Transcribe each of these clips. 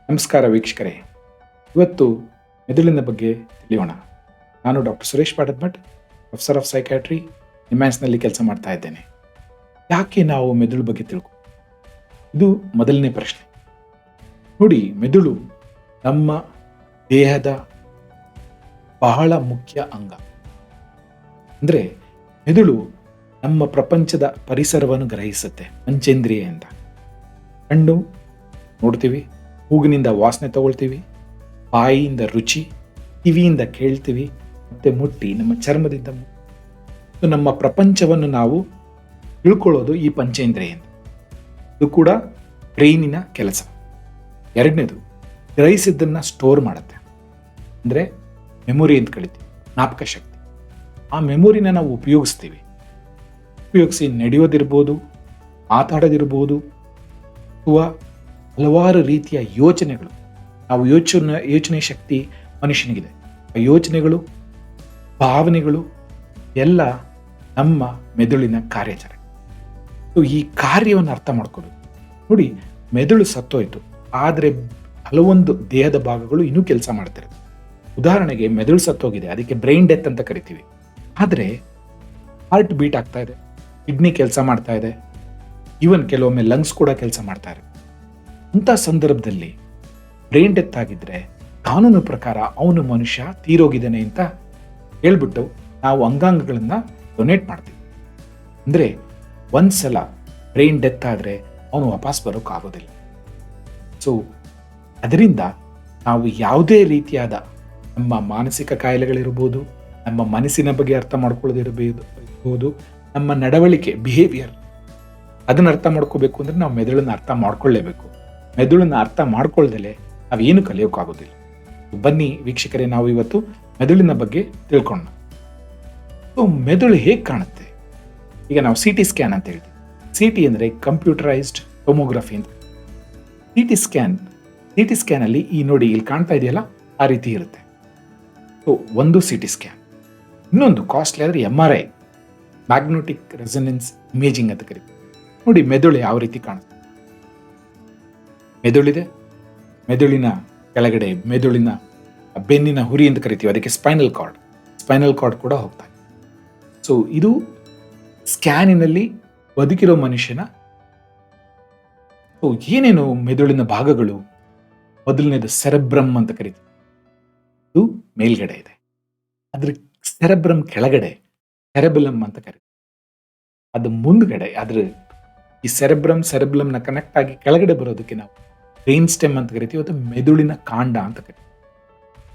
ನಮಸ್ಕಾರ ವೀಕ್ಷಕರೇ. ಇವತ್ತು ಮೆದುಳಿನ ಬಗ್ಗೆ ತಿಳಿಯೋಣ. ನಾನು doctor Suresh Patadmath, professor of psychiatry, ನಿಮ್ಯಾನ್ಸ್ನಲ್ಲಿ ಕೆಲಸ ಮಾಡ್ತಾ ಇದ್ದೇನೆ. ಯಾಕೆ ನಾವು ಮೆದುಳು ಬಗ್ಗೆ ಇದು ಮೊದಲನೇ ಪ್ರಶ್ನೆ. ನೋಡಿ, ಮೆದುಳು ನಮ್ಮ ದೇಹದ ಬಹಳ ಮುಖ್ಯ ಅಂಗ. ಅಂದರೆ ಮೆದುಳು ನಮ್ಮ ಪ್ರಪಂಚದ ಪರಿಸರವನ್ನು ಗ್ರಹಿಸುತ್ತೆ. ಪಂಚೇಂದ್ರಿಯ ಅಂತ. ಕಣ್ಣು ನೋಡ್ತೀವಿ, ಮೂಗಿನಿಂದ ವಾಸನೆ ತಗೊಳ್ತೀವಿ, ಬಾಯಿಯಿಂದ ರುಚಿ, ಕಿವಿಯಿಂದ ಕೇಳ್ತೀವಿ, ಮತ್ತೆ ಮುಟ್ಟಿ ನಮ್ಮ ಚರ್ಮದಿಂದ ನಮ್ಮ ಪ್ರಪಂಚವನ್ನು ನಾವು ತಿಳ್ಕೊಳ್ಳೋದು ಈ ಪಂಚೇಂದ್ರಿಯಿಂದ. ಇದು ಕೂಡ ಬ್ರೈನಿನ ಕೆಲಸ. ಎರಡನೇದು, ಗ್ರಹಿಸಿದ್ದನ್ನು ಸ್ಟೋರ್ ಮಾಡುತ್ತೆ. ಅಂದರೆ ಮೆಮೊರಿ ಅಂತ ಕಳಿತೀವಿ, ಜ್ಞಾಪಕ ಶಕ್ತಿ. ಆ ಮೆಮೊರಿನ ನಾವು ಉಪಯೋಗಿಸಿ ನಡೆಯೋದಿರ್ಬೋದು, ಮಾತಾಡೋದಿರ್ಬೋದು, ಅಥವಾ ಹಲವಾರು ರೀತಿಯ ಯೋಚನೆಗಳು. ನಾವು ಯೋಚನೆ ಶಕ್ತಿ ಮನುಷ್ಯನಿಗಿದೆ. ಆ ಯೋಚನೆಗಳು, ಭಾವನೆಗಳು ಎಲ್ಲ ನಮ್ಮ ಮೆದುಳಿನ ಕಾರ್ಯಾಚರಣೆ. ಈ ಕಾರ್ಯವನ್ನು ಅರ್ಥ ಮಾಡ್ಕೋಬೇಕು. ನೋಡಿ, ಮೆದುಳು ಸತ್ತೋಯ್ತು, ಆದರೆ ಹಲವೊಂದು ದೇಹದ ಭಾಗಗಳು ಇನ್ನೂ ಕೆಲಸ ಮಾಡ್ತಿರೋದು. ಉದಾಹರಣೆಗೆ, ಮೆದುಳು ಸತ್ತೋಗಿದೆ, ಅದಕ್ಕೆ ಬ್ರೈನ್ ಡೆತ್ ಅಂತ ಕರಿತೀವಿ. ಆದರೆ ಹಾರ್ಟ್ ಬೀಟ್ ಆಗ್ತಾ ಇದೆ, ಕಿಡ್ನಿ ಕೆಲಸ ಮಾಡ್ತಾ ಇದೆ, ಈವನ್ ಕೆಲವೊಮ್ಮೆ ಲಂಗ್ಸ್ ಕೂಡ ಕೆಲಸ ಮಾಡ್ತಾ ಇದೆ. ಇಂಥ ಸಂದರ್ಭದಲ್ಲಿ ಬ್ರೈನ್ ಡೆತ್ ಆಗಿದ್ರೆ ಕಾನೂನು ಪ್ರಕಾರ ಅವನು ಮನುಷ್ಯ ತೀರೋಗಿದ್ದಾನೆ ಅಂತ ಹೇಳ್ಬಿಟ್ಟು ನಾವು ಅಂಗಾಂಗಗಳನ್ನು ಡೊನೇಟ್ ಮಾಡ್ತೀವಿ. ಅಂದರೆ ಒಂದ್ಸಲ ಬ್ರೈನ್ ಡೆತ್ ಆದರೆ ಅವನು ವಾಪಸ್ ಬರೋಕ್ಕಾಗೋದಿಲ್ಲ. ಸೊ ಅದರಿಂದ ನಾವು ಯಾವುದೇ ರೀತಿಯಾದ ನಮ್ಮ ಮಾನಸಿಕ ಕಾಯಿಲೆಗಳಿರ್ಬೋದು, ನಮ್ಮ ಮನಸ್ಸಿನ ಬಗ್ಗೆ ಅರ್ಥ ಮಾಡ್ಕೊಳ್ಳೋದಿರ್ಬೋದು, ನಮ್ಮ ನಡವಳಿಕೆ ಬಿಹೇವಿಯರ್ ಅದನ್ನು ಅರ್ಥ ಮಾಡ್ಕೋಬೇಕು ಅಂದರೆ ನಾವು ಮೆದುಳನ್ನು ಅರ್ಥ ಮಾಡ್ಕೊಳ್ಳೇಬೇಕು. ಮೆದುಳನ್ನು ಅರ್ಥ ಮಾಡ್ಕೊಳ್ದಲೆ ನಾವೇನು ಕಲಿಯೋಕ್ಕಾಗೋದಿಲ್ಲ. ಬನ್ನಿ ವೀಕ್ಷಕರೇ, ನಾವು ಇವತ್ತು ಮೆದುಳಿನ ಬಗ್ಗೆ ತಿಳ್ಕೊಳ್ಳೋಣ. ಸೊ ಮೆದುಳು ಹೇಗೆ ಕಾಣುತ್ತೆ? ಈಗ ನಾವು CT ಸ್ಕ್ಯಾನ್ ಅಂತ ಹೇಳ್ತೀವಿ. CT ಅಂದರೆ ಕಂಪ್ಯೂಟರೈಸ್ಡ್ ಟೊಮೊಗ್ರಫಿ ಅಂತ. CT ಸ್ಕ್ಯಾನಲ್ಲಿ ಈ ನೋಡಿ, ಇಲ್ಲಿ ಕಾಣ್ತಾ ಇದೆಯಲ್ಲ, ಆ ರೀತಿ ಇರುತ್ತೆ. ಸೊ ಒಂದು CT ಸ್ಕ್ಯಾನ್. ಇನ್ನೊಂದು ಕಾಸ್ಟ್ಲಿ ಆದರೆ MRI, ಮ್ಯಾಗ್ನೆಟಿಕ್ ರೆಸೊನೆನ್ಸ್ ಇಮೇಜಿಂಗ್ ಅಂತ ಕರೀತೀವಿ. ನೋಡಿ ಮೆದುಳು ಯಾವ ರೀತಿ ಕಾಣುತ್ತೆ. ಮೆದುಳಿದೆ, ಮೆದುಳಿನ ಕೆಳಗಡೆ ಮೆದುಳಿನ ಬೆನ್ನಿನ ಹುರಿ ಅಂತ ಕರಿತೀವಿ, ಅದಕ್ಕೆ ಸ್ಪೈನಲ್ ಕಾರ್ಡ್ ಕೂಡ ಹೋಗ್ತಾ ಇದೆ. ಸೊ ಇದು ಸ್ಕ್ಯಾನಿನಲ್ಲಿ ಬದುಕಿರೋ ಮನುಷ್ಯನ ಏನೇನು ಮೆದುಳಿನ ಭಾಗಗಳು. ಮೊದಲನೇದು ಸೆರೆಬ್ರಮ್ ಅಂತ ಕರಿತೀವಿ, ಇದು ಮೇಲ್ಗಡೆ ಇದೆ. ಅದ್ರ ಸೆರೆಬ್ರಮ್ ಕೆಳಗಡೆ ಸೆರೆಬೆಲಮ್ ಅಂತ ಕರಿತೀವಿ. ಅದು ಮುಂದ್ಗಡೆ, ಅದ್ರ ಈ ಸೆರೆಬ್ರಮ್ನ ಕನೆಕ್ಟ್ ಆಗಿ ಕೆಳಗಡೆ ಬರೋದಕ್ಕೆ ನಾವು ಬ್ರೈನ್ ಸ್ಟೆಮ್ ಅಂತ ಕರಿತೀವಿ, ಅದು ಮೆದುಳಿನ ಕಾಂಡ ಅಂತ ಕರಿತೀವಿ.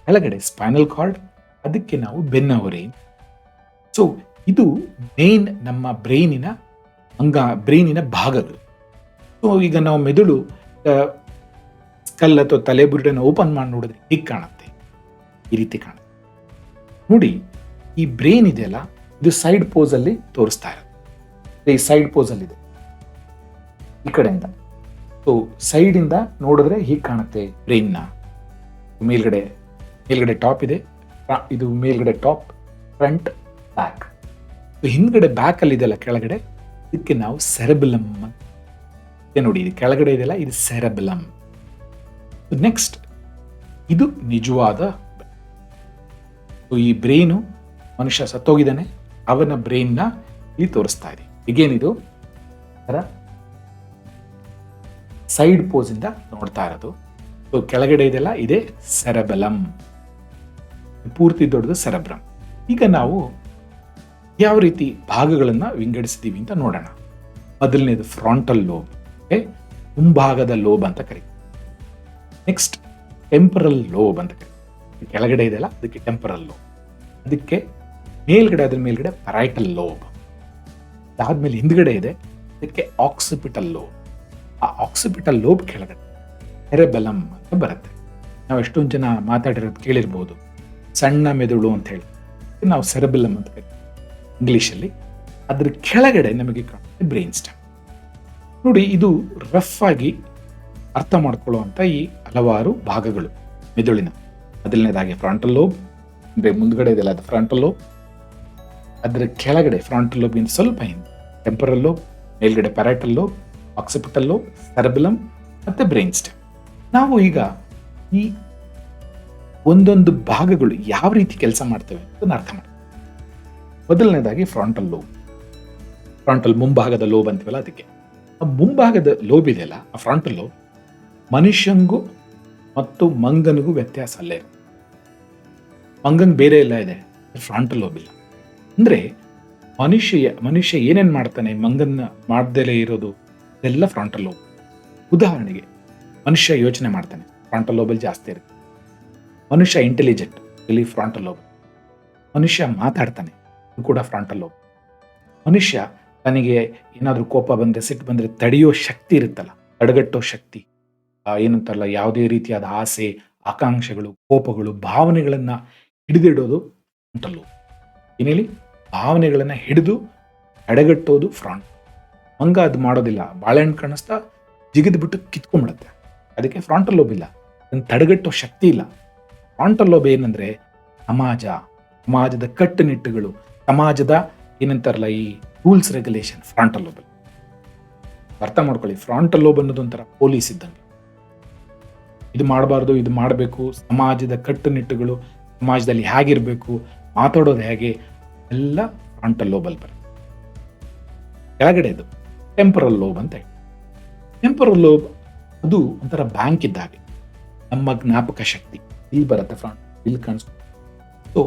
ಕೆಳಗಡೆ ಸ್ಪೈನಲ್ ಕಾರ್ಡ್, ಅದಕ್ಕೆ ನಾವು ಬೆನ್ನ ಹೊರೆ. ಸೊ ಇದು ಮೇನ್ ನಮ್ಮ ಬ್ರೈನಿನ ಭಾಗಗಳು. ಸೊ ಈಗ ನಾವು ಮೆದುಳು ಸ್ಕಲ್ ಅಥವಾ ತಲೆಬುರುಡನ್ನು ಓಪನ್ ಮಾಡಿ ನೋಡಿದ್ರೆ ಹೀಗೆ ಕಾಣುತ್ತೆ, ಈ ರೀತಿ ಕಾಣುತ್ತೆ. ನೋಡಿ, ಈ ಬ್ರೈನ್ ಇದೆಯಲ್ಲ, ಇದು ಸೈಡ್ ಪೋಸ್ ಅಲ್ಲಿ ತೋರಿಸ್ತಾ ಇರೋದು. ಈ ಸೈಡ್ ಪೋಸ್ ಅಲ್ಲಿ ಇದೆ ಈ ಕಡೆಯಿಂದ. ಸೊ ಸೈಡ್ ಇಂದ ನೋಡಿದ್ರೆ ಹೀಗೆ ಕಾಣುತ್ತೆ ಬ್ರೈನ್ನ. ಮೇಲ್ಗಡೆ ಟಾಪ್ ಇದೆ, ಇದು ಮೇಲ್ಗಡೆ ಟಾಪ್, ಫ್ರಂಟ್, ಬ್ಯಾಕ್. ಹಿಂದ್ಗಡೆ ಬ್ಯಾಕ್ ಅಲ್ಲಿ ಇದೆಯಲ್ಲ ಕೆಳಗಡೆ, ಇದಕ್ಕೆ ನಾವು ಸೆರೆಬೆಲಮ್ ನೋಡಿ, ಇದು ಕೆಳಗಡೆ ಇದೆಯಲ್ಲ, ಇದು ಸೆರೆಬೆಲಮ್. ನೆಕ್ಸ್ಟ್, ಇದು ನಿಜವಾದ ಈ ಬ್ರೈನು. ಮನುಷ್ಯ ಸತ್ತೋಗಿದ್ದಾನೆ, ಅವನ ಬ್ರೈನ್ನ ಇಲ್ಲಿ ತೋರಿಸ್ತಾ ಇದೆ. ಈಗೇನಿದು ಸೈಡ್ ಪೋಸ್ ಇಂದ ನೋಡ್ತಾ ಇರೋದು. ಸೊ ಕೆಳಗಡೆ ಇದೆಲ್ಲ ಇದೆ ಸೆರೆಬೆಲಮ್, ಪೂರ್ತಿ ದೊಡ್ಡದು ಸೆರೆಬ್ರಮ್. ಈಗ ನಾವು ಯಾವ ರೀತಿ ಭಾಗಗಳನ್ನ ವಿಂಗಡಿಸಿದೀವಿ ಅಂತ ನೋಡೋಣ. ಮೊದಲನೇದು ಫ್ರಾಂಟಲ್ ಲೋಬ್, ಮುಂಭಾಗದ ಲೋಬ್ ಅಂತ ಕರೀತೀವಿ. ನೆಕ್ಸ್ಟ್ ಟೆಂಪರಲ್ ಲೋಬ್ ಅಂತ ಕರೀತೀವಿ. ಕೆಳಗಡೆ ಇದೆಯಲ್ಲ, ಅದಕ್ಕೆ ಟೆಂಪರಲ್ ಲೋಬ್. ಅದಕ್ಕೆ ಅದ್ರ ಮೇಲ್ಗಡೆ ಪರೈಟಲ್ ಲೋಬ್. ಅದಾದ್ಮೇಲೆ ಹಿಂದ್ಗಡೆ ಇದೆ, ಅದಕ್ಕೆ ಆಕ್ಸಿಪಿಟಲ್ ಲೋಬ್. ಆ ಆಕ್ಸಿಪಿಟಲ್ ಲೋಬ್ ಕೆಳಗಡೆ ಸೆರೆಬೆಲಮ್ ಅಂತ ಬರುತ್ತೆ. ನಾವು ಎಷ್ಟೊಂದು ಜನ ಮಾತಾಡಿರೋದು ಕೇಳಿರ್ಬೋದು, ಸಣ್ಣ ಮೆದುಳು ಅಂತ ಹೇಳಿ. ನಾವು ಸೆರೆಬೆಲಮ್ ಅಂತ ಕರಿತೀವಿ ಇಂಗ್ಲೀಷಲ್ಲಿ. ಅದ್ರ ಕೆಳಗಡೆ ನಮಗೆ ಕಾಣುತ್ತೆ ಬ್ರೈನ್ ಸ್ಟೆಮ್. ನೋಡಿ, ಇದು ರಫ್ ಆಗಿ ಅರ್ಥ ಮಾಡ್ಕೊಳ್ಳುವಂಥ ಈ ಹಲವಾರು ಭಾಗಗಳು ಮೆದುಳಿನ. ಮೊದಲನೇದಾಗಿ ಫ್ರಂಟಲ್ ಲೋಬ್, ಅಂದರೆ ಮುಂದ್ಗಡೆ ಇದೆಲ್ಲ ಅದು ಫ್ರಂಟಲ್ ಲೋಬ್. ಅದರ ಕೆಳಗಡೆ ಫ್ರಂಟಲ್ ಲೋಬ್ಗಿಂತ ಸ್ವಲ್ಪ ಹಿಂದೆ ಟೆಂಪರಲ್ ಲೋಬ್, ಮೇಲ್ಗಡೆ ಪ್ಯಾರೈಟಲ್ ಲೋಬ್, ಆಕ್ಸಿಪಿಟಲ್ ಲೋಬ್, ಸೆರೆಬೆಲಮ್ ಮತ್ತು ಬ್ರೈನ್ ಸ್ಟೆಮ್. ನಾವು ಈಗ ಈ ಒಂದೊಂದು ಭಾಗಗಳು ಯಾವ ರೀತಿ ಕೆಲಸ ಮಾಡ್ತವೆ ಅದನ್ನು ಅರ್ಥ ಮಾಡಿ. ಮೊದಲನೇದಾಗಿ ಫ್ರಾಂಟಲ್ ಮುಂಭಾಗದ ಲೋಬ್ ಅಂತೀವಲ್ಲ ಅದಕ್ಕೆ. ಆ ಮುಂಭಾಗದ ಲೋಬ್ ಇದೆಯಲ್ಲ, ಆ ಫ್ರಾಂಟಲ್ ಲೋಬ್ ಮನುಷ್ಯಂಗೂ ಮತ್ತು ಮಂಗನಿಗೂ ವ್ಯತ್ಯಾಸ ಅಲ್ಲೇ ಇರುತ್ತೆ. ಮಂಗಂಗೆ ಬೇರೆ ಎಲ್ಲ ಇದೆ, ಫ್ರಾಂಟಲ್ ಲೋಬ್ ಇಲ್ಲ. ಅಂದ್ರೆ ಮನುಷ್ಯ ಏನೇನ್ ಮಾಡ್ತಾನೆ ಮಂಗನ್ನ ಮಾಡ್ದಲೇ ಇರೋದು ಇದೆಲ್ಲ ಫ್ರಾಂಟಲ್ ಲೋಬ್. ಉದಾಹರಣೆಗೆ ಮನುಷ್ಯ ಯೋಚನೆ ಮಾಡ್ತಾನೆ, ಫ್ರಾಂಟಲ್ ಲೋಬಲ್ಲಿ ಜಾಸ್ತಿ ಇರುತ್ತೆ. ಮನುಷ್ಯ ಇಂಟೆಲಿಜೆಂಟ್, ಇಲ್ಲಿ ಫ್ರಾಂಟಲ್ ಲೋಬ್. ಮನುಷ್ಯ ಮಾತಾಡ್ತಾನೆ, ಇದು ಕೂಡ ಫ್ರಾಂಟಲ್ ಲೋಬ್. ಮನುಷ್ಯ ತನಗೆ ಏನಾದರೂ ಕೋಪ ಬಂದರೆ ಸಿಟ್ಟು ಬಂದರೆ ತಡೆಯೋ ಶಕ್ತಿ ಇರುತ್ತಲ್ಲ, ತಡೆಗಟ್ಟೋ ಶಕ್ತಿ, ಏನಂತಾರಲ್ಲ ಯಾವುದೇ ರೀತಿಯಾದ ಆಸೆ ಆಕಾಂಕ್ಷೆಗಳು ಕೋಪಗಳು ಭಾವನೆಗಳನ್ನು ಹಿಡಿದಿಡೋದು ಫ್ರಾಂಟಲ್ ಲೋಬ್. ಏನೇಳಿ ಭಾವನೆಗಳನ್ನು ಹಿಡಿದು ತಡೆಗಟ್ಟೋದು ಫ್ರಾಂಟ್. ಮಂಗ ಅದು ಮಾಡೋದಿಲ್ಲ, ಬಾಳೆಹಣ್ಣು ಕಾಣಿಸ್ತಾ ಜಿಗಿದು ಬಿಟ್ಟು ಕಿತ್ಕೊಂಡ್ಬಿಡುತ್ತೆ, ಅದಕ್ಕೆ ಫ್ರಾಂಟಲ್ ಲೋಬ್ ಇಲ್ಲ, ಅದನ್ನು ತಡೆಗಟ್ಟೋ ಶಕ್ತಿ ಇಲ್ಲ. ಫ್ರಾಂಟಲ್ ಲೋಬ್ ಏನಂದ್ರೆ ಸಮಾಜದ ಕಟ್ಟುನಿಟ್ಟುಗಳು, ಸಮಾಜದ ಏನಂತಾರಲ್ಲ ಈ ರೂಲ್ಸ್ ರೆಗ್ಯುಲೇಷನ್ ಫ್ರಾಂಟಲ್ ಲೋಬ್. ಅರ್ಥ ಮಾಡ್ಕೊಳ್ಳಿ, ಫ್ರಾಂಟಲ್ ಲೋಬ್ ಅನ್ನೋದು ಒಂಥರ ಪೊಲೀಸ್ ಇದ್ದಂಗೆ. ಇದು ಮಾಡಬಾರ್ದು, ಇದು ಮಾಡಬೇಕು, ಸಮಾಜದ ಕಟ್ಟುನಿಟ್ಟುಗಳು, ಸಮಾಜದಲ್ಲಿ ಹೇಗಿರಬೇಕು, ಮಾತಾಡೋದು ಹೇಗೆ, ಎಲ್ಲ ಫ್ರಾಂಟಲ್ ಲೋಬಲ್ಲಿ ಬರುತ್ತೆ. ಕೆಳಗಡೆದು ಟೆಂಪರಲ್ ಲೋಬ್ ಅಂತ ಹೇಳಿ. ಟೆಂಪರಲ್ ಲೋಬ್ ಅದು ಒಂಥರ ಬ್ಯಾಂಕ್ ಇದ್ದಾಗೆ, ನಮ್ಮ ಜ್ಞಾಪಕ ಶಕ್ತಿ ಇಲ್ಲಿ ಬರುತ್ತೆ, ಫ್ರಾಂಟ್ ಇಲ್ಲಿ ಕಾಣಿಸ್ಕೊಂಡು. ಸೊ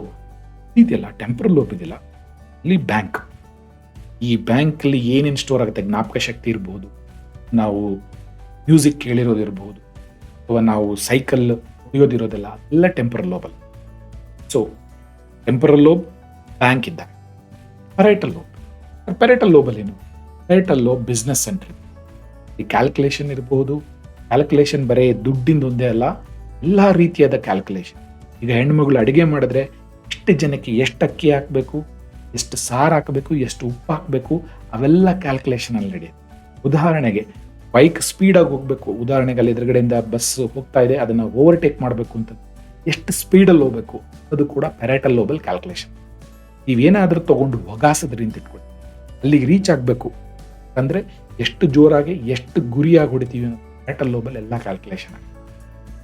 ಇದೆಯಲ್ಲ ಟೆಂಪರಲ್ ಲೋಬ್ ಇದೆಯಲ್ಲ, ಇಲ್ಲಿ ಬ್ಯಾಂಕ್. ಈ ಬ್ಯಾಂಕಲ್ಲಿ ಏನೇನು ಸ್ಟೋರ್ ಆಗುತ್ತೆ, ಜ್ಞಾಪಕ ಶಕ್ತಿ ಇರ್ಬೋದು, ನಾವು ಮ್ಯೂಸಿಕ್ ಕೇಳಿರೋದಿರ್ಬೋದು, ಅಥವಾ ನಾವು ಸೈಕಲ್ ಹೊಡೆಯೋದಿರೋದೆಲ್ಲ ಎಲ್ಲ ಟೆಂಪರಲ್ ಲೋಬಲ್ಲಿ. ಸೊ ಟೆಂಪರಲ್ ಲೋಬ್ ಬ್ಯಾಂಕ್ ಇದ್ದಾಗ. ಪೆರೈಟಲ್ ಲೋಬಲ್ಲಿ ಏನು? Parietal lobe business centre. ಈ ಕ್ಯಾಲ್ಕುಲೇಷನ್ ಇರ್ಬೋದು, ಕ್ಯಾಲ್ಕುಲೇಷನ್ ಬರೀ ದುಡ್ಡಿಂದ ಒಂದೇ ಅಲ್ಲ, ಎಲ್ಲ ರೀತಿಯಾದ ಕ್ಯಾಲ್ಕುಲೇಷನ್. ಈಗ ಹೆಣ್ಮಗಳು ಅಡುಗೆ ಮಾಡಿದ್ರೆ ಎಷ್ಟು ಜನಕ್ಕೆ ಎಷ್ಟು ಅಕ್ಕಿ ಹಾಕಬೇಕು, ಎಷ್ಟು ಸಾರು ಹಾಕಬೇಕು, ಎಷ್ಟು ಉಪ್ಪು ಹಾಕಬೇಕು, ಅವೆಲ್ಲ ಕ್ಯಾಲ್ಕುಲೇಷನ್ ಅಲ್ಲಿ ನಡೆಯುತ್ತೆ. ಉದಾಹರಣೆಗೆ ಬೈಕ್ ಸ್ಪೀಡಾಗಿ ಹೋಗಬೇಕು, ಉದಾಹರಣೆಗೆ ಅಲ್ಲಿ ಎದುರುಗಡೆಯಿಂದ ಬಸ್ ಹೋಗ್ತಾ ಇದೆ, ಅದನ್ನು ಓವರ್ಟೇಕ್ ಮಾಡಬೇಕು ಅಂತ ಎಷ್ಟು ಸ್ಪೀಡಲ್ಲಿ ಹೋಗಬೇಕು, ಅದು ಕೂಡ ಪೆರೈಟಲ್ ಲೋಬಲ್ ಕ್ಯಾಲ್ಕುಲೇಷನ್. ನೀವೇನಾದರೂ ತೊಗೊಂಡು ಒಗಾಸದ್ರಿ ಅಂತ ಇಟ್ಕೊಳ್ಳಿ, ಅಲ್ಲಿಗೆ ರೀಚ್ ಆಗಬೇಕು ಅಂದರೆ ಎಷ್ಟು ಜೋರಾಗಿ ಎಷ್ಟು ಗುರಿಯಾಗಿ ಹೊಡಿತೀವಿ ಅನ್ನೋ ಪೆರೈಟಲ್ ಲೋಬಲ್ ಎಲ್ಲ ಕ್ಯಾಲ್ಕುಲೇಷನ್ ಆಗುತ್ತೆ.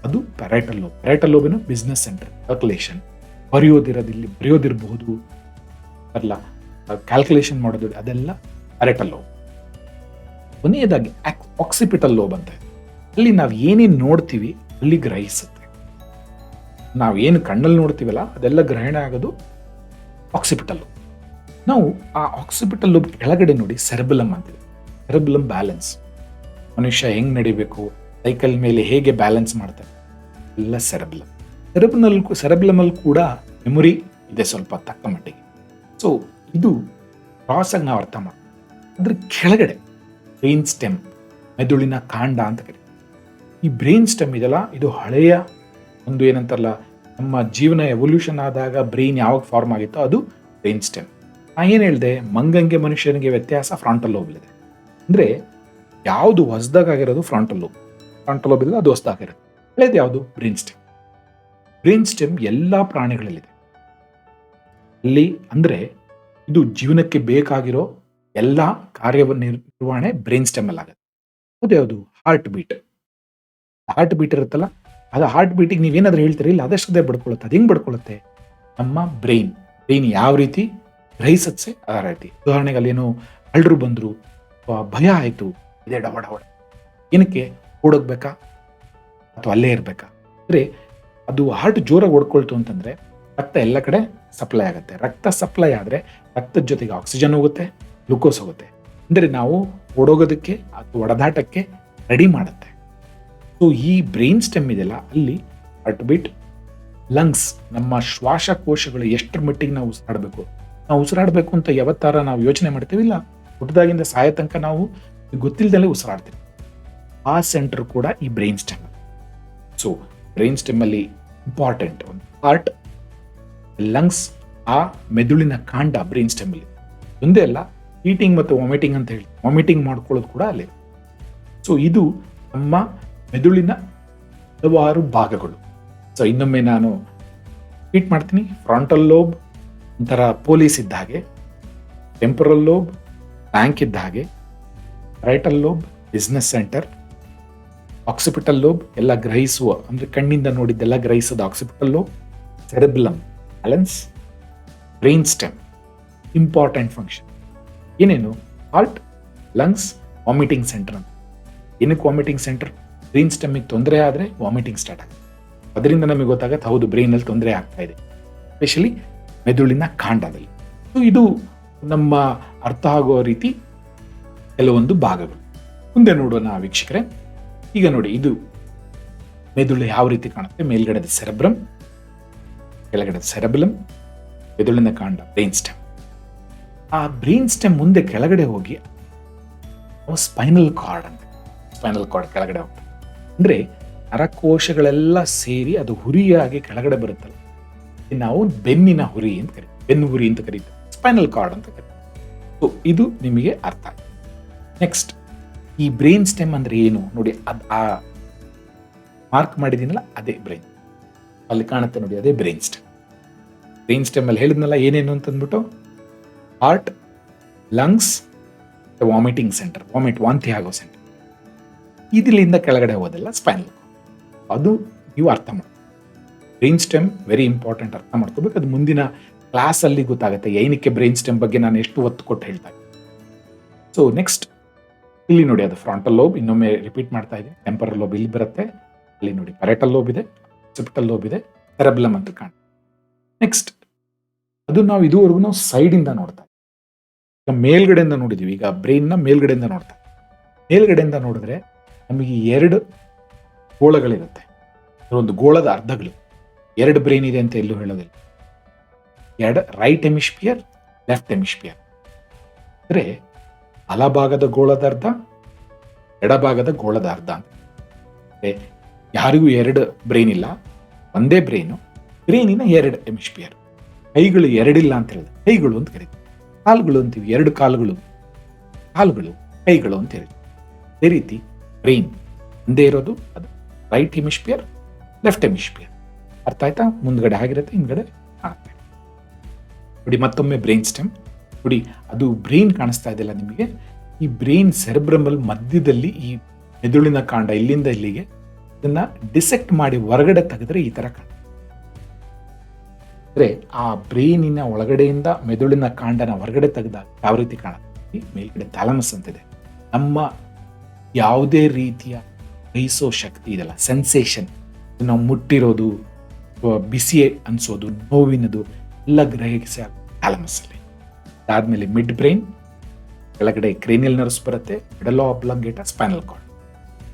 ಅದು parietal lobe. Parietal ಲೋಬಿನ business centre, calculation, ಬರೆಯೋದಿರಬಹುದು ಅಲ್ಲ, ಕ್ಯಾಲ್ಕುಲೇಷನ್ ಮಾಡೋದು, ಅದೆಲ್ಲ ಪೆರೈಟಲ್ ಲೋಬ್. ಕೊನೆಯದಾಗಿ ಆಕ್ಸಿಪಿಟಲ್ ಲೋಬ್ ಅಂತ ಇದೆ. ಅಲ್ಲಿ ನಾವು ಏನೇನು ನೋಡ್ತೀವಿ ಅಲ್ಲಿ ಗ್ರಹಿಸುತ್ತೆ. ನಾವು ಏನು ಕಣ್ಣಲ್ಲಿ ನೋಡ್ತೀವಲ್ಲ ಅದೆಲ್ಲ ಗ್ರಹಣ ಆಗೋದು ಆಕ್ಸಿಪಿಟಲ್ ಲೋಬ್. ನಾವು ಆ ಆಕ್ಸಿಪಿಟಲ್ ಲೋಬ್ ಕೆಳಗಡೆ ನೋಡಿ ಸೆರೆಬೆಲಮ್ ಅಂತಿದೆ. ಸೆರೆಬೆಲಮ್ ಬ್ಯಾಲೆನ್ಸ್, ಮನುಷ್ಯ ಹೆಂಗೆ ನಡಿಬೇಕು, ಸೈಕಲ್ ಮೇಲೆ ಹೇಗೆ ಬ್ಯಾಲೆನ್ಸ್ ಮಾಡ್ತಾರೆ, ಎಲ್ಲ ಸೆರೆಬೆಲಮಲ್ಲಿ ಕೂಡ ಮೆಮೊರಿ ಇದೆ ಸ್ವಲ್ಪ ತಕ್ಕ ಮಟ್ಟಿಗೆ. ಸೊ ಇದು ಕ್ರಾಸಾಗಿ ನಾವು ಅರ್ಥ ಮಾಡ್ತೀವಿ. ಅದ್ರ ಕೆಳಗಡೆ ಬ್ರೈನ್ ಸ್ಟೆಮ್, ಮೆದುಳಿನ ಕಾಂಡ ಅಂತ ಕರೀತೀವಿ. ಈ ಬ್ರೈನ್ ಸ್ಟೆಮ್ ಇದೆಲ್ಲ, ಇದು ಹಳೆಯ ಒಂದು ಏನಂತಾರಲ್ಲ, ನಮ್ಮ ಜೀವನ ಎವಲ್ಯೂಷನ್ ಆದಾಗ ಬ್ರೈನ್ ಯಾವಾಗ ಫಾರ್ಮ್ ಆಗಿತ್ತೋ ಅದು ಬ್ರೈನ್ ಸ್ಟೆಮ್. ನಾ ಏನು ಹೇಳಿದೆ, ಮಂಗಂಗೆ ಮನುಷ್ಯನಿಗೆ ವ್ಯತ್ಯಾಸ ಫ್ರಾಂಟಲ್ ಲೋಬ್ ಇದೆ. ಅಂದರೆ ಯಾವುದು ಹೊಸದಾಗಿರೋದು ಫ್ರಾಂಟಲ್ ಲೋಬ್ ಇದೆ, ಅದು ಹೊಸದಾಗಿರೋದು. ಹಳೇದು ಯಾವುದು? Brain stem. ಬ್ರೈನ್ ಸ್ಟೆಮ್ ಎಲ್ಲ ಪ್ರಾಣಿಗಳಲ್ಲಿದೆ. ಅಲ್ಲಿ ಅಂದರೆ ಇದು ಜೀವನಕ್ಕೆ ಬೇಕಾಗಿರೋ ಎಲ್ಲ ಕಾರ್ಯವನ್ನು ನಿರ್ವಹಣೆ ಬ್ರೈನ್ ಸ್ಟೆಮ್ ಅಲ್ಲಿ ಆಗುತ್ತೆ. ಅದ್ಯಾವುದು? ಹಾರ್ಟ್ ಬೀಟ್ ಇರುತ್ತಲ್ಲ, ಅದು ಹಾರ್ಟ್ ಬೀಟಿಗೆ ನೀವೇನಾದ್ರೂ ಹೇಳ್ತೀರಿ, ಇಲ್ಲ ಅದಷ್ಟೇ ಬಡ್ಕೊಳ್ಳುತ್ತೆ. ಅದು ಹೆಂಗೆ ಬಡ್ಕೊಳ್ಳುತ್ತೆ? ನಮ್ಮ ಬ್ರೈನ್ ಯಾವ ರೀತಿ ಗ್ರಹಿಸತ್ತೆ ಆ ರೀತಿ. ಉದಾಹರಣೆಗೆ ಅಲ್ಲೇನೋ ಅಲ್ರು ಬಂದರು, ಭಯ ಆಯಿತು, ಇದೇ ಡವಡ ಏನಕ್ಕೆ ಓಡೋಗ್ಬೇಕಾ ಅಥವಾ ಅಲ್ಲೇ ಇರಬೇಕಾ? ಅಂದರೆ ಅದು ಹಾರ್ಟ್ ಜೋರಾಗಿ ಓಡ್ಕೊಳ್ತು ಅಂತಂದರೆ ರಕ್ತ ಎಲ್ಲ ಕಡೆ ಸಪ್ಲೈ ಆಗುತ್ತೆ. ರಕ್ತ ಸಪ್ಲೈ ಆದರೆ ರಕ್ತದ ಜೊತೆಗೆ ಆಕ್ಸಿಜನ್ ಹೋಗುತ್ತೆ, ಗ್ಲುಕೋಸ್ ಹೋಗುತ್ತೆ. ಅಂದರೆ ನಾವು ಓಡೋಗೋದಕ್ಕೆ ಅಥವಾ ಒಡೆದಾಟಕ್ಕೆ ರೆಡಿ ಮಾಡುತ್ತೆ. ಸೊ ಈ ಬ್ರೈನ್ ಸ್ಟೆಮ್ ಇದೆಯಲ್ಲ, ಅಲ್ಲಿ ಹಾರ್ಟ್ ಬೀಟ್, ಲಂಗ್ಸ್, ನಮ್ಮ ಶ್ವಾಸಕೋಶಗಳು ಎಷ್ಟರ ಮಟ್ಟಿಗೆ ನಾವು ಉಸಿರಾಡಬೇಕು ಅಂತ ಯಾವತ್ತಾರ ನಾವು ಯೋಚನೆ ಮಾಡ್ತೀವಿ? ಇಲ್ಲ, ಹುಟ್ಟದಾಗಿಂದ ಸಾಯ ತನಕ ನಾವು ಗೊತ್ತಿಲ್ಲದಲ್ಲೇ ಉಸಿರಾಡ್ತೀವಿ. ಆ ಸೆಂಟರ್ ಕೂಡ ಈ brain stem. So brain stem ಅಲ್ಲಿ ಇಂಪಾರ್ಟೆಂಟ್ ಒಂದು ಹಾರ್ಟ್, ಲಂಗ್ಸ್, ಆ ಮೆದುಳಿನ ಕಾಂಡ ಬ್ರೈನ್ ಸ್ಟೆಮ್ ಅಲ್ಲಿ. ಒಂದೇ ಅಲ್ಲ, ಈಟಿಂಗ್ ಮತ್ತು ವಾಮಿಟಿಂಗ್ ಅಂತ ಹೇಳಿ ವಾಮಿಟಿಂಗ್ ಮಾಡ್ಕೊಳ್ಳೋದು ಕೂಡ ಅಲ್ಲಿ. ಸೊ ಇದು ನಮ್ಮ ಮೆದುಳಿನ ಹಲವಾರು ಭಾಗಗಳು. ಸೊ ಇನ್ನೊಮ್ಮೆ ನಾನು ರಿಪೀಟ್ ಮಾಡ್ತೀನಿ. ಫ್ರಾಂಟಲ್ ಲೋಬ್ ಒಂಥರ ಪೊಲೀಸ್ ಇದ್ದ ಹಾಗೆ, ಟೆಂಪರಲ್ ಲೋಬ್ ಬ್ಯಾಂಕ್ ಇದ್ದ ಹಾಗೆ, parietal lobe business centre, occipital lobe ಎಲ್ಲ ಗ್ರಹಿಸುವ, ಅಂದ್ರೆ ಕಣ್ಣಿಂದ ನೋಡಿದ್ದೆಲ್ಲ ಗ್ರಹಿಸೋದು occipital lobe. Cerebrum balance. Brain stem important function ಏನೇನು? ಹಾರ್ಟ್, ಲಂಗ್ಸ್, ವಾಮಿಟಿಂಗ್ ಸೆಂಟರ್ ಅಂತ. ಏನಕ್ಕೆ ವಾಮಿಟಿಂಗ್ ಸೆಂಟರ್? ಬ್ರೈನ್ ಸ್ಟೆಮ್ಮಿಗೆ ತೊಂದರೆ ಆದರೆ ವಾಮಿಟಿಂಗ್ ಸ್ಟಾರ್ಟ್ ಆಗುತ್ತೆ. ಅದರಿಂದ ನಮಗೆ ಗೊತ್ತಾಗತ್ತೆ ಹೌದು ಬ್ರೈನಲ್ಲಿ ತೊಂದರೆ ಆಗ್ತಾ ಇದೆ, ಎಸ್ಪೆಷಲಿ ಮೆದುಳಿನ ಕಾಂಡದಲ್ಲಿ. ಸೊ ಇದು ನಮ್ಮ ಅರ್ಥ ಆಗುವ ರೀತಿ ಕೆಲವೊಂದು ಭಾಗಗಳು. ಮುಂದೆ ನೋಡೋಣ ವೀಕ್ಷಕರೇ. ಈಗ ನೋಡಿ, ಇದು ಮೆದುಳು ಯಾವ ರೀತಿ ಕಾಣುತ್ತೆ. ಮೇಲ್ಗಡೆದ ಸೆರೆಬ್ರಮ್, ಕೆಳಗಡೆ ಸೆರೆಬ್ರಮ್, ಮೆದುಳಿನ ಕಾಂಡ ಬ್ರೈನ್ ಸ್ಟೆಮ್. ಆ ಬ್ರೈನ್ ಸ್ಟೆಮ್ ಮುಂದೆ ಕೆಳಗಡೆ ಹೋಗಿ ಸ್ಪೈನಲ್ ಕಾರ್ಡ್ ಅಂತ, ಸ್ಪೈನಲ್ ಕಾರ್ಡ್ ಕೆಳಗಡೆ ಹೋಗ್ತದೆ. ಅಂದ್ರೆ ನರಕೋಶಗಳೆಲ್ಲ ಸೇರಿ ಅದು ಹುರಿಯಾಗಿ ಕೆಳಗಡೆ ಬರುತ್ತಲ್ಲ, ನಾವು ಬೆನ್ನಿನ ಹುರಿ ಅಂತ ಕರಿತೀವಿ, ಬೆನ್ನು ಹುರಿ ಅಂತ ಕರೀತೀವಿ, ಸ್ಪೈನಲ್ ಕಾರ್ಡ್ ಅಂತ ಕರೀತೀವಿ. ಸೊ ಇದು ನಿಮಗೆ ಅರ್ಥ ಆಯ್ತು. ನೆಕ್ಸ್ಟ್, ಈ ಬ್ರೈನ್ ಸ್ಟೆಮ್ ಅಂದ್ರೆ ಏನು ನೋಡಿ. ಆ ಮಾರ್ಕ್ ಮಾಡಿದೀನಲ್ಲ ಅದೇ ಬ್ರೈನ್, ಅಲ್ಲಿ ಕಾಣುತ್ತೆ ನೋಡಿ, ಅದೇ ಬ್ರೈನ್ ಸ್ಟೆಮ್. ಬ್ರೈನ್ ಸ್ಟೆಮ್ ಅಲ್ಲಿ ಹೇಳಿದ್ನಲ್ಲ ಏನೇನು ಅಂತಂದ್ಬಿಟ್ಟು, ಹಾರ್ಟ್, ಲಂಗ್ಸ್, ವಾಮಿಟಿಂಗ್ ಸೆಂಟರ್, ವಾಂತಿ ಆಗೋ ಸೆಂಟರ್. ಇದರಿಂದ ಕೆಳಗಡೆ ಹೋದೆಲ್ಲ ಸ್ಪೈನಲ್ ಕಾರ್ಡ್. ಅದು ನೀವು ಅರ್ಥ ಮಾಡಿ. ಬ್ರೈನ್ ಸ್ಟೆಮ್ ವೆರಿ ಇಂಪಾರ್ಟೆಂಟ್, ಅರ್ಥ ಮಾಡ್ಕೋಬೇಕು. ಅದು ಮುಂದಿನ ಕ್ಲಾಸ್ ಅಲ್ಲಿ ಗೊತ್ತಾಗುತ್ತೆ ಏನಕ್ಕೆ ಬ್ರೈನ್ ಸ್ಟೆಮ್ ಬಗ್ಗೆ ನಾನು ಎಷ್ಟು ಒತ್ತು ಕೊಟ್ಟು ಹೇಳ್ತಾ ಇದ್ದೀನಿ. ಸೊ ನೆಕ್ಸ್ಟ್, ಇಲ್ಲಿ ನೋಡಿ, ಅದು ಫ್ರಂಟಲ್ ಲೋಬ್. ಇನ್ನೊಮ್ಮೆ ರಿಪೀಟ್ ಮಾಡ್ತಾ ಇದೆ. ಟೆಂಪರಲ್ ಲೋಬ್ ಇಲ್ಲಿ ಬರುತ್ತೆ. ಅಲ್ಲಿ ನೋಡಿ ಪೆರೆಟಲ್ ಲೋಬ್ ಇದೆ, ಆಕ್ಸಿಪಿಟಲ್ ಲೋಬ್ ಇದೆ, ಸೆರೆಬ್ರಮ್ ಅಂತ ಕಾಣುತ್ತೆ. ನೆಕ್ಸ್ಟ್, ಅದು ನಾವು ಇದುವರೆಗೂ ಸೈಡ್ ಇಂದ ನೋಡ್ತಾ ಇದ್ದೀವಿ. ಈಗ ಮೇಲ್ಗಡೆಯಿಂದ ನೋಡಿದೀವಿ. ಈಗ ಬ್ರೈನ್ ನ ಮೇಲ್ಗಡೆಯಿಂದ ನೋಡ್ತಾ ಇದ್ದೀವಿ. ಮೇಲ್ಗಡೆಯಿಂದ ನೋಡಿದ್ರೆ ನಮಗೆ 2 ಗೋಳಗಳಿರುತ್ತೆ. ಒಂದು ಗೋಳದ ಅರ್ಧಗಳು. 2 ಬ್ರೈನ್ ಇದೆ ಅಂತ ಎಲ್ಲೂ ಹೇಳೋದಿಲ್ಲ. 2 ರೈಟ್ ಹೆಮಿಸ್ಫಿಯರ್, ಲೆಫ್ಟ್ ಹೆಮಿಸ್ಫಿಯರ್. ಅಂದ್ರೆ ಬಲಭಾಗದ ಗೋಳದ ಅರ್ಧ, ಎಡಭಾಗದ ಗೋಳದ ಅರ್ಧ ಅಂತ. ಯಾರಿಗೂ 2 ಬ್ರೈನ್ ಇಲ್ಲ, ಒಂದೇ ಬ್ರೈನು. ಬ್ರೈನಿನ 2 ಹೆಮಿಸ್ಫಿಯರ್. ಕೈಗಳು 2 ಇಲ್ಲ ಅಂತ ಹೇಳಿದ್ರೆ ಕೈಗಳು ಅಂತ ಕರೀತೀವಿ. ಕಾಲುಗಳು ಅಂತೀವಿ, 2 ಕಾಲುಗಳು, ಕೈಗಳು ಅಂತ ಹೇಳಿ. ಅದೇ ರೀತಿ ಬ್ರೈನ್ ಒಂದೇ ಇರೋದು, ಅದು ರೈಟ್ ಹೆಮಿಸ್ಫಿಯರ್, ಲೆಫ್ಟ್ ಹೆಮಿಸ್ಫಿಯರ್. ಅರ್ಥ ಆಯ್ತಾ? ಮುಂದ್ಗಡೆ ಆಗಿರುತ್ತೆ, ಹಿಂದ್ಗಡೆ ಕಾಣುತ್ತೆ. ನೋಡಿ ಮತ್ತೊಮ್ಮೆ ಬ್ರೈನ್ ಸ್ಟೆಮ್ ನೋಡಿ, ಅದು ಬ್ರೈನ್ ಕಾಣಿಸ್ತಾ ಇದೆಯಲ್ಲ ನಿಮಗೆ. ಈ ಬ್ರೈನ್ ಸೆರೆಬ್ರಮಲ್ ಮಧ್ಯದಲ್ಲಿ ಈ ಮೆದುಳಿನ ಕಾಂಡ ಇಲ್ಲಿಂದ ಇಲ್ಲಿಗೆ ಇದನ್ನ ಡಿಸೆಕ್ಟ್ ಮಾಡಿ ಹೊರಗಡೆ ತೆಗೆದ್ರೆ ಈ ತರ ಕಾಣುತ್ತೆ. ಅಂದ್ರೆ ಆ ಬ್ರೈನಿನ ಒಳಗಡೆಯಿಂದ ಮೆದುಳಿನ ಕಾಂಡನ ಹೊರಗಡೆ ತೆಗೆದಾಗ ಯಾವ ರೀತಿ ಕಾಣುತ್ತೆ? ಮೇಲ್ಗಡೆ ಥಾಲಮಸ್ ಅಂತಿದೆ. ನಮ್ಮ ಯಾವುದೇ ರೀತಿಯ ಗ್ರಹಿಸೋ ಶಕ್ತಿ ಇದೆಲ್ಲ, ಸೆನ್ಸೇಷನ್, ನಾವು ಮುಟ್ಟಿರೋದು, ಬಿಸಿ ಅನ್ಸೋದು, ನೋವಿನದು ಎಲ್ಲ ಗ್ರಹಿಸ ಥಾಲಮಸ್ ಅಲ್ಲಿ. ಅದಾದ್ಮೇಲೆ ಮಿಡ್ ಬ್ರೈನ್, ಕೆಳಗಡೆ ಕ್ರೇನಿಯಲ್ ನರ್ವ್ಸ್ ಬರುತ್ತೆ, ಮೆಡಲ್ಲೋ ಆಬ್ಲಾಂಗೇಟ, ಸ್ಪೈನಲ್ ಕಾರ್ಡ್.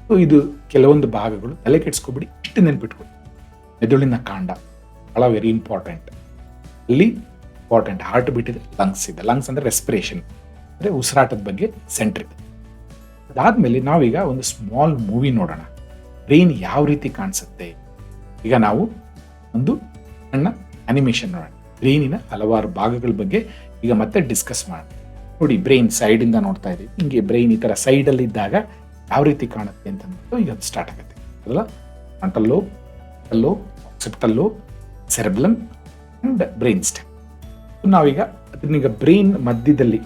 ಸೊ ಇದು ಕೆಲವೊಂದು ಭಾಗಗಳು. ತಲೆ ಕೆಡಿಸ್ಕೊಬಿಡಿ, ಇಷ್ಟು ನೆನ್ಪಿಟ್ಕೊಳ್ಳಿ. ಮೆದುಳಿನ ಕಾಂಡ ಬಹಳ ವೆರಿ ಇಂಪಾರ್ಟೆಂಟ್. ಅಲ್ಲಿ ಇಂಪಾರ್ಟೆಂಟ್ ಹಾರ್ಟ್ ಬೀಟ್ ಇದೆ, ಲಂಗ್ಸ್ ಇದೆ. ಲಂಗ್ಸ್ ಅಂದ್ರೆ ರೆಸ್ಪಿರೇಷನ್, ಅಂದ್ರೆ ಉಸಿರಾಟದ ಬಗ್ಗೆ ಸೆಂಟರ್ ಇದೆ. ಅದಾದ್ಮೇಲೆ ನಾವೀಗ ಒಂದು ಸ್ಮಾಲ್ ಮೂವಿ ನೋಡೋಣ, ಬ್ರೈನ್ ಯಾವ ರೀತಿ ಕಾಣಿಸುತ್ತೆ. ಈಗ ನಾವು ಒಂದು ಸಣ್ಣ ಅನಿಮೇಷನ್ ನೋಡೋಣ, ಬ್ರೈನಿನ ಹಲವಾರು ಭಾಗಗಳ ಬಗ್ಗೆ ಈಗ ಮತ್ತೆ ಡಿಸ್ಕಸ್ ಮಾಡೋಣ. ನೋಡಿ, ಬ್ರೈನ್ ಸೈಡ್ ಇಂದ ನೋಡ್ತಾ ಇದೀವಿ. ಹಿಂಗೆ ಬ್ರೈನ್ ಈ ತರ ಸೈಡ್ ಅಲ್ಲಿ ಇದ್ದಾಗ ಯಾವ ರೀತಿ ಕಾಣುತ್ತೆ ಅಂತ ಅಂದ್ಬಿಟ್ಟು ಈಗ ಸ್ಟಾರ್ಟ್ ಆಗುತ್ತೆ. ಅಲ್ಲ, frontal lobe, occipital lobe, cerebrum and brain stem. ನಾವೀಗ ಅದನ್ನೀಗ ಬ್ರೈನ್ ಮಧ್ಯದಲ್ಲಿ,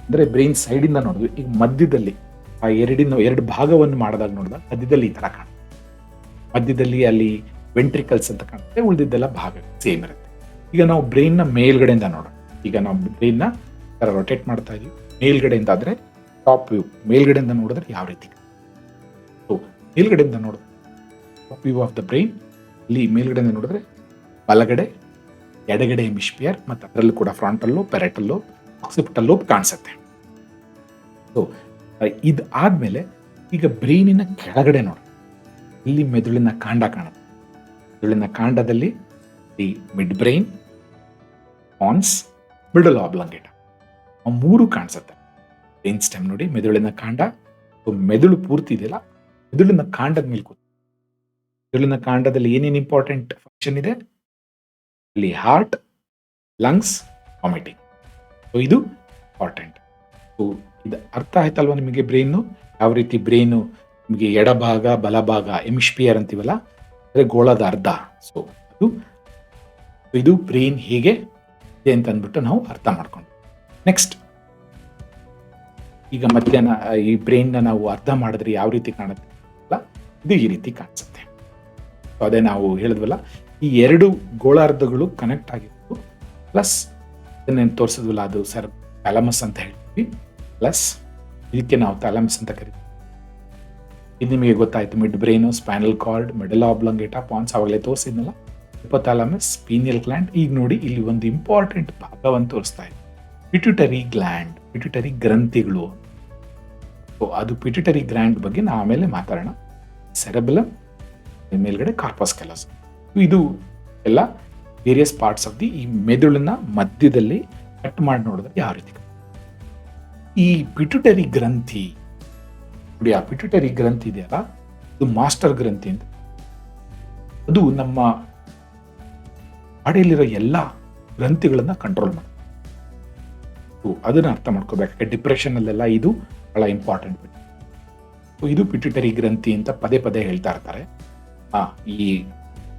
ಅಂದ್ರೆ ಬ್ರೈನ್ ಸೈಡ್ ಇಂದ ನೋಡಿದ್ವಿ. ಈಗ ಮಧ್ಯದಲ್ಲಿ ಆ 2 ಭಾಗವನ್ನು ಮಾಡಿದಾಗ ನೋಡಿದಾಗ ಮಧ್ಯದಲ್ಲಿ ಈ ತರ ಕಾಣುತ್ತೆ. ಮಧ್ಯದಲ್ಲಿ ಅಲ್ಲಿ ವೆಂಟ್ರಿಕಲ್ಸ್ ಅಂತ ಕಾಣುತ್ತೆ, ಉಳಿದಿದ್ದೆಲ್ಲ ಭಾಗ ಸೇಮ್ ಇರುತ್ತೆ. ಈಗ ನಾವು ಬ್ರೈನ್ ನ ಮೇಲ್ಗಡೆಯಿಂದ ನೋಡೋಣ. ಈಗ ನಾವು ಬ್ರೈನ್ ನ ತರ ರೊಟೇಟ್ ಮಾಡ್ತಾ ಇದೀವಿ. ಮೇಲ್ಗಡೆಯಿಂದ ಆದ್ರೆ ಟಾಪ್ ವ್ಯೂ, ಮೇಲ್ಗಡೆಯಿಂದ ನೋಡಿದ್ರೆ ಯಾವ ರೀತಿ. ಸೊ ಮೇಲ್ಗಡೆಯಿಂದ ನೋಡಿದ್ರೆ top view of the brain. ಇಲ್ಲಿ ಮೇಲ್ಗಡೆಯಿಂದ ನೋಡಿದ್ರೆ ಬಲಗಡೆ, ಎಡಗಡೆ ಹೆಮಿಸ್ಫಿಯರ್, ಮತ್ತು ಅದರಲ್ಲೂ ಕೂಡ frontal lobe, parietal lobe, occipital lobe ಕಾಣಿಸುತ್ತೆ. ಸೊ ಇದು ಆದ್ಮೇಲೆ ಈಗ ಬ್ರೈನಿನ ಕೆಳಗಡೆ ನೋಡಿ, ಇಲ್ಲಿ ಮೆದುಳಿನ ಕಾಂಡ ಕಾಣುತ್ತೆ. ಮೆದುಳಿನ ಕಾಂಡದಲ್ಲಿ the midbrain, pons, medulla oblongata, ಆ 3 ಕಾಣಿಸುತ್ತೆ. ಬ್ರೈನ್ ಸ್ಟೆಮ್ ನೋಡಿ, ಮೆದುಳಿನ ಕಾಂಡ, ಮೆದುಳು ಪೂರ್ತಿ ಇದೆಯಲ್ಲ, ಮೆದುಳಿನ ಕಾಂಡದ ಮೇಲೆ ಕೂತು. ಮೆದುಳಿನ ಕಾಂಡದಲ್ಲಿ ಏನೇನು ಇಂಪಾರ್ಟೆಂಟ್ ಫಂಕ್ಷನ್ ಇದೆ? ಇಲ್ಲಿ ಹಾರ್ಟ್, ಲಂಗ್ಸ್, ವಾಮಿಟಿಂಗ್. ಸೊ ಇದು ಇಂಪಾರ್ಟೆಂಟ್. ಸೊ ಇದು ಅರ್ಥ ಆಯ್ತಲ್ವಾ ನಿಮಗೆ? ಬ್ರೈನು ಯಾವ ರೀತಿ, ಬ್ರೈನು ನಿಮಗೆ ಎಡಭಾಗ, ಬಲಭಾಗ, ಹೆಮಿಸ್ಫಿಯರ್ ಅಂತೀವಲ್ಲ, ಅಂದರೆ ಗೋಳದ ಅರ್ಧ. ಸೊ ಇದು ಬ್ರೈನ್ ಹೇಗೆ ಇದೆ ಅಂತ ಅಂದ್ಬಿಟ್ಟು ನಾವು ಅರ್ಥ ಮಾಡ್ಕೊಂಡು, ನೆಕ್ಸ್ಟ್ ಈಗ ಮಧ್ಯಾಹ್ನ ಈ ಬ್ರೈನ್ನ ನಾವು ಅರ್ಥ ಮಾಡಿದ್ರೆ ಯಾವ ರೀತಿ ಕಾಣುತ್ತೆ ಅಲ್ಲ, ಇದು ಈ ರೀತಿ ಕಾಣಿಸುತ್ತೆ. ಸೊ ಅದೇ ನಾವು ಹೇಳಿದ್ವಲ್ಲ, ಈ 2 ಗೋಳಾರ್ಧಗಳು ಕನೆಕ್ಟ್ ಆಗಿರೋದು, ಪ್ಲಸ್ ಇದನ್ನೇನು ತೋರಿಸಿದ್ವಲ್ಲ ಅದು ಥ್ಯಾಲಮಸ್ ಅಂತ ಹೇಳ್ತೀವಿ, ಪ್ಲಸ್ ಇದಕ್ಕೆ ನಾವು ಥ್ಯಾಲಮಸ್ ಅಂತ ಕರಿತೀವಿ. ಇದು ನಿಮಗೆ ಗೊತ್ತಾಯ್ತು, midbrain, spinal cord, medulla oblongata, pons ಅವಾಗಲೇ ತೋರಿಸಿದ್ನಲ್ಲ, ಹಿಪೋಥಾಲಮಸ್, ಪೀನಿಯಲ್ ಗ್ಲ್ಯಾಂಡ್. ಈಗ ನೋಡಿ ಇಲ್ಲಿ ಒಂದು ಇಂಪಾರ್ಟೆಂಟ್ ಭಾಗವನ್ನು ತೋರಿಸ್ತಾ ಇದೆ, ಪಿಟ್ಯೂಟರಿ ಗ್ಲ್ಯಾಂಡ್, ಪಿಟ್ಯೂಟರಿ ಗ್ರಂಥಿಗಳು. ಸೊ ಅದು ಪಿಟ್ಯೂಟರಿ ಗ್ಲ್ಯಾಂಡ್ ಬಗ್ಗೆ ನಾವು ಆಮೇಲೆ ಮಾತಾಡೋಣ. ಸೆರೆಬೆಲಮ್, ಮೇಲ್ಗಡೆ ಕಾರ್ಪಸ್ ಕ್ಯಾಲೋಸಮ್. ಇದು ಎಲ್ಲ ವೇರಿಯಸ್ ಪಾರ್ಟ್ಸ್ ಆಫ್ ಈ ಮೆದುಳಿನ ಮಧ್ಯದಲ್ಲಿ ಕಟ್ ಮಾಡಿ ನೋಡಿದ್ರೆ ಯಾವ ರೀತಿ ಈ ಪಿಟ್ಯೂಟರಿ ಗ್ರಂಥಿ ನೋಡಿ. ಆ ಪಿಟ್ಯೂಟರಿ ಗ್ರಂಥಿ ಇದೆಯಲ್ಲ, ಇದು ಮಾಸ್ಟರ್ ಗ್ರಂಥಿ ಅಂತ. ಅದು ನಮ್ಮ ಬಾಡಿಯಲ್ಲಿರೋ ಎಲ್ಲ ಗ್ರಂಥಿಗಳನ್ನ ಕಂಟ್ರೋಲ್ ಮಾಡುತ್ತೆ. ಅದನ್ನ ಅರ್ಥ ಮಾಡ್ಕೋಬೇಕು. ಡಿಪ್ರೆಷನ್ ಅಲ್ಲೆಲ್ಲ ಇದು ಬಹಳ ಇಂಪಾರ್ಟೆಂಟ್. ಇದು ಪಿಟ್ಯೂಟರಿ ಗ್ರಂಥಿ ಅಂತ ಪದೇ ಪದೇ ಹೇಳ್ತಾ ಇರ್ತಾರೆ ಈ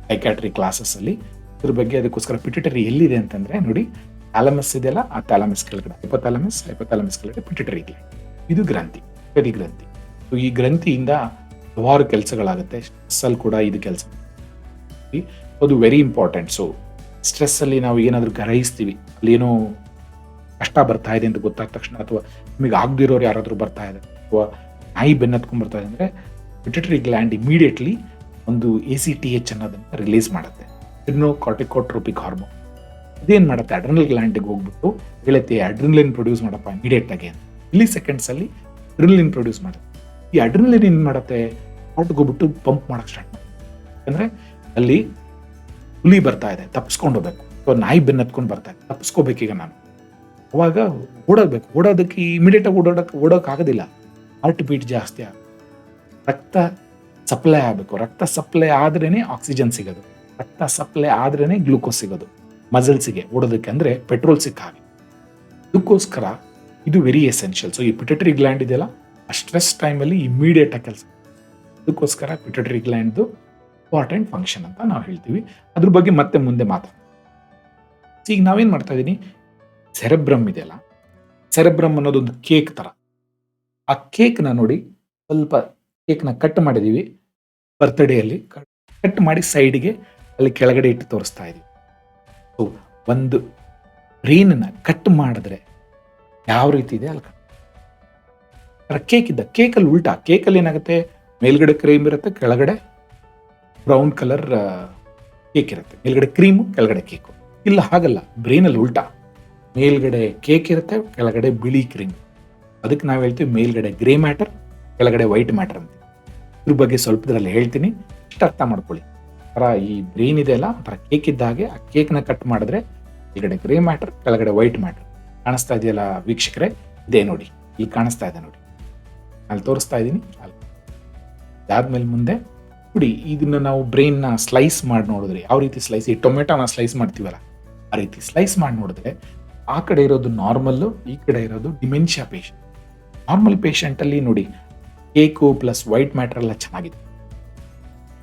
ಸೈಕ್ಯಾಟ್ರಿ ಕ್ಲಾಸಸ್ ಅಲ್ಲಿ. ಇದ್ರ ಬಗ್ಗೆ ಅದಕ್ಕೋಸ್ಕರ ಪಿಟ್ಯೂಟರಿ ಎಲ್ಲಿದೆ ಅಂತಂದ್ರೆ ನೋಡಿ, ಥ್ಯಾಲಮಸ್ ಇದೆಯಲ್ಲ, ಆ ಥ್ಯಾಲಮಸ್ ಕೆಳಗಡೆ ಹೈಪೋಥಾಲಮಸ್ ಕೆಳಗಡೆ ಪಿಟ್ಯೂಟರಿ ಗ್ಲ್ಯಾಂಡ್. ಇದು ಗ್ರಂಥಿ, ಪಿಟ್ಯೂಟರಿ ಗ್ರಂಥಿ. ಈ ಗ್ರಂಥಿಯಿಂದ ಹಲವಾರು ಕೆಲಸಗಳಾಗುತ್ತೆ. ಸ್ಟ್ರೆಸ್ ಅಲ್ಲಿ ಕೂಡ ಇದು ಕೆಲಸ, ಅದು ವೆರಿ ಇಂಪಾರ್ಟೆಂಟ್. ಸೊ ಸ್ಟ್ರೆಸ್ ಅಲ್ಲಿ ನಾವು ಏನಾದರೂ ಗ್ರಹಿಸ್ತೀವಿ, ಅಲ್ಲಿ ಏನೋ ಕಷ್ಟ ಬರ್ತಾ ಇದೆ ಅಂತ ಗೊತ್ತಾದ ತಕ್ಷಣ, ಅಥವಾ ನಿಮಗೆ ಆಗದಿರೋರು ಯಾರಾದರೂ ಬರ್ತಾ ಇದೆ, ಅಥವಾ ನಾಯಿ ಬೆನ್ನತ್ಕೊಂಡ್ ಬರ್ತಾ ಇದೆ ಅಂದ್ರೆ ಪಿಟ್ಯೂಟರಿ ಗ್ಲ್ಯಾಂಡ್ ಇಮಿಡಿಯೇಟ್ಲಿ ಒಂದು ACTH ಅನ್ನೋದನ್ನ ರಿಲೀಸ್ ಮಾಡುತ್ತೆ, ಕಾರ್ಟಿಕೋಟ್ರೋಪಿಕ್ ಹಾರ್ಮೋನ್. ಅದೇನ್ ಮಾಡುತ್ತೆ, ಅಡ್ರಿನಲ್ ಗ್ಲ್ಯಾಂಡ್ಗೆ ಹೋಗ್ಬಿಟ್ಟು ಹೇಳುತ್ತೆ ಅಡ್ರಿನಲಿನ್ ಪ್ರೊಡ್ಯೂಸ್ ಮಾಡಪ್ಪ ಇಮಿಡಿಯೇಟ್ ಆಗಿ ಅಂತ. ಇಲ್ಲಿ ಸೆಕೆಂಡ್ಸ್ ಅಲ್ಲಿ ಅಡ್ರಿನಲಿನ್ ಪ್ರೊಡ್ಯೂಸ್ ಮಾಡುತ್ತೆ. ಈ ಅಡ್ರಿನಲಿನ್ ಏನ್ ಮಾಡುತ್ತೆ, ಹಾರ್ಟ್ಗೆ ಹೋಗ್ಬಿಟ್ಟು ಪಂಪ್ ಮಾಡಕ್ ಸ್ಟಾರ್ಟ್ ಮಾಡುತ್ತೆ. ಯಾಕಂದ್ರೆ ಅಲ್ಲಿ ಹುಲಿ ಬರ್ತಾ ಇದೆ, ತಪ್ಪಿಸ್ಕೊಂಡು ಹೋಗ್ಬೇಕು, ಅಥವಾ ನಾಯಿ ಬೆನ್ನತ್ಕೊಂಡು ಬರ್ತಾ ಇದೆ, ತಪ್ಪಿಸ್ಕೋಬೇಕೀಗ ನಾನು. ಅವಾಗ ಓಡೋಗ್ಬೇಕು. ಓಡೋದಕ್ಕೆ ಇಮಿಡಿಯೇಟ್ ಆಗಿ ಓಡೋಕ್ ಆಗೋದಿಲ್ಲ. ಹಾರ್ಟ್ ಬೀಟ್ ಜಾಸ್ತಿ ಆಗುತ್ತೆ, ರಕ್ತ ಸಪ್ಲೈ ಆಗಬೇಕು. ರಕ್ತ ಸಪ್ಲೈ ಆದ್ರೇನೆ ಆಕ್ಸಿಜನ್ ಸಿಗೋದು, ರಕ್ತ ಸಪ್ಲೈ ಆದ್ರೇನೆ ಗ್ಲೂಕೋಸ್ ಸಿಗೋದು ಮಸಲ್ಸಿಗೆ ಓಡೋದಕ್ಕೆ, ಅಂದ್ರೆ ಪೆಟ್ರೋಲ್ ಸಿಕ್ಕ ಹಾಗೆ. ಅದಕ್ಕೋಸ್ಕರ ಇದು ವೆರಿ ಎಸೆನ್ಷಿಯಲ್. ಸೊ ಈ ಪಿಟ್ಯೂಟರಿ ಗ್ಲ್ಯಾಂಡ್ ಇದೆಯಲ್ಲ, ಆ ಸ್ಟ್ರೆಸ್ ಟೈಮಲ್ಲಿ ಇಮಿಡಿಯೇಟ್ ಆಗಿ ಕೆಲಸ. ಅದಕ್ಕೋಸ್ಕರ ಪಿಟ್ಯೂಟರಿ ಗ್ಲ್ಯಾಂಡ್ದು ಇಂಪಾರ್ಟೆಂಟ್ ಫಂಕ್ಷನ್ ಅಂತ ನಾವು ಹೇಳ್ತೀವಿ. ಅದ್ರ ಬಗ್ಗೆ ಮತ್ತೆ ಮುಂದೆ ಮಾತಾಡೋಣ. ಈಗ ನಾವೇನ್ ಮಾಡ್ತಾ ಇದ್ದೀನಿ, ಸೆರೆಬ್ರಮ್ ಇದೆಯಲ್ಲ, ಸೆರೆಬ್ರಮ್ ಅನ್ನೋದೊಂದು ಕೇಕ್ ತರ. ಆ ಕೇಕ್ನ ನೋಡಿ, ಸ್ವಲ್ಪ ಕೇಕ್ನ ಕಟ್ ಮಾಡಿದೀವಿ, ಬರ್ತ್ಡೇಯಲ್ಲಿ ಕಟ್ ಮಾಡಿ ಸೈಡ್ಗೆ ಅಲ್ಲಿ ಕೆಳಗಡೆ ಇಟ್ಟು ತೋರಿಸ್ತಾ ಇದೀವಿ. ಸೊ ಒಂದು ಬ್ರೈನ್ನ ಕಟ್ ಮಾಡಿದ್ರೆ ಯಾವ ರೀತಿ ಇದೆ ಅಲ್ಲಿ ಕೇಕ್ ಇದ್ದ, ಕೇಕಲ್ಲಿ ಉಲ್ಟಾ. ಕೇಕಲ್ಲಿ ಏನಾಗುತ್ತೆ, ಮೇಲ್ಗಡೆ ಕ್ರೀಮ್ ಇರುತ್ತೆ, ಕೆಳಗಡೆ ಬ್ರೌನ್ ಕಲರ್ ಕೇಕ್ ಇರುತ್ತೆ. ಮೇಲ್ಗಡೆ ಕ್ರೀಮು, ಕೆಳಗಡೆ ಕೇಕು. ಇಲ್ಲ ಹಾಗಲ್ಲ, ಬ್ರೈನಲ್ಲಿ ಉಲ್ಟಾ. ಮೇಲ್ಗಡೆ ಕೇಕ್ ಇರುತ್ತೆ, ಕೆಳಗಡೆ ಬಿಳಿ ಕ್ರೀಮ್. ಅದಕ್ಕೆ ನಾವು ಹೇಳ್ತೀವಿ ಮೇಲ್ಗಡೆ ಗ್ರೇ ಮ್ಯಾಟರ್, ಕೆಳಗಡೆ ವೈಟ್ ಮ್ಯಾಟರ್ ಅಂತ. ಇದ್ರ ಬಗ್ಗೆ ಸ್ವಲ್ಪದ್ರಲ್ಲಿ ಹೇಳ್ತೀನಿ, ಇಷ್ಟು ಅರ್ಥ ಮಾಡ್ಕೊಳ್ಳಿ. ಈ ಬ್ರೈನ್ ಇದೆ ಅಲ್ಲ, ಒಂಥರ ಕೇಕ್ ಇದ್ದ ಹಾಗೆ. ಆ ಕೇಕ್ನ ಕಟ್ ಮಾಡಿದ್ರೆ ಕೆಳಗಡೆ ಗ್ರೇ ಮ್ಯಾಟರ್, ಕೆಳಗಡೆ ವೈಟ್ ಮ್ಯಾಟರ್ ಕಾಣಿಸ್ತಾ ಇದೆಯಲ್ಲ ವೀಕ್ಷಕರೇ, ಇದೇ ನೋಡಿ, ಇಲ್ಲಿ ಕಾಣಿಸ್ತಾ ಇದೆ ನೋಡಿ, ಅಲ್ಲಿ ತೋರಿಸ್ತಾ ಇದ್ದೀನಿ. ಅದಾದ್ಮೇಲೆ ಮುಂದೆ ನೋಡಿ, ಇದನ್ನ ನಾವು ಬ್ರೈನ್ನ ಸ್ಲೈಸ್ ಮಾಡಿ ನೋಡಿದ್ರೆ ಯಾವ ರೀತಿ ಸ್ಲೈಸ್, ಈ ಟೊಮೆಟೊನ ಸ್ಲೈಸ್ ಮಾಡ್ತೀವಲ್ಲ ಆ ರೀತಿ ಸ್ಲೈಸ್ ಮಾಡಿ ನೋಡಿದ್ರೆ, ಆ ಕಡೆ ಇರೋದು ನಾರ್ಮಲ್ಲು, ಈ ಕಡೆ ಇರೋದು ಡಿಮೆನ್ಷಿಯಾ ಪೇಷಂಟ್. ನಾರ್ಮಲ್ ಪೇಷಂಟ್ ಅಲ್ಲಿ ನೋಡಿ ಕೇಕು ಪ್ಲಸ್ ವೈಟ್ ಮ್ಯಾಟರ್ ಎಲ್ಲ ಚೆನ್ನಾಗಿದೆ.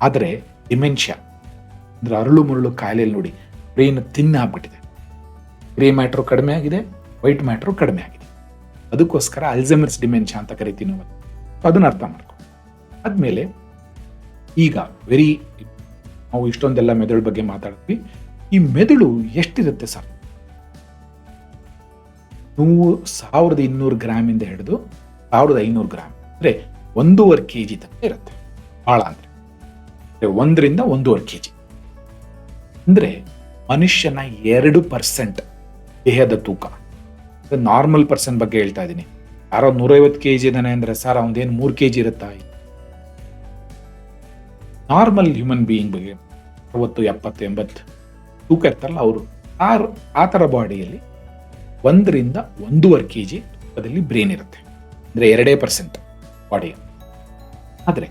ಆದರೆ ಡಿಮೆನ್ಷಿಯಾ ಅಂದ್ರೆ ಅರಳು ಮರಳು ಕಾಯಿಲೆಯಲ್ಲಿ ನೋಡಿ, ಬ್ರೈನ್ ಆಗ್ಬಿಟ್ಟಿದೆ. ಗ್ರೇ ಮ್ಯಾಟ್ರು ಕಡಿಮೆ ಆಗಿದೆ, ವೈಟ್ ಮ್ಯಾಟ್ರು ಕಡಿಮೆ ಆಗಿದೆ. ಅದಕ್ಕೋಸ್ಕರ ಅಲ್ಝೈಮರ್ಸ್ ಡಿಮೆನ್ಷಿಯಾ ಅಂತ ಕರಿತೀವಿ ನಾವು. ಅದನ್ನ ಅರ್ಥ ಮಾಡ್ಕೊ. ಆದ್ಮೇಲೆ ಈಗ ನಾವು ಇಷ್ಟೊಂದೆಲ್ಲ ಮೆದುಳು ಬಗ್ಗೆ ಮಾತಾಡಿದ್ವಿ. ಈ ಮೆದುಳು ಎಷ್ಟಿರುತ್ತೆ ಸರ್? 1200 ಗ್ರಾಮ್ ಇಂದ ಹಿಡಿದು 1500 ಗ್ರಾಮ್, ಅಂದ್ರೆ 1.5 kg ತನಕ ಇರುತ್ತೆ. ಬಹಳ ಅಂದ್ರೆ 1ರಿಂದ 1.5 kg. ಅಂದ್ರೆ ಮನುಷ್ಯನ 2% ದೇಹದ ತೂಕ. ನಾರ್ಮಲ್ ಪರ್ಸನ್ ಬಗ್ಗೆ ಹೇಳ್ತಾ ಇದ್ದೀನಿ. ಯಾರೋ 150 kg ಇದ್ದಾನೆ ಅಂದ್ರೆ ಸರ್ ಅವನದೇನು 3 kg ಇರುತ್ತಾ? ನಾರ್ಮಲ್ ಹ್ಯೂಮನ್ ಬೀಯಿಂಗ್ ಬಗ್ಗೆ 60, 70, 80 ತೂಕ ಇರ್ತಾರಲ್ಲ ಅವರು, ಆ ಥರ ಬಾಡಿಯಲ್ಲಿ 1ರಿಂದ 1.5 kg ತೂಕದಲ್ಲಿ ಬ್ರೈನ್ ಇರುತ್ತೆ. ಅಂದ್ರೆ 2% ಬಾಡಿ. ಆದರೆ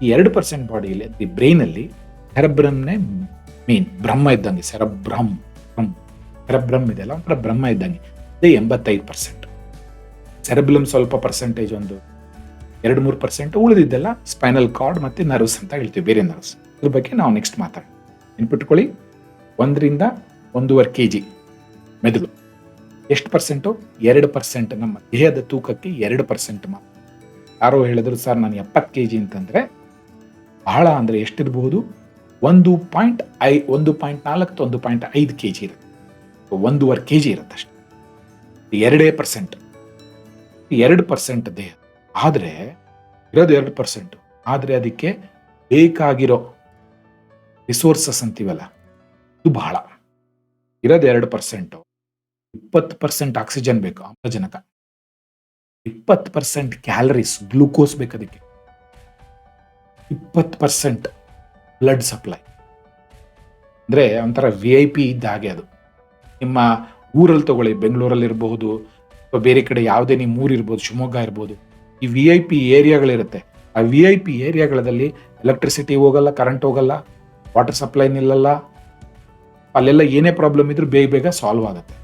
ಈ 2% ಬಾಡಿಯಲ್ಲಿ ಬ್ರೈನಲ್ಲಿ ಸೆರೆಬ್ರಮ್ನೇ ಮೇನ್, ಬ್ರಹ್ಮ ಇದ್ದಂಗೆ. ಸೆರೆಬ್ರಮ್ ಇದೆಲ್ಲ ಒಂಥರ ಬ್ರಹ್ಮ ಇದ್ದಂಗೆ. ಅದೇ 85%. ಸೆರೆಬ್ರಮ್ ಸ್ವಲ್ಪ ಪರ್ಸೆಂಟೇಜ್, ಒಂದು 2-3%. ಉಳಿದಿದ್ದೆಲ್ಲ ಸ್ಪೈನಲ್ ಕಾರ್ಡ್ ಮತ್ತೆ ನರ್ವ್ಸ್ ಅಂತ ಹೇಳ್ತೀವಿ, ಬೇರೆ ನರ್ವ್ಸ್. ಇದ್ರ ಬಗ್ಗೆ ನಾವು ನೆಕ್ಸ್ಟ್ ಮಾತಾಡೋಣ. ನೆನ್ಪಿಟ್ಕೊಳ್ಳಿ, 1ರಿಂದ 1.5 kg ಮೆದುಳು. ಎಷ್ಟು ಪರ್ಸೆಂಟು? 2%. ನಮ್ಮ ದೇಹದ ತೂಕಕ್ಕೆ 2% ಮಾತ್ರ. ಯಾರೋ ಹೇಳಿದ್ರು ಸರ್ ನಾನು 70 kg ಅಂತಂದ್ರೆ ಬಹಳ ಅಂದರೆ ಎಷ್ಟಿರಬಹುದು, 1.4 to 1.5 kg ಇರುತ್ತೆ. 1.5 kg ಇರುತ್ತೆ ಅಷ್ಟೇ. 2%. 2% ದೇಹ ಆದರೆ ಇರೋದು 2%. ಆದರೆ ಅದಕ್ಕೆ ಬೇಕಾಗಿರೋ ರಿಸೋರ್ಸಸ್ ಅಂತೀವಲ್ಲ, ಇದು ಬಹಳ. ಇರೋದು 2%. 20% ಆಕ್ಸಿಜನ್ ಬೇಕು, ಆಮ್ಲಜನಕ. 20% ಕ್ಯಾಲರೀಸ್, ಗ್ಲೂಕೋಸ್ ಬೇಕು ಅದಕ್ಕೆ. 20% ಬ್ಲಡ್ ಸಪ್ಲೈ. ಅಂದ್ರೆ ಒಂಥರ VIP ಇದ್ದ ಹಾಗೆ ಅದು. ನಿಮ್ಮ ಊರಲ್ಲಿ ತಗೊಳ್ಳಿ, ಬೆಂಗಳೂರಲ್ಲಿ ಇರಬಹುದು ಅಥವಾ ಬೇರೆ ಕಡೆ ಯಾವುದೇ ನಿಮ್ಮ ಊರು ಇರ್ಬೋದು, ಶಿವಮೊಗ್ಗ ಇರ್ಬೋದು, ಈ VIP ಏರಿಯಾಗಳಿರುತ್ತೆ. ಆ VIP ಏರಿಯಾಗಳಲ್ಲಿ ಎಲೆಕ್ಟ್ರಿಸಿಟಿ ಹೋಗಲ್ಲ, ಕರೆಂಟ್ ಹೋಗಲ್ಲ, ವಾಟರ್ ಸಪ್ಲೈ ನಿಲ್ಲಲ್ಲ. ಅಲ್ಲೆಲ್ಲ ಏನೇ ಪ್ರಾಬ್ಲಮ್ ಇದ್ರೂ ಬೇಗ ಬೇಗ ಸಾಲ್ವ್ ಆಗುತ್ತೆ.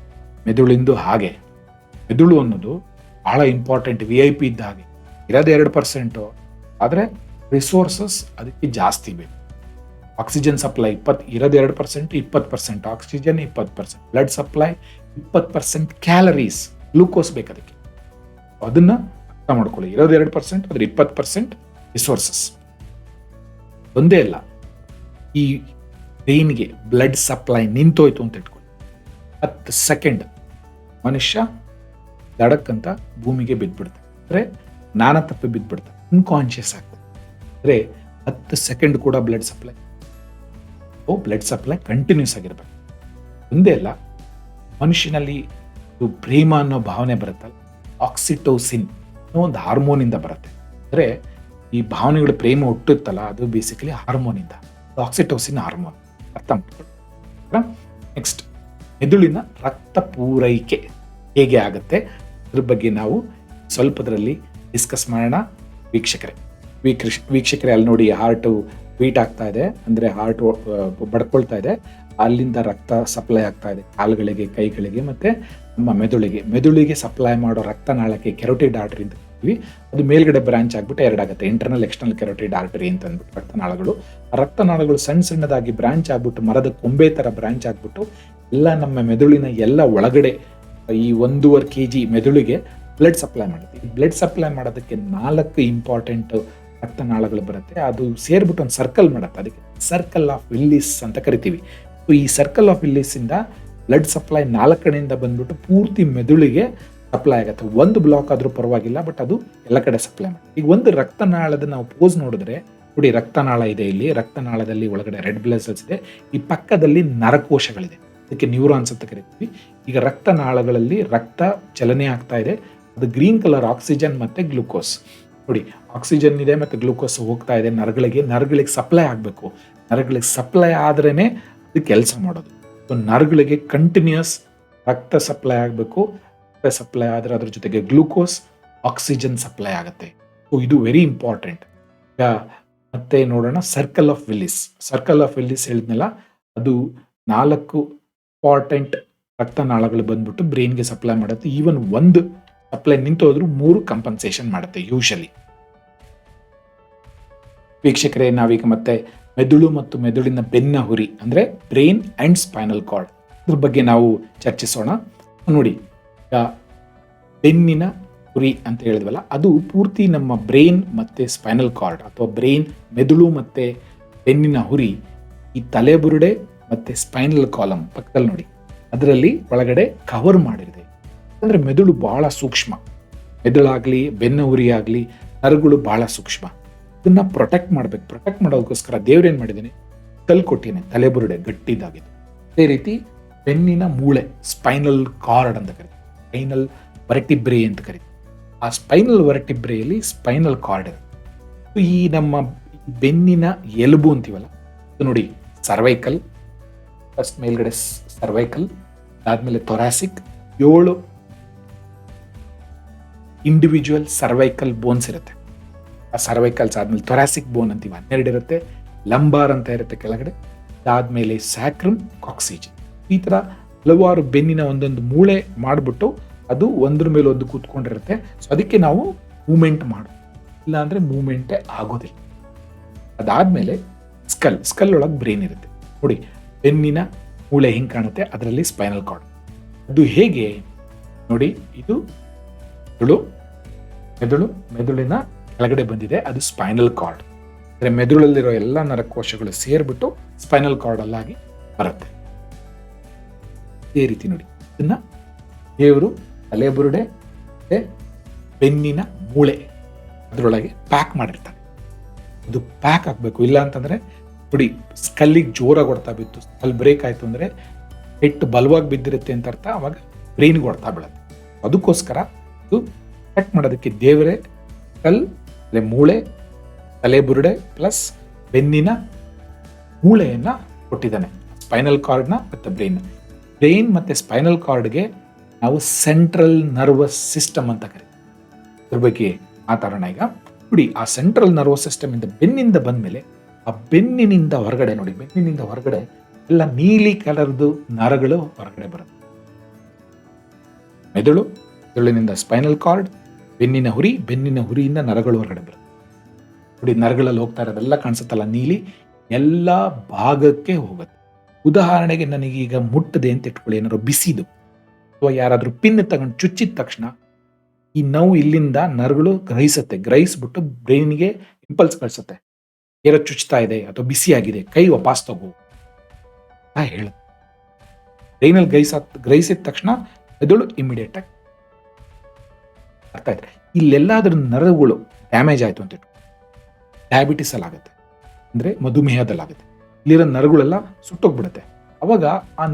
ಮೆದುಳಿಂದು ಹಾಗೆ. ಮೆದುಳು ಅನ್ನೋದು ಬಹಳ ಇಂಪಾರ್ಟೆಂಟ್, VIP ಇದ್ದ ಹಾಗೆ. ಇರೋದು 2%, ಆದರೆ ರಿಸೋರ್ಸಸ್ ಅದಕ್ಕೆ ಜಾಸ್ತಿ ಬೇಕು. ಆಕ್ಸಿಜನ್ ಸಪ್ಲೈ ಇರೋದು 2%, 20% oxygen, 20% blood supply, 20% calories, glucose ಬೇಕು ಅದಕ್ಕೆ. ಅದನ್ನ ಅರ್ಥ ಮಾಡ್ಕೊಳ್ಳಿ. ಇರೋದು 2%, ಅದ್ರ 20% ರಿಸೋರ್ಸಸ್. ಒಂದೇ ಇಲ್ಲ, ಈ ಬ್ರೈನ್ಗೆ ಬ್ಲಡ್ ಸಪ್ಲೈ ನಿಂತೋಯ್ತು ಅಂತ ಇಟ್ಕೊಳ್ಳಿ, 10 ಸೆಕೆಂಡ್ ಮನುಷ್ಯ ದಡಕ್ಕಂತ ಭೂಮಿಗೆ ಬಿದ್ದ್ಬಿಡ್ತಾರೆ. ಅಂದರೆ ಜ್ಞಾನ ತಪ್ಪಿ ಬಿದ್ದ್ಬಿಡ್ತಾರೆ, ಅನ್ಕಾನ್ಶಿಯಸ್ ಆಗ್ತದೆ. ಅಂದರೆ 10 ಸೆಕೆಂಡ್ ಕೂಡ ಬ್ಲಡ್ ಸಪ್ಲೈ ಕಂಟಿನ್ಯೂಸ್ ಆಗಿರ್ಬೇಕು. ಒಂದೇ ಅಲ್ಲ, ಮನುಷ್ಯನಲ್ಲಿ ಪ್ರೇಮ ಅನ್ನೋ ಭಾವನೆ ಬರುತ್ತಲ್ಲ, ಆಕ್ಸಿಟೋಸಿನ್ ಅನ್ನೋ ಒಂದು ಹಾರ್ಮೋನಿಂದ ಬರುತ್ತೆ. ಅಂದರೆ ಈ ಭಾವನೆಗಳು, ಪ್ರೇಮ ಹುಟ್ಟುತ್ತಲ್ಲ, ಅದು ಬೇಸಿಕಲಿ ಹಾರ್ಮೋನಿಂದ. ಆಕ್ಸಿಟೋಸಿನ್ ಹಾರ್ಮೋನ್, ಅರ್ಥ ಮಾಡ್ಕೊಳ್ಳಿ. ನೆಕ್ಸ್ಟ್, ಮೆದುಳಿನ ರಕ್ತ ಪೂರೈಕೆ ಹೇಗೆ ಆಗುತ್ತೆ ಅದ್ರ ಬಗ್ಗೆ ನಾವು ಸ್ವಲ್ಪದರಲ್ಲಿ ಡಿಸ್ಕಸ್ ಮಾಡೋಣ. ವೀಕ್ಷಕರೇ ಅಲ್ಲಿ ನೋಡಿ, ಹಾರ್ಟ್ ಬೀಟ್ ಆಗ್ತಾ ಇದೆ, ಅಂದರೆ ಹಾರ್ಟ್ ಬಡ್ಕೊಳ್ತಾ ಇದೆ. ಅಲ್ಲಿಂದ ರಕ್ತ ಸಪ್ಲೈ ಆಗ್ತಾ ಇದೆ ಕಾಲುಗಳಿಗೆ, ಕೈಗಳಿಗೆ, ಮತ್ತೆ ನಮ್ಮ ಮೆದುಳಿಗೆ ಸಪ್ಲೈ ಮಾಡೋ ರಕ್ತನಾಳಕ್ಕೆ ಕೆರೋಟಿಡ್ ಆರ್ಟರಿ ಅಂತ ಕರಿತೀವಿ. ಅದು ಮೇಲ್ಗಡೆ ಬ್ರಾಂಚ್ ಆಗ್ಬಿಟ್ಟು ಎರಡಾಗುತ್ತೆ, ಇಂಟರ್ನಲ್ ಎಕ್ಸ್ಟರ್ನಲ್ ಕೆರೋಟಿಡ್ ಆರ್ಟರಿ ಅಂತ ಅಂದ್ಬಿಟ್ಟು ರಕ್ತನಾಳಗಳು. ಆ ರಕ್ತನಾಳಗಳು ಸಣ್ಣದಾಗಿ ಬ್ರಾಂಚ್ ಆಗ್ಬಿಟ್ಟು, ಮರದ ಕೊಂಬೆ ತರ ಬ್ರಾಂಚ್ ಆಗ್ಬಿಟ್ಟು ಎಲ್ಲ ನಮ್ಮ ಮೆದುಳಿನ ಎಲ್ಲ ಒಳಗಡೆ ಈ 1.5 kg ಮೆದುಳಿಗೆ ಬ್ಲಡ್ ಸಪ್ಲೈ ಮಾಡುತ್ತೆ. ಈ ಬ್ಲಡ್ ಸಪ್ಲೈ ಮಾಡೋದಕ್ಕೆ 4 ಇಂಪಾರ್ಟೆಂಟ್ ರಕ್ತನಾಳಗಳು ಬರುತ್ತೆ. ಅದು ಸೇರ್ಬಿಟ್ಟು ಒಂದು ಸರ್ಕಲ್ ಮಾಡುತ್ತೆ, ಅದಕ್ಕೆ ಸರ್ಕಲ್ ಆಫ್ ವಿಲ್ಲಿಸ್ ಅಂತ ಕರಿತೀವಿ. ಈ ಸರ್ಕಲ್ ಆಫ್ ವಿಲ್ಲಿಸ್ ಇಂದ ಬ್ಲಡ್ ಸಪ್ಲೈ 4 ಕಡೆಯಿಂದ ಬಂದ್ಬಿಟ್ಟು ಪೂರ್ತಿ ಮೆದುಳಿಗೆ ಸಪ್ಲೈ ಆಗುತ್ತೆ. ಒಂದು ಬ್ಲಾಕ್ ಆದ್ರೂ ಪರವಾಗಿಲ್ಲ, ಬಟ್ ಅದು ಎಲ್ಲ ಕಡೆ ಸಪ್ಲೈ ಮಾಡುತ್ತೆ. ಈಗ ಒಂದು ರಕ್ತನಾಳದ ನಾವು ಪೋಸ್ ನೋಡಿದ್ರೆ ನೋಡಿ, ರಕ್ತನಾಳ ಇದೆ ಇಲ್ಲಿ, ರಕ್ತನಾಳದಲ್ಲಿ ಒಳಗಡೆ ರೆಡ್ ಬ್ಲಡ್ ಸೆಲ್ಸ್ ಇದೆ, ಈ ಪಕ್ಕದಲ್ಲಿ ನರಕೋಶಗಳಿದೆ, ಅದಕ್ಕೆ ನ್ಯೂರಾನ್ಸ್ ಅಂತ ಕರಿತೀವಿ. ಈಗ ರಕ್ತನಾಳಗಳಲ್ಲಿ ರಕ್ತ ಚಲನೆ ಆಗ್ತಾ ಇದೆ, ಅದು ಗ್ರೀನ್ ಕಲರ್ ಆಕ್ಸಿಜನ್ ಮತ್ತೆ ಗ್ಲೂಕೋಸ್. ನೋಡಿ, ಆಕ್ಸಿಜನ್ ಇದೆ ಮತ್ತೆ ಗ್ಲೂಕೋಸ್ ಹೋಗ್ತಾ ಇದೆ ನರಗಳಿಗೆ ಸಪ್ಲೈ ಆಗಬೇಕು. ನರಗಳಿಗೆ ಸಪ್ಲೈ ಆದ್ರೇನೆ ಅದು ಕೆಲಸ ಮಾಡೋದು. ಸೊ ನರಗಳಿಗೆ ಕಂಟಿನ್ಯೂಸ್ ರಕ್ತ ಸಪ್ಲೈ ಆಗಬೇಕು. ರಕ್ತ ಸಪ್ಲೈ ಆದ್ರೆ ಅದ್ರ ಜೊತೆಗೆ ಗ್ಲೂಕೋಸ್, ಆಕ್ಸಿಜನ್ ಸಪ್ಲೈ ಆಗುತ್ತೆ. ಸೊ ಇದು ವೆರಿ ಇಂಪಾರ್ಟೆಂಟ್. ಈಗ ಮತ್ತೆ ನೋಡೋಣ, ಸರ್ಕಲ್ ಆಫ್ ವಿಲ್ಲಿಸ್ ಹೇಳಿದ್ನಲ್ಲ, ಅದು 4 ಇಂಪಾರ್ಟೆಂಟ್ ರಕ್ತನಾಳಗಳು ಬಂದ್ಬಿಟ್ಟು ಬ್ರೈನ್ಗೆ ಸಪ್ಲೈ ಮಾಡುತ್ತೆ. ಈವನ್ ಒಂದು ಸಪ್ಲೈ ನಿಂತೋದ್ರೂ 3 ಕಂಪನ್ಸೇಷನ್ ಮಾಡುತ್ತೆ ಯೂಶಲಿ. ವೀಕ್ಷಕರೇ, ನಾವೀಗ ಮತ್ತೆ ಮೆದುಳು ಮತ್ತು ಮೆದುಳಿನ ಬೆನ್ನ ಹುರಿ ಅಂದ್ರೆ ಬ್ರೈನ್ ಅಂಡ್ ಸ್ಪೈನಲ್ ಕಾರ್ಡ್ ಇದ್ರ ಬಗ್ಗೆ ನಾವು ಚರ್ಚಿಸೋಣ. ನೋಡಿ, ಈಗ ಬೆನ್ನಿನ ಹುರಿ ಅಂತ ಹೇಳಿದ್ವಲ್ಲ, ಅದು ಪೂರ್ತಿ ನಮ್ಮ ಬ್ರೈನ್ ಮತ್ತೆ ಸ್ಪೈನಲ್ ಕಾರ್ಡ್ ಅಥವಾ ಬ್ರೈನ್, ಮೆದುಳು ಮತ್ತೆ ಬೆನ್ನಿನ ಹುರಿ ಈ ತಲೆಬುರುಡೆ ಮತ್ತೆ ಸ್ಪೈನಲ್ ಕಾಲಮ್ ಪಕ್ಕದಲ್ಲಿ ನೋಡಿ, ಅದರಲ್ಲಿ ಒಳಗಡೆ ಕವರ್ ಮಾಡಿದೆ. ಅಂದ್ರೆ ಮೆದುಳು ಬಹಳ ಸೂಕ್ಷ್ಮ. ಮೆದುಳಾಗ್ಲಿ, ಬೆನ್ನ ಹುರಿ ಆಗ್ಲಿ, ನರಗಳು ಬಹಳ ಸೂಕ್ಷ್ಮ. ಇದನ್ನ ಪ್ರೊಟೆಕ್ಟ್ ಮಾಡ್ಬೇಕು. ಪ್ರೊಟೆಕ್ಟ್ ಮಾಡೋದಕ್ಕೋಸ್ಕರ ದೇವ್ರೇನ್ ಮಾಡಿದ್ದೇನೆ, ಕಲ್ ಕೊಟ್ಟಿನೇ ತಲೆಬುರುಡೆ ಗಟ್ಟಿದಾಗಿದೆ. ಅದೇ ರೀತಿ ಬೆನ್ನಿನ ಮೂಳೆ, ಸ್ಪೈನಲ್ ಕಾರ್ಡ್ ಅಂತ ಕರಿತೀವಿ, ಸ್ಪೈನಲ್ ವರ್ಟಿಬ್ರೆ ಅಂತ ಕರಿತೀವಿ. ಆ ಸ್ಪೈನಲ್ ವರ್ಟಿಬ್ರೆಯಲ್ಲಿ ಸ್ಪೈನಲ್ ಕಾರ್ಡ್ ಇರುತ್ತೆ. ಈ ನಮ್ಮ ಬೆನ್ನಿನ ಎಲುಬು ಅಂತೀವಲ್ಲ, ಇದು ನೋಡಿ, ಸರ್ವೈಕಲ್, ಫಸ್ಟ್ ಮೇಲ್ಗಡೆ ಸರ್ವೈಕಲ್, ಅದಾದ್ಮೇಲೆ ಥೊರಾಸಿಕ್, 7 ಇಂಡಿವಿಜುವಲ್ ಸರ್ವೈಕಲ್ ಬೋನ್ಸ್ ಇರುತ್ತೆ. ಆ ಸರ್ವೈಕಲ್ಸ್ ಆದ್ಮೇಲೆ ಥೊರಾಸಿಕ್ ಬೋನ್ ಅಂತೀವಿ, 12 ಇರುತ್ತೆ. ಲಂಬಾರ್ ಅಂತ ಇರುತ್ತೆ ಕೆಳಗಡೆ, ಅದಾದ್ಮೇಲೆ ಸ್ಯಾಕ್ರಮ್, ಕಾಕ್ಸಿಜನ್. ಈ ತರ ಹಲವಾರು ಬೆನ್ನಿನ ಒಂದೊಂದು ಮೂಳೆ ಮಾಡ್ಬಿಟ್ಟು ಅದು ಒಂದ್ರ ಮೇಲೆ ಒಂದು ಕೂತ್ಕೊಂಡಿರುತ್ತೆ. ಸೊ ಅದಕ್ಕೆ ನಾವು ಮೂವ್ಮೆಂಟ್ ಮಾಡೋದು, ಇಲ್ಲ ಅಂದ್ರೆ ಮೂವ್ಮೆಂಟೇ ಆಗೋದಿಲ್ಲ. ಅದಾದ್ಮೇಲೆ ಸ್ಕಲ್ ಒಳಗೆ ಬ್ರೈನ್ ಇರುತ್ತೆ. ನೋಡಿ, ಬೆನ್ನಿನ ಮೂಳೆ ಹಿಂಗ್ ಕಾಣುತ್ತೆ, ಅದರಲ್ಲಿ ಸ್ಪೈನಲ್ ಕಾರ್ಡ್. ಅದು ಹೇಗೆ ನೋಡಿ, ಇದು ಮೆದುಳಿನ ಕೆಳಗಡೆ ಬಂದಿದೆ, ಅದು ಸ್ಪೈನಲ್ ಕಾರ್ಡ್. ಅಂದರೆ ಮೆದುಳಲ್ಲಿರೋ ಎಲ್ಲ ನರಕೋಶಗಳು ಸೇರಿಬಿಟ್ಟು ಸ್ಪೈನಲ್ ಕಾರ್ಡಲ್ಲಾಗಿ ಬರುತ್ತೆ. ಇದೇ ರೀತಿ ನೋಡಿ, ಇದನ್ನ ದೇವರು ತಲೆಬುರುಡೆ ಮತ್ತೆ ಬೆನ್ನಿನ ಮೂಳೆ ಅದರೊಳಗೆ ಪ್ಯಾಕ್ ಮಾಡಿರ್ತಾನೆ. ಇದು ಪ್ಯಾಕ್ ಆಗಬೇಕು, ಇಲ್ಲ ಅಂತಂದ್ರೆ ನೋಡಿ ಸ್ಕಲ್ಲಿಗೆ ಜೋರಾಗಿ ಹೊಡ್ತಾ ಬಿತ್ತು, ಸ್ಕಲ್ ಬ್ರೇಕ್ ಆಯಿತು ಅಂದರೆ ಪೆಟ್ಟು ಬಲವಾಗಿ ಬಿದ್ದಿರುತ್ತೆ ಅಂತ ಅರ್ಥ. ಅವಾಗ ಬ್ರೈನ್ಗೆ ಹೊಡ್ತಾ ಬೀಳುತ್ತೆ. ಅದಕ್ಕೋಸ್ಕರ ಇದು ಕಟ್ ಮಾಡೋದಕ್ಕೆ ದೇವರೇ ಸ್ಕಲ್ ಮೂಳೆ, ತಲೆಬುರುಡೆ ಪ್ಲಸ್ ಬೆನ್ನಿನ ಮೂಳೆಯನ್ನ ಕೊಟ್ಟಿದ್ದಾನೆ, ಸ್ಪೈನಲ್ ಕಾರ್ಡ್ನ ಮತ್ತು ಬ್ರೈನ್ ಮತ್ತು ಸ್ಪೈನಲ್ ಕಾರ್ಡ್ಗೆ ನಾವು ಸೆಂಟ್ರಲ್ ನರ್ವಸ್ ಸಿಸ್ಟಮ್ ಅಂತ ಕರೀತೀವಿ. ಅದ್ರ ಬಗ್ಗೆ ಮಾತಾಡೋಣ ಈಗ. ನೋಡಿ, ಆ ಸೆಂಟ್ರಲ್ ನರ್ವಸ್ ಸಿಸ್ಟಮ್ ಇಂದ ಬೆನ್ನಿಂದ ಬಂದ್ಮೇಲೆ ಆ ಬೆನ್ನಿನಿಂದ ಹೊರಗಡೆ ನೋಡಿ, ಬೆನ್ನಿನಿಂದ ಹೊರಗಡೆ ಎಲ್ಲ ನೀಲಿ ಕಲರ್ದು ನರಗಳು ಹೊರಗಡೆ ಬರುತ್ತೆ. ಮೆದುಳಿನಿಂದ ಸ್ಪೈನಲ್ ಕಾರ್ಡ್, ಬೆನ್ನಿನ ಹುರಿ, ಬೆನ್ನಿನ ಹುರಿಯಿಂದ ನರಗಳು ಹೊರಗಡೆ ಬರುತ್ತೆ. ನೋಡಿ, ನರಗಳಲ್ಲಿ ಹೋಗ್ತಾ ಇರೋದೆಲ್ಲ ಕಾಣಿಸುತ್ತಲ್ಲ ನೀಲಿ, ಎಲ್ಲ ಭಾಗಕ್ಕೆ ಹೋಗುತ್ತೆ. ಉದಾಹರಣೆಗೆ ನನಗೀಗ ಮುಟ್ಟದೆ ಅಂತ ಇಟ್ಕೊಳ್ಳಿ, ಏನಾದ್ರು ಬಿಸಿದು ಅಥವಾ ಯಾರಾದ್ರೂ ಪಿನ್ ತಗೊಂಡು ಚುಚ್ಚಿದ ತಕ್ಷಣ ಈ ನೋವು ಇಲ್ಲಿಂದ ನರಗಳು ಗ್ರಹಿಸ್ಬಿಟ್ಟು ಬ್ರೈನ್ಗೆ ಇಂಪಲ್ಸ್ ಕಳಿಸುತ್ತೆ, ಏನೋ ಚುಚ್ತಾ ಇದೆ ಅಥವಾ ಬಿಸಿ ಆಗಿದೆ, ಕೈ ವಾಪಸ್ ತಗೋ ಹೇಳುತ್ತೆ. ಬ್ರೈನಲ್ಲಿ ಗ್ರಹಿಸಿದ ತಕ್ಷಣ ಮೆದುಳು ಇಮಿಡಿಯೇಟ್ ಆಗಿ ಅರ್ಥ ಆಯ್ತು. ಇಲ್ಲೆಲ್ಲಾದ್ರೂ ನರಗಳು ಡ್ಯಾಮೇಜ್ ಆಯ್ತು ಅಂತ ಡಯಾಬಿಟಿಸ್ ಅಲ್ಲಿ ಆಗುತ್ತೆ, ಅಂದ್ರೆ ಮಧುಮೇಹದಲ್ಲಾಗುತ್ತೆ. ಇಲ್ಲಿರೋ ನರಗಳೆಲ್ಲ ಸುಟ್ಟೋಗ್ಬಿಡುತ್ತೆ. ಅವಾಗ ಆ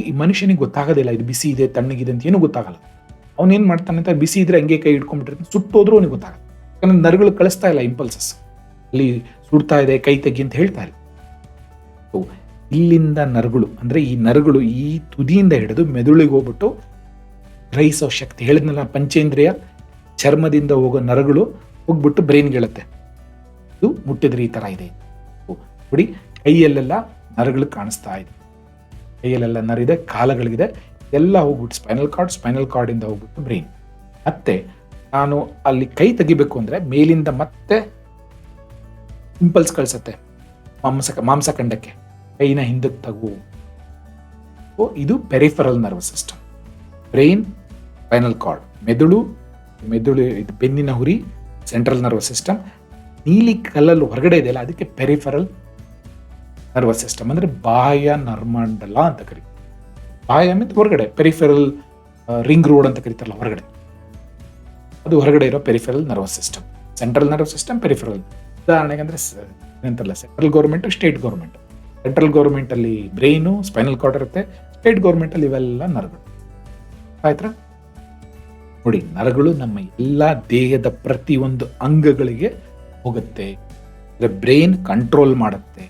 ಈ ಮನುಷ್ಯನಿಗೆ ಗೊತ್ತಾಗೋದಿಲ್ಲ ಇದು ಬಿಸಿ ಇದೆ ತಣ್ಣಗಿದೆ ಅಂತ ಏನೂ ಗೊತ್ತಾಗಲ್ಲ. ಅವನೇನ್ ಮಾಡ್ತಾನೆ ಅಂತ ಬಿಸಿ ಇದ್ರೆ ಹಂಗೆ ಕೈ ಇಟ್ಕೊಂಡ್ಬಿಟ್ಟಿರ್ತಾನೆ, ಸುಟ್ಟೋದ್ರೂ ಅವನಿಗೆ ಗೊತ್ತಾಗಲ್ಲ. ಯಾಕಂದ್ರೆ ನರಗಳು ಕಳಿಸ್ತಾ ಇಲ್ಲ ಇಂಪಲ್ಸಸ್, ಅಲ್ಲಿ ಸುಡ್ತಾ ಇದೆ ಕೈ ತೆಗಿ ಅಂತ ಹೇಳ್ತಾ ಇಲ್ಲ. ಇಲ್ಲಿಂದ ನರಗಳು ಅಂದ್ರೆ ಈ ನರಗಳು ಈ ತುದಿಯಿಂದ ಹಿಡಿದು ಮೆದುಳಿಗೆ ಹೋಗ್ಬಿಟ್ಟು ಗ್ರಹಿಸೋ ಶಕ್ತಿ, ಹೇಳಿದ್ನಲ್ಲ ಪಂಚೇಂದ್ರಿಯ, ಚರ್ಮದಿಂದ ಹೋಗೋ ನರಗಳು ಹೋಗ್ಬಿಟ್ಟು ಬ್ರೈನ್ಗೆ ಹೇಳುತ್ತೆ ಇದು ಮುಟ್ಟಿದ್ರೆ ಈ ತರ ಇದೆ. ನೋಡಿ, ಕೈಯಲ್ಲೆಲ್ಲ ನರಗಳು ಕಾಣಿಸ್ತಾ ಇದೆ, ಕೈಯಲ್ಲೆಲ್ಲ ನರಿದೆ, ಕಾಲಗಳಿದೆ, ಎಲ್ಲ ಹೋಗ್ಬಿಟ್ಟು ಸ್ಪೈನಲ್ ಕಾರ್ಡ್ ಇಂದ ಹೋಗ್ಬಿಟ್ಟು ಬ್ರೈನ್. ಮತ್ತೆ ನಾನು ಅಲ್ಲಿ ಕೈ ತೆಗಿಬೇಕು ಅಂದ್ರೆ ಮೇಲಿಂದ ಮತ್ತೆ ಇಂಪಲ್ಸ್ ಕಳಿಸುತ್ತೆ ಮಾಂಸಖಂಡಕ್ಕೆ, ಕೈನ ಹಿಂದಕ್ಕೆ ತಗು. ಇದು peripheral nervous system. Brain, spinal cord, ಮೆದುಳು ಇದು ಬೆನ್ನಿನ ಹುರಿ, ಸೆಂಟ್ರಲ್ ನರ್ವಸ್ ಸಿಸ್ಟಮ್. ನೀಲಿ ಕಲ್ಲಲ್ಲಿ ಹೊರಗಡೆ ಇದೆಯಲ್ಲ ಅದಕ್ಕೆ ಪೆರಿಫೆರಲ್ ನರ್ವಸ್ ಸಿಸ್ಟಮ್, ಅಂದ್ರೆ ಬಾಹ್ಯ ನರ್ಮಂಡಲ ಅಂತ ಕರೀತೀವಿ. ಬಾಹ್ಯ ಅಂದ್ರೆ ಹೊರಗಡೆ, ಪೆರಿಫೆರಲ್ ರಿಂಗ್ ರೋಡ್ ಅಂತ ಕರೀತಾರಲ್ಲ ಹೊರಗಡೆ, ಅದು ಹೊರಗಡೆ ಇರೋ peripheral nervous system. Central nervous system, peripheral. ಉದಾಹರಣೆಗೆ ಅಂದ್ರೆ ಏನಂತಾರಲ್ಲ, central government, state government. Central government ಅಲ್ಲಿ ಬ್ರೈನು, ಸ್ಪೈನಲ್ ಕಾರ್ಡ್ ಇರುತ್ತೆ. ಸ್ಟೇಟ್ ಗೌರ್ಮೆಂಟ್ ಅಲ್ಲಿ ಇವೆಲ್ಲ ನರಗಳು. ಆಯ್ತಾ? ನೋಡಿ, ನರಗಳು ನಮ್ಮ ಎಲ್ಲ ದೇಹದ ಪ್ರತಿಯೊಂದು ಅಂಗಗಳಿಗೆ ಹೋಗುತ್ತೆ. ಬ್ರೈನ್ ಕಂಟ್ರೋಲ್ ಮಾಡುತ್ತೆ.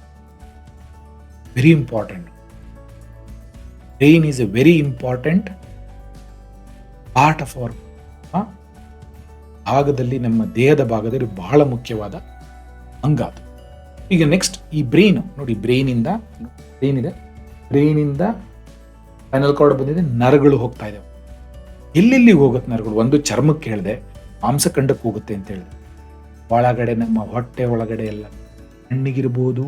Very important. Brain is A very important part of our ಭಾಗದಲ್ಲಿ, ನಮ್ಮ ದೇಹದ ಭಾಗದಲ್ಲಿ ಬಹಳ ಮುಖ್ಯವಾದ ಅಂಗ ಅದು. ಈಗ ನೆಕ್ಸ್ಟ್ ಈ ಬ್ರೈನ್ ನೋಡಿ, ಬ್ರೈನ್ ಇದೆ, ಬ್ರೈನಿಂದ ಸ್ಪೈನಲ್ ಕಾರ್ಡ್ ಬಂದಿದೆ, ನರಗಳು ಹೋಗ್ತಾ ಇದಾವೆ. ಎಲ್ಲೆಲ್ಲಿ ಹೋಗುತ್ತೆ ನರಗಳು? ಒಂದು ಚರ್ಮಕ್ಕೆ ಹೇಳಿದೆ, ಮಾಂಸಖಂಡಕ್ಕೆ ಹೋಗುತ್ತೆ ಅಂತ ಹೇಳಿದೆ, ಒಳಗಡೆ ನಮ್ಮ ಹೊಟ್ಟೆ ಒಳಗಡೆ ಎಲ್ಲ ಕಣ್ಣಿಗಿರ್ಬೋದು,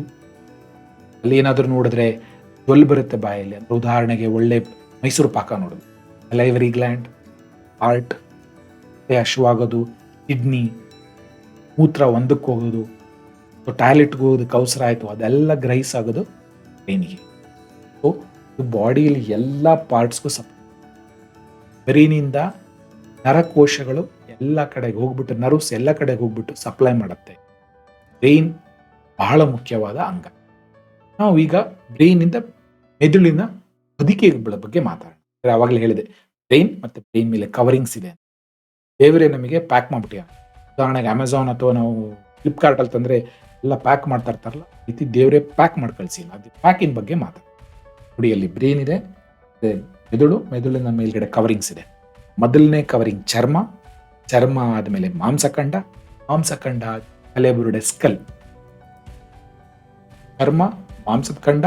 ಅಲ್ಲಿ ಏನಾದರೂ ನೋಡಿದ್ರೆ ಜೊಲ್ ಬರುತ್ತೆ ಬಾಯಲ್ಲಿ. ಅಂದ್ರೆ ಉದಾಹರಣೆಗೆ ಒಳ್ಳೆ ಮೈಸೂರು ಪಾಕ ನೋಡೋದು, ಲೈವರಿ ಗ್ಲ್ಯಾಂಡ್, ಹಾರ್ಟ್, ಹಶುವಾಗೋದು, ಕಿಡ್ನಿ, ಮೂತ್ರ ಒಂದಕ್ಕೆ ಹೋಗೋದು, ಟಾಯ್ಲೆಟ್ಗೆ ಹೋಗೋದು, ಕೌಸರ ಆಯಿತು, ಅದೆಲ್ಲ ಗ್ರಹಿಸಾಗೋದು ಬ್ರೈನಿಗೆ. ಸೊ ಇದು ಬಾಡಿಯಲ್ಲಿ ಎಲ್ಲ ಪಾರ್ಟ್ಸ್ಗೂ ಬ್ರೈನಿಂದ ನರಕೋಶಗಳು ಎಲ್ಲ ಕಡೆಗೆ ಹೋಗ್ಬಿಟ್ಟು, ನರ್ವ್ಸ್ ಎಲ್ಲ ಕಡೆಗೆ ಹೋಗ್ಬಿಟ್ಟು ಸಪ್ಲೈ ಮಾಡುತ್ತೆ. ಬ್ರೈನ್ ಬಹಳ ಮುಖ್ಯವಾದ ಅಂಗ. ನಾವು ಈಗ ಬ್ರೈನಿಂದ ಮೆದುಳಿನ ಹೊದಿಕೆಗಳ ಬಗ್ಗೆ ಮಾತಾಡೋಣ. ಆವಾಗಲೇ ಹೇಳಿದೆ, ಬ್ರೈನ್ ಮತ್ತು ಬ್ರೈನ್ ಮೇಲೆ ಕವರಿಂಗ್ಸ್ ಇದೆ. ದೇವರೇ ನಮಗೆ ಪ್ಯಾಕ್ ಮಾಡ್ಬಿಟ್ಟಿದ್ದಾನೆ. ಉದಾಹರಣೆಗೆ ಅಮೆಝಾನ್ ಅಥವಾ ನಾವು ಫ್ಲಿಪ್ಕಾರ್ಟ್ ಅಲ್ಲಿ ತಂದ್ರೆ ಎಲ್ಲ ಪ್ಯಾಕ್ ಮಾಡ್ತಾ ಇರ್ತಾರಲ್ಲ, ರೀತಿ ದೇವರೇ ಪ್ಯಾಕ್ ಮಾಡಿ ಕಳಿಸಿಲ್ಲ. ಅದು ಪ್ಯಾಕಿನ ಬಗ್ಗೆ ಮಾತಾಡ. ನೋಡಿ, ಅಲ್ಲಿ ಬ್ರೈನ್ ಇದೆ, ಮೆದುಳಿನ ಮೇಲ್ಗಡೆ ಕವರಿಂಗ್ಸ್ ಇದೆ. ಮೊದಲನೇ ಕವರಿಂಗ್ ಚರ್ಮ ಆದಮೇಲೆ ಮಾಂಸಖಂಡ ತಲೆಬುರುಡೆ ಸ್ಕಲ್, ಚರ್ಮ, ಮಾಂಸದ ಖಂಡ,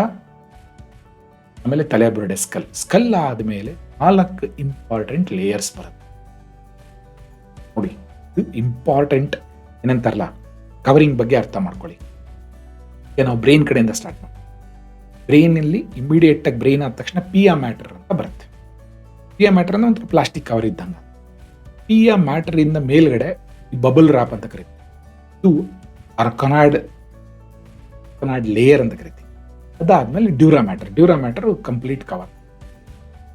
ಆಮೇಲೆ ತಲೆಬುರುಡೆ ಸ್ಕಲ್ ಆದಮೇಲೆ 4 ಇಂಪಾರ್ಟೆಂಟ್ ಲೇಯರ್ಸ್ ಬರುತ್ತೆ. ನೋಡಿ, ಇದು ಇಂಪಾರ್ಟೆಂಟ್ ಏನಂತಾರಲ್ಲ ಕವರಿಂಗ್ ಬಗ್ಗೆ ಅರ್ಥ ಮಾಡ್ಕೊಳ್ಳಿ. ಈಗ ನಾವು ಬ್ರೈನ್ ಕಡೆಯಿಂದ ಸ್ಟಾರ್ಟ್ ಮಾಡಿ. ಬ್ರೈನಲ್ಲಿ ಇಮಿಡಿಯೇಟ್ ಆಗಿ ಬ್ರೈನ್ ಆದ ತಕ್ಷಣ ಪಿಯಾ ಮ್ಯಾಟರ್ ಅಂತ ಬರುತ್ತೆ. ಪಿಯಾ ಮ್ಯಾಟರ್ ಅಂದ್ರೆ ಒಂದು ಪ್ಲಾಸ್ಟಿಕ್ ಕವರ್ ಇದ್ದಂಗೆ. ಪಿಯಾ ಮ್ಯಾಟರ್ ಇಂದ ಮೇಲ್ಗಡೆ ಬಬಲ್ ರ್ಯಾಪ್ ಅಂತ ಕರೀತೀವಿ. ಇದು ಅರ್ಕನಾಯ್ಡ್ ಲೇಯರ್ ಅಂತ ಕರಿತೀವಿ. ಅದಾದ್ಮೇಲೆ ಡ್ಯೂರಾ ಮ್ಯಾಟರ್ ಕಂಪ್ಲೀಟ್ ಕವರ್.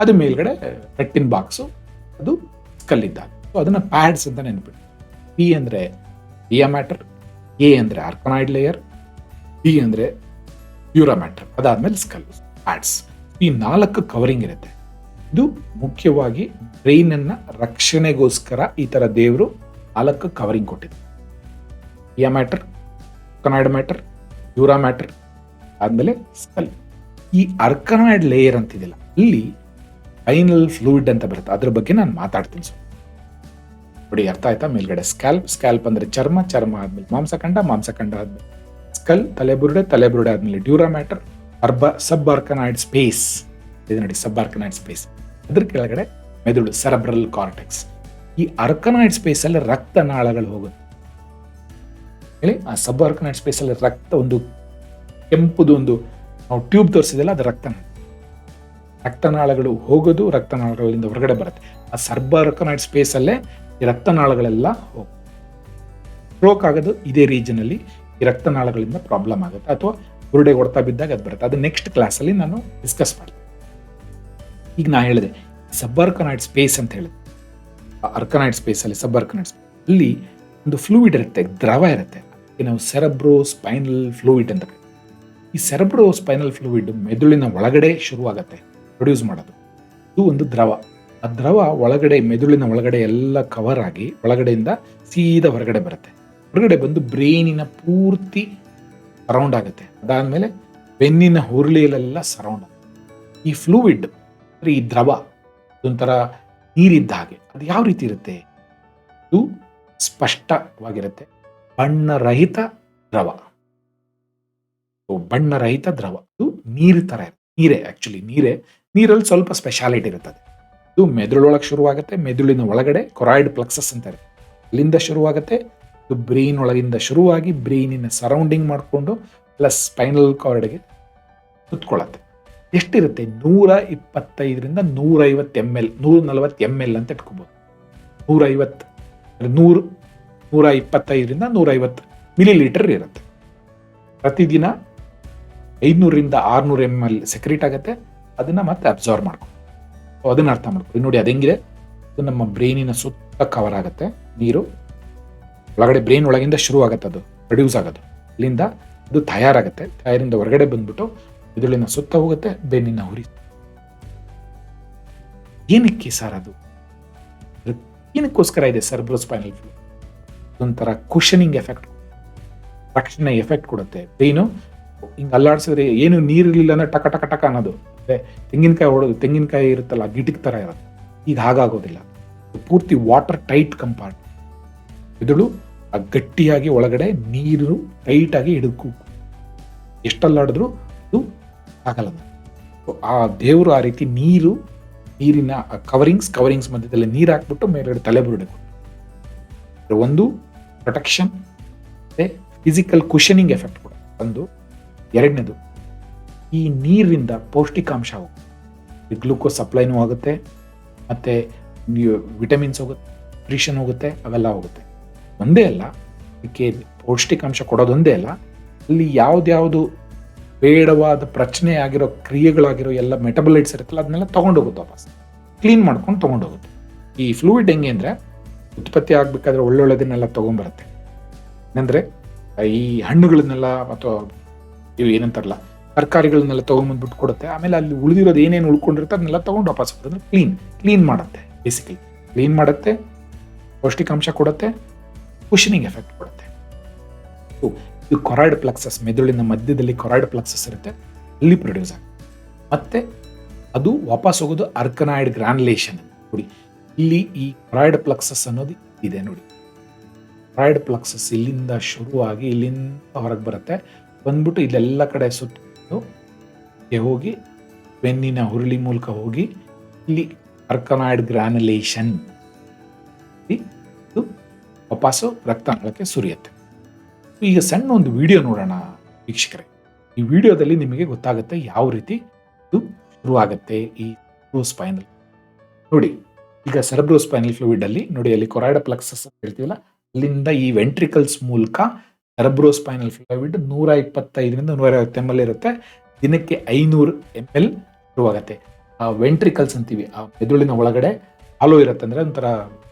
ಅದು ಮೇಲ್ಗಡೆ ರೆಟ್ಟಿನ್ ಬಾಕ್ಸು, ಅದು ಸ್ಕಲ್ ಇದ್ದಾಗ. ಸೊ ಅದನ್ನ ಪ್ಯಾಡ್ಸ್ ಅಂತ ನೆನ್ಪಿಟ್ಟು. ಪಿ ಅಂದ್ರೆ ಡಿಯಾ ಮ್ಯಾಟರ್, ಎ ಅಂದ್ರೆ ಆರ್ಕನಾಯ್ಡ್ ಲೇಯರ್, ಡಿ ಅಂದ್ರೆ ಡ್ಯೂರಾ ಮ್ಯಾಟರ್, ಅದಾದ್ಮೇಲೆ ಸ್ಕಲ್ ಪ್ಯಾಡ್ಸ್. ಈ 4 ಕವರಿಂಗ್ ಇರುತ್ತೆ. ಇದು ಮುಖ್ಯವಾಗಿ ಬ್ರೈನ್ ಅನ್ನ ರಕ್ಷಣೆಗೋಸ್ಕರ ಈ ತರ ದೇವರು 4 ಕವರಿಂಗ್ ಕೊಟ್ಟಿದೆ. Pia mater, arachnoid mater, dura mater, ಆದ್ಮೇಲೆ ಸ್ಕಲ್. ಈ ಆರ್ಕನಾಯ್ಡ್ ಲೇಯರ್ ಅಂತಿದಿಲ್ಲ, ಇಲ್ಲಿ ಫೈನಲ್ ಫ್ಲೂಯಿಡ್ ಅಂತ ಬರುತ್ತೆ, ಅದ್ರ ಬಗ್ಗೆ ನಾನು ಮಾತಾಡ್ತೀನಿ. ನೋಡಿ, ಅರ್ಥ ಆಯ್ತಾ? ಮೇಲ್ಗಡೆ ಸ್ಕ್ಯಾಲ್ಪ್ ಅಂದ್ರೆ ಚರ್ಮ ಆದ್ಮೇಲೆ ಮಾಂಸಖಂಡ ಆದ್ಮೇಲೆ ಸ್ಕಲ್, ತಲೆಬುರುಡೆ ಆದ್ಮೇಲೆ ಡ್ಯೂರಾ ಮ್ಯಾಟರ್, ಸಬ್ ಆರ್ಕನಾಯ್ಡ್ ಸ್ಪೇಸ್ ಇದೆ ನೋಡಿ, ಸಬ್ ಆರ್ಕನಾಯ್ಡ್ ಸ್ಪೇಸ್. ಅದ್ರ ಕೆಳಗಡೆ ಮೆದುಳು, ಸೆರೆಬ್ರಲ್ ಕಾರ್ಟೆಕ್ಸ್. ಈ ಆರ್ಕನಾಯ್ಡ್ ಸ್ಪೇಸ್ ಅಲ್ಲಿ ರಕ್ತನಾಳಗಳು ಹೋಗುತ್ತೆ. ಹೇಳಿ, ಆ ಸಬ್ ಆರ್ಕನಾಯ್ಡ್ ಸ್ಪೇಸ್ ಅಲ್ಲಿ ರಕ್ತ, ಒಂದು ಕೆಂಪುದು ಒಂದು ನಾವು ಟ್ಯೂಬ್ ತೋರಿಸಿದೆಲ್ಲ, ಅದು ರಕ್ತನಾಳಗಳು ಹೋಗೋದು, ರಕ್ತನಾಳಗಳಿಂದ ಹೊರಗಡೆ ಬರುತ್ತೆ. ಆ ಸಬ್ ಆರ್ಕನಾಯ್ಡ್ ಸ್ಪೇಸ್ ಅಲ್ಲೇ ಈ ರಕ್ತನಾಳಗಳೆಲ್ಲ ಸ್ಟ್ರೋಕ್ ಆಗೋದು ಇದೇ ರೀಜನ್ ಅಲ್ಲಿ. ಈ ರಕ್ತನಾಳಗಳಿಂದ ಪ್ರಾಬ್ಲಮ್ ಆಗುತ್ತೆ, ಅಥವಾ ಬುರುಡೆ ಹೊಡ್ತಾ ಬಿದ್ದಾಗ ಅದು ಬರುತ್ತೆ. ಅದು ನೆಕ್ಸ್ಟ್ ಕ್ಲಾಸ್ ಅಲ್ಲಿ ನಾನು ಡಿಸ್ಕಸ್ ಮಾಡ್ತೀನಿ. ಈಗ ನಾ ಹೇಳಿದೆ ಸಬ್ ಆರ್ಕನಾಯ್ಡ್ ಸ್ಪೇಸ್ ಅಂತ ಹೇಳಿದೆ. ಆರ್ಕನಾಯ್ಡ್ ಸ್ಪೇಸ್ ಅಲ್ಲಿ, ಸಬ್ ಆರ್ಕನಾಯ್ಡ್ ಸ್ಪೇಸ್ ಅಲ್ಲಿ ಒಂದು ಫ್ಲೂಯಿಡ್ ಇರುತ್ತೆ, ದ್ರವ ಇರುತ್ತೆ. ನಾವು ಸೆರೆಬ್ರೋ ಸ್ಪೈನಲ್ ಫ್ಲೂಯಿಡ್ ಅಂತ. ಈ ಸೆರೆಬ್ರೋ ಸ್ಪೈನಲ್ ಫ್ಲೂಯಿಡ್ ಮೆದುಳಿನ ಒಳಗಡೆ ಶುರುವಾಗತ್ತೆ ಪ್ರೊಡ್ಯೂಸ್ ಮಾಡೋದು. ಇದು ಒಂದು ದ್ರವ. ಆ ದ್ರವ ಒಳಗಡೆ, ಮೆದುಳಿನ ಒಳಗಡೆ ಎಲ್ಲ ಕವರ್ ಆಗಿ ಒಳಗಡೆಯಿಂದ ಸೀದಾ ಹೊರಗಡೆ ಬರುತ್ತೆ. ಹೊರಗಡೆ ಬಂದು ಬ್ರೈನಿನ ಪೂರ್ತಿ ಸರೌಂಡ್ ಆಗುತ್ತೆ. ಅದಾದ್ಮೇಲೆ ಬೆನ್ನಿನ ಹುರುಳಿಯಲ್ಲೆಲ್ಲ ಸರೌಂಡ್ ಆಗುತ್ತೆ. ಈ ಫ್ಲೂಯಿಡ್, ಈ ದ್ರವ ಒಂಥರ ನೀರಿದ್ದ ಹಾಗೆ. ಅದು ಯಾವ ರೀತಿ ಇರುತ್ತೆ? ಇದು ಸ್ಪಷ್ಟವಾಗಿರುತ್ತೆ, ಬಣ್ಣರಹಿತ ದ್ರವ. ಇದು ನೀರು ತರ ಇರುತ್ತೆ. ನೀರಲ್ಲಿ ಸ್ವಲ್ಪ ಸ್ಪೆಷಾಲಿಟಿ ಇರುತ್ತದೆ. ಇದು ಮೆದುಳೊಳಗೆ ಶುರುವಾಗುತ್ತೆ, ಮೆದುಳಿನ ಒಳಗಡೆ ಕೊರಾಯ್ಡ್ ಪ್ಲಕ್ಸಸ್ ಅಂತ ಇರುತ್ತೆ, ಅಲ್ಲಿಂದ ಶುರುವಾಗುತ್ತೆ. ಇದು ಬ್ರೈನ್ ಒಳಗಿಂದ ಶುರುವಾಗಿ ಬ್ರೈನಿನ ಸರೌಂಡಿಂಗ್ ಮಾಡಿಕೊಂಡು ಪ್ಲಸ್ ಸ್ಪೈನಲ್ ಕಾರ್ಡ್ಗೆ ಸುತ್ಕೊಳ್ಳುತ್ತೆ. ಎಷ್ಟಿರುತ್ತೆ? 125ರಿಂದ 150 ml, 140 ml ಅಂತ ಇಟ್ಕೋಬಹುದು. 125ರಿಂದ 150 ಮಿಲಿಲೀಟರ್ ಇರುತ್ತೆ. ಪ್ರತಿದಿನ 500ರಿಂದ 600 ml ಸೆಕ್ರೀಟ್ ಆಗುತ್ತೆ. ಅದನ್ನ ಮತ್ತೆ ಅಬ್ಸರ್ವ್ ಮಾಡ್ಕೊಂಡು, ಅದನ್ನ ಅರ್ಥ ಮಾಡ್ಕೊಳ್ಳಿ. ನೋಡಿ, ಅದೆಂಗಿದೆ? ಅದು ನಮ್ಮ ಬ್ರೈನಿನ ಸುತ್ತ ಕವರ್ ಆಗುತ್ತೆ ನೀರು. ಒಳಗಡೆ ಬ್ರೈನ್ ಒಳಗಿಂದ ಶುರು ಆಗುತ್ತೆ, ಅದು ಪ್ರೊಡ್ಯೂಸ್ ಆಗೋದು. ಅಲ್ಲಿಂದ ಅದು ತಯಾರಾಗುತ್ತೆ. ತಯಾರಿಂದ ಹೊರಗಡೆ ಬಂದ್ಬಿಟ್ಟು ಮೆದುಳಿನ ಸುತ್ತ ಹೋಗುತ್ತೆ, ಬೆನ್ನಿನ ಹುರಿ. ಏನಕ್ಕೆ ಸರ್ ಅದು? ಏನಕ್ಕೋಸ್ಕರ ಇದೆ ಸೆರೆಬ್ರೋಸ್ಪೈನಲ್ ಫ್ಲೂಯಿಡ್? ಒಂಥರ ಕುಷನಿಂಗ್ ಎಫೆಕ್ಟ್, ರಕ್ಷಣೆ ಎಫೆಕ್ಟ್ ಕೊಡುತ್ತೆ. ಬ್ರೈನು ಹಿಂಗೆ ಅಲ್ಲಾಡ್ಸಿದ್ರೆ ಏನು ನೀರಿರ್ಲಿಲ್ಲ ಅಂದ್ರೆ ಟಕ ಟಕ ಟಕ ಅನ್ನೋದು. ತೆಂಗಿನಕಾಯಿ ಇರುತ್ತಲ್ಲ, ಗಿಟಿಕ್ ತರ ಇರುತ್ತೆ. ಈಗ ಹಾಗಾಗೋದಿಲ್ಲ. ಪೂರ್ತಿ ವಾಟರ್ ಟೈಟ್ ಕಂಪಾರ್ಟ್. ಮೆದುಳು ಗಟ್ಟಿಯಾಗಿ ಒಳಗಡೆ ನೀರು ಟೈಟ್ ಆಗಿ ಹಿಡಿದು ಎಷ್ಟಲ್ಲಾಡಿದ್ರು ಅದು ಆಗಲ್ಲ. ಆ ದೇವರು ಆ ರೀತಿ ನೀರಿನ ಕವರಿಂಗ್ಸ್ ಮಧ್ಯದಲ್ಲಿ ನೀರು ಹಾಕ್ಬಿಟ್ಟು ಮೇಲ್ಗಡೆ ತಲೆಬುರುಡೆ ಒಂದು ಪ್ರೊಟೆಕ್ಷನ್, ಫಿಸಿಕಲ್ ಕುಷನಿಂಗ್ ಎಫೆಕ್ಟ್ ಕೂಡ ಒಂದು. ಎರಡನೇದು, ಈ ನೀರಿನಿಂದ ಪೌಷ್ಟಿಕಾಂಶ ಹೋಗುತ್ತೆ, ಗ್ಲೂಕೋಸ್ ಸಪ್ಲೈನೂ ಆಗುತ್ತೆ, ಮತ್ತೆ ವಿಟಮಿನ್ಸ್ ಹೋಗುತ್ತೆ, ನ್ಯೂಟ್ರಿಷನ್ ಹೋಗುತ್ತೆ, ಅವೆಲ್ಲ ಹೋಗುತ್ತೆ. ಒಂದೇ ಅಲ್ಲ, ಇದಕ್ಕೆ ಪೌಷ್ಟಿಕಾಂಶ ಕೊಡೋದೊಂದೇ ಅಲ್ಲ, ಅಲ್ಲಿ ಯಾವ್ದ್ಯಾವುದು ಬೇಡವಾದ ಪ್ರಚನೆ ಆಗಿರೋ ಕ್ರಿಯೆಗಳಾಗಿರೋ ಎಲ್ಲ ಮೆಟಬಲೈಟ್ಸ್ ಇರುತ್ತಲ್ಲ, ಅದನ್ನೆಲ್ಲ ತಗೊಂಡೋಗುತ್ತೆ, ವಾಪಸ್ ಕ್ಲೀನ್ ಮಾಡ್ಕೊಂಡು ತಗೊಂಡೋಗುತ್ತೆ. ಈ ಫ್ಲೂಯಿಡ್ ಹೆಂಗೆ ಅಂದ್ರೆ, ಉತ್ಪತ್ತಿ ಆಗ್ಬೇಕಾದ್ರೆ ಒಳ್ಳೊಳ್ಳೆದನ್ನೆಲ್ಲ ತಗೊಂಡ್ಬರುತ್ತೆ. ಏನಂದ್ರೆ ಈ ಹಣ್ಣುಗಳನ್ನೆಲ್ಲ ಅಥವಾ ಇವು ಏನಂತಾರಲ್ಲ ತರಕಾರಿಗಳನ್ನೆಲ್ಲ ತಗೊಂಡ್ಬಂದ್ಬಿಟ್ಟು ಕೊಡುತ್ತೆ. ಆಮೇಲೆ ಅಲ್ಲಿ ಉಳಿದಿರೋದು ಏನೇನು ಉಳ್ಕೊಂಡಿರುತ್ತೆ ಅದನ್ನೆಲ್ಲ ತಗೊಂಡು ವಾಪಸ್ ಬರೋದ್ರೆ ಕ್ಲೀನ್ ಮಾಡುತ್ತೆ. ಬೇಸಿಕಲಿ ಕ್ಲೀನ್ ಮಾಡುತ್ತೆ, ಪೌಷ್ಟಿಕಾಂಶ ಕೊಡುತ್ತೆ, ಕುಷನಿಂಗ್ ಎಫೆಕ್ಟ್ ಕೊಡುತ್ತೆ. ಇದು ಕೊರಾಯ್ಡ್ ಪ್ಲಕ್ಸಸ್, ಮೆದುಳಿನ ಮಧ್ಯದಲ್ಲಿ ಕೊರಾಯ್ಡ್ ಪ್ಲಕ್ಸಸ್ ಇರುತ್ತೆ, ಅಲ್ಲಿ ಪ್ರೊಡ್ಯೂಸ್ ಆಗುತ್ತೆ. ಮತ್ತೆ ಅದು ವಾಪಸ್ ಹೋಗೋದು ಆರ್ಕನಾಯ್ಡ್ ಗ್ರಾನ್ಯುಲೇಷನ್. ನೋಡಿ, ಇಲ್ಲಿ ಈ ಕೊರಾಯ್ಡ್ ಪ್ಲಕ್ಸಸ್ ಅನ್ನೋದು ಇದೆ ನೋಡಿ. ಕೊರಾಯ್ಡ್ ಪ್ಲಕ್ಸಸ್ ಇಲ್ಲಿಂದ ಶುರುವಾಗಿ ಇಲ್ಲಿಂದ ಹೊರಗೆ ಬರುತ್ತೆ, ಬಂದ್ಬಿಟ್ಟು ಇಲ್ಲೆಲ್ಲ ಕಡೆ ಸುತ್ತ ಹೋಗಿ ಬೆನ್ನಿನ ಹುರುಳಿ ಮೂಲಕ ಹೋಗಿ ಇಲ್ಲಿ ಆರ್ಕನಾಯ್ಡ್ ಗ್ರಾನ್ಯುಲೇಷನ್ ಇದು ವಾಪಸ್ಸು ರಕ್ತನಾಳಕ್ಕೆ ಸುರಿಯುತ್ತೆ. ಈಗ ಸಣ್ಣ ಒಂದು ವಿಡಿಯೋ ನೋಡೋಣ ವೀಕ್ಷಕರೇ. ಈ ವಿಡಿಯೋದಲ್ಲಿ ನಿಮಗೆ ಗೊತ್ತಾಗುತ್ತೆ ಯಾವ ರೀತಿ ಇದು ಶುರುವಾಗುತ್ತೆ ಈ ಸೆರೆಬ್ರೋಸ್ಪೈನಲ್. ನೋಡಿ, ಈಗ ಸೆರೆಬ್ರೋಸ್ಪೈನಲ್ ಫ್ಲೂಯಿಡ್ ಅಲ್ಲಿ ನೋಡಿ, ಅಲ್ಲಿ ಕೊರಾಯ್ಡ್ ಪ್ಲಕ್ಸಸ್ ಅಂತ ಹೇಳ್ತೀವಲ್ಲ, ಅಲ್ಲಿಂದ ಈ ವೆಂಟ್ರಿಕಲ್ಸ್ ಮೂಲಕ ಸೆರೆಬ್ರೋಸ್ಪೈನಲ್ ಫ್ಲೂಯಿಡ್ 125ರಿಂದ 150 ml ಇರುತ್ತೆ. ದಿನಕ್ಕೆ 500 ml ಶುರುವಾಗತ್ತೆ. ಆ ವೆಂಟ್ರಿಕಲ್ಸ್ ಅಂತೀವಿ, ಆ ಮೆದುಳಿನ ಒಳಗಡೆ ಹಾಲೋ ಇರುತ್ತೆ, ಅಂದ್ರೆ ಒಂಥರ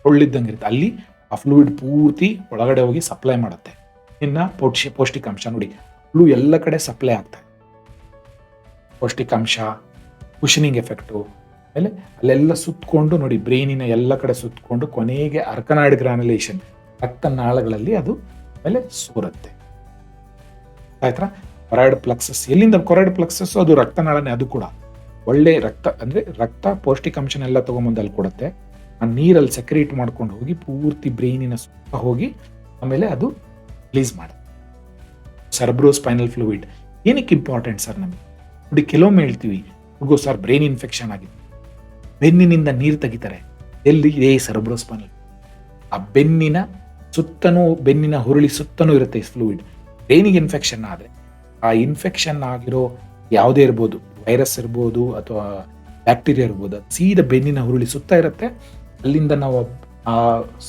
ಹೊಳ್ಳಿದ್ದಂಗೆ ಇರುತ್ತೆ, ಅಲ್ಲಿ ಆ ಫ್ಲೂಯಿಡ್ ಪೂರ್ತಿ ಒಳಗಡೆ ಹೋಗಿ ಸಪ್ಲೈ ಮಾಡುತ್ತೆ. ಇನ್ನು ಪೌಷ್ಟಿಕಾಂಶ ನೋಡಿ, ಫ್ಲೂ ಎಲ್ಲ ಕಡೆ ಸಪ್ಲೈ ಆಗ್ತಾ ಇದೆ. ಪೌಷ್ಟಿಕಾಂಶ, ಕುಷನಿಂಗ್ ಎಫೆಕ್ಟು, ಆಮೇಲೆ ಅಲ್ಲೆಲ್ಲ ಸುತ್ತಕೊಂಡು ನೋಡಿ, ಬ್ರೈನಿನ ಎಲ್ಲ ಕಡೆ ಸುತ್ತಕೊಂಡು ಕೊನೆಗೆ ಅರ್ಕನಾಯ್ಡ್ ಗ್ರಾನ್ಯುಲೇಷನ್ ರಕ್ತನಾಳಗಳಲ್ಲಿ ಅದು ಆಮೇಲೆ ಸೋರುತ್ತೆ. ಆಯ್ತಾ? ಕೊರಾಯ್ಡ್ ಪ್ಲಕ್ಸಸ್, ಎಲ್ಲಿಂದ ಕೊರಾಯ್ಡ್ ಪ್ಲಕ್ಸಸ್? ಅದು ರಕ್ತನಾಳನೇ, ಅದು ಕೂಡ ಒಳ್ಳೆ ರಕ್ತ, ಅಂದ್ರೆ ರಕ್ತ ಪೌಷ್ಟಿಕಾಂಶನೆಲ್ಲ ತಗೊಂಬಂದು ಅಲ್ಲಿ ಕೊಡುತ್ತೆ. ಆ ನೀರಲ್ಲಿ ಸೆಕ್ರೇಟ್ ಮಾಡ್ಕೊಂಡು ಹೋಗಿ ಪೂರ್ತಿ ಬ್ರೈನಿನ ಸುತ್ತ ಹೋಗಿ ಆಮೇಲೆ ಅದು ರಿಲೀಸ್ ಮಾಡುತ್ತೆ. ಸೆರೆಬ್ರೋಸ್ಪೈನಲ್ ಫ್ಲೂಯಿಡ್ ಏನಕ್ಕೆ ಇಂಪಾರ್ಟೆಂಟ್ ಸರ್ ನಮಗೆ? ನೋಡಿ, ಕೆಲವೊಮ್ಮೆ ಹೇಳ್ತೀವಿ ಸರ್ ಬ್ರೈನ್ ಇನ್ಫೆಕ್ಷನ್ ಆಗಿದೆ, ಬೆನ್ನಿನಿಂದ ನೀರು ತೆಗಿತಾರೆ. ಎಲ್ಲಿ? ಇದೇ ಸೆರೆಬ್ರೋಸ್ಪೈನಲ್. ಆ ಬೆನ್ನಿನ ಸುತ್ತನೂ, ಬೆನ್ನಿನ ಹುರುಳಿ ಸುತ್ತನೂ ಇರುತ್ತೆ ಈ ಫ್ಲೂಯಿಡ್. ಬ್ರೈನಿಗೆ ಇನ್ಫೆಕ್ಷನ್ ಆದರೆ, ಆ ಇನ್ಫೆಕ್ಷನ್ ಆಗಿರೋ ಯಾವುದೇ ಇರ್ಬೋದು, ವೈರಸ್ ಇರ್ಬೋದು ಅಥವಾ ಬ್ಯಾಕ್ಟೀರಿಯಾ ಇರ್ಬೋದು, ಸೀದಾ ಬೆನ್ನಿನ ಹುರುಳಿ ಸುತ್ತ ಇರುತ್ತೆ. ಅಲ್ಲಿಂದ ನಾವು ಆ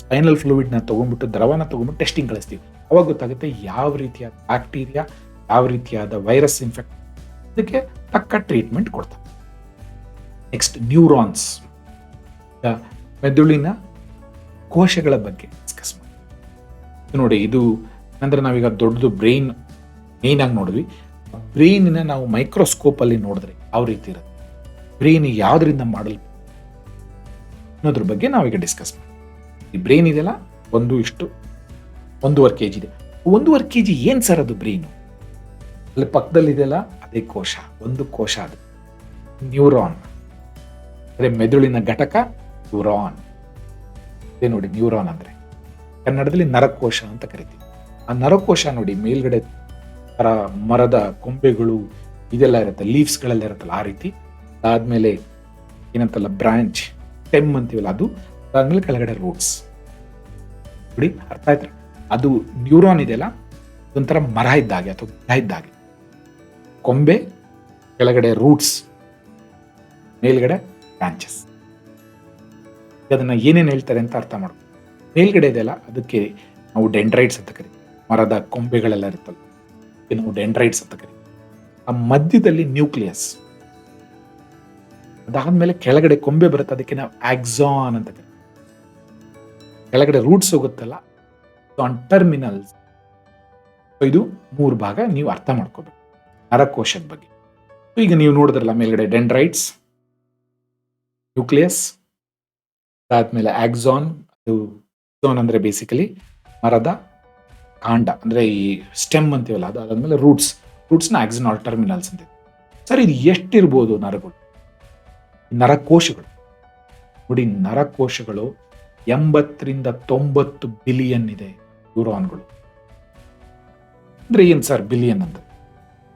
ಸ್ಪೈನಲ್ ಫ್ಲೂಯಿಡ್ನ ತೊಗೊಂಡ್ಬಿಟ್ಟು, ದ್ರವನ ತೊಗೊಂಡ್ಬಿಟ್ಟು ಟೆಸ್ಟಿಂಗ್ ಕಳಿಸ್ತೀವಿ. ಅವಾಗ ಗೊತ್ತಾಗುತ್ತೆ ಯಾವ ರೀತಿಯಾದ ಬ್ಯಾಕ್ಟೀರಿಯಾ, ಯಾವ ರೀತಿಯಾದ ವೈರಸ್ ಇನ್ಫೆಕ್ಟ್, ಅದಕ್ಕೆ ತಕ್ಕ ಟ್ರೀಟ್ಮೆಂಟ್ ಕೊಡ್ತಾರೆ. ನೆಕ್ಸ್ಟ್, ನ್ಯೂರಾನ್ಸ್, ಮೆದುಳಿನ ಕೋಶಗಳ ಬಗ್ಗೆ ಡಿಸ್ಕಸ್ ಮಾಡಿ. ನೋಡಿ, ಇದು ಅಂದ್ರೆ ನಾವೀಗ ದೊಡ್ಡದು ಬ್ರೈನ್ ಮೇನ್ ಆಗಿ ನೋಡಿದ್ವಿ. ಬ್ರೈನಿನ ನಾವು ಮೈಕ್ರೋಸ್ಕೋಪ್ ಅಲ್ಲಿ ನೋಡಿದ್ರೆ ಯಾವ ರೀತಿ ಇರುತ್ತೆ, ಬ್ರೈನ್ ಯಾವ್ದ್ರಿಂದ ಮಾಡಲ್ ಅನ್ನೋದ್ರ ಬಗ್ಗೆ ನಾವೀಗ ಡಿಸ್ಕಸ್ ಮಾಡಿ. ಈ ಬ್ರೈನ್ ಇದೆಯಲ್ಲ, 1:1.5 kg ಇದೆ. 1.5 kg ಏನ್ ಸರ್ ಅದು ಬ್ರೈನು? ಅಲ್ಲಿ ಪಕ್ಕದಲ್ಲಿ ಇದೆಯಲ್ಲ, ಅದೇ ಕೋಶ, ಒಂದು ಕೋಶ, ಅದು ನ್ಯೂರಾನ್. ಅದೇ ಮೆದುಳಿನ ಘಟಕ ನ್ಯೂರಾನ್. ಇದೇ ನೋಡಿ, ನ್ಯೂರಾನ್ ಅಂದ್ರೆ ಕನ್ನಡದಲ್ಲಿ ನರಕೋಶ ಅಂತ ಕರಿತೀವಿ. ಆ ನರಕೋಶ ನೋಡಿ, ಮೇಲ್ಗಡೆ ತರ ಮರದ ಕೊಂಬೆಗಳು ಇದೆಲ್ಲ ಇರುತ್ತೆ, ಲೀವ್ಸ್ಗಳೆಲ್ಲ ಇರುತ್ತಲ್ಲ, ಆ ರೀತಿ. ಅದಾದ್ಮೇಲೆ ಏನಂತಲ್ಲ, ಬ್ರಾಂಚ್, ಸ್ಟೆಮ್ ಅಂತೀವಲ್ಲ, ಅದು. ಅದಾದ್ಮೇಲೆ ಕೆಳಗಡೆ ರೂಟ್ಸ್. ನೋಡಿ, ಅರ್ಥ ಆಯ್ತಾ? ಅದು ನ್ಯೂರಾನ್ ಇದೆಯಲ್ಲ, ಅದೊಂಥರ ಮರ ಇದ್ದಾಗೆ ಅಥವಾ ಗಿಡ ಇದ್ದಾಗೆ. ಕೊಂಬೆ, ಕೆಳಗಡೆ ರೂಟ್ಸ್, ಮೇಲ್ಗಡೆ ಬ್ರಾಂಚಸ್. ಅದನ್ನ ಏನೇನು ಹೇಳ್ತಾರೆ ಅಂತ ಅರ್ಥ ಮಾಡ್ಬೇಕು. ಮೇಲ್ಗಡೆ ಇದೆಯಲ್ಲ, ಅದಕ್ಕೆ ನಾವು ಡೆಂಡ್ರೈಟ್ಸ್ ಅಂತ ಕರಿತೀವಿ. ಮರದ ಕೊಂಬೆಗಳೆಲ್ಲ ಇರುತ್ತಲ್ಲ, ನಾವು ಡೆಂಡ್ರೈಟ್ಸ್ ಅಂತ ಕರಿತೀವಿ. ಆ ಮಧ್ಯದಲ್ಲಿ ನ್ಯೂಕ್ಲಿಯಸ್. ಅದಾದ್ಮೇಲೆ ಕೆಳಗಡೆ ಕೊಂಬೆ ಬರುತ್ತೆ, ಅದಕ್ಕೆ ನಾವು ಆಕ್ಸಾನ್ ಅಂತ ಕರಿತೀವಿ. ಕೆಳಗಡೆ ರೂಟ್ಸ್ ಹೋಗುತ್ತಲ್ಲ, ಟರ್ಮಿನಲ್ಸ್. ಇದು 3 ಭಾಗ ನೀವು ಅರ್ಥ ಮಾಡ್ಕೋಬೇಕು ನರಕೋಶದ ಬಗ್ಗೆ. ಈಗ ನೀವು ನೋಡಿದ್ರಲ್ಲ, ಮೇಲ್ಗಡೆ ಡೆಂಡ್ರೈಟ್ಸ್, ನ್ಯೂಕ್ಲಿಯಸ್, ಅದಾದ್ಮೇಲೆ ಆಕ್ಸಾನ್. ಆಕ್ಸಾನ್ ಅಂದ್ರೆ ಬೇಸಿಕಲಿ ಮರದ ಕಾಂಡ, ಅಂದ್ರೆ ಈ ಸ್ಟೆಮ್ ಅಂತೀವಲ್ಲ, ಅದು. ಅದಾದ್ಮೇಲೆ ರೂಟ್ಸ್ನ ಆಕ್ಸಾನಲ್ ಟರ್ಮಿನಲ್ಸ್ ಅಂತ. ಸರ್, ಇದು ಎಷ್ಟಿರ್ಬೋದು ನರಗಳು, ನರಕೋಶಗಳು? ನೋಡಿ, ನರಕೋಶಗಳು 80ರಿಂದ 90 ಬಿಲಿಯನ್ ಇದೆ ನ್ಯೂರಾನ್ಗಳು. ಅಂದ್ರೆ ಏನ್ ಸರ್ ಬಿಲಿಯನ್ ಅಂದ್ರೆ?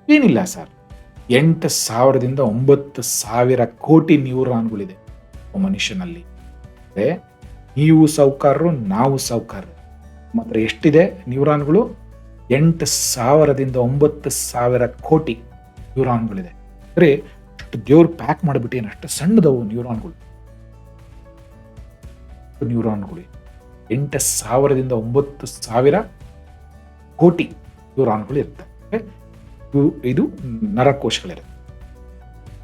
ಏನಿಲ್ಲ ಸರ್, 8,000ದಿಂದ 9,000 ಕೋಟಿ ನ್ಯೂರಾನ್ಗಳಿದೆ ಮನುಷ್ಯನಲ್ಲಿ. ನೀವು ಸಾಹುಕಾರರು, ನಾವು ಸಾಹುಕಾರರು. ಮಾತ್ರ ಎಷ್ಟಿದೆ ನ್ಯೂರಾನ್ಗಳು? 8,000ದಿಂದ 9,000 ಕೋಟಿ ನ್ಯೂರಾನ್ಗಳಿದೆ. ಅಂದ್ರೆ ಅಷ್ಟು ದೇವ್ರು ಪ್ಯಾಕ್ ಮಾಡಿಬಿಟ್ಟು ಅಷ್ಟು ಸಣ್ಣದವು ನ್ಯೂರಾನ್ಗಳು. 8,000ದಿಂದ 9,000 ಕೋಟಿ ನ್ಯೂರಾನ್ಗಳು ಇರ್ತವೆ. ಇದು ನರಕೋಶಗಳಿರುತ್ತೆ.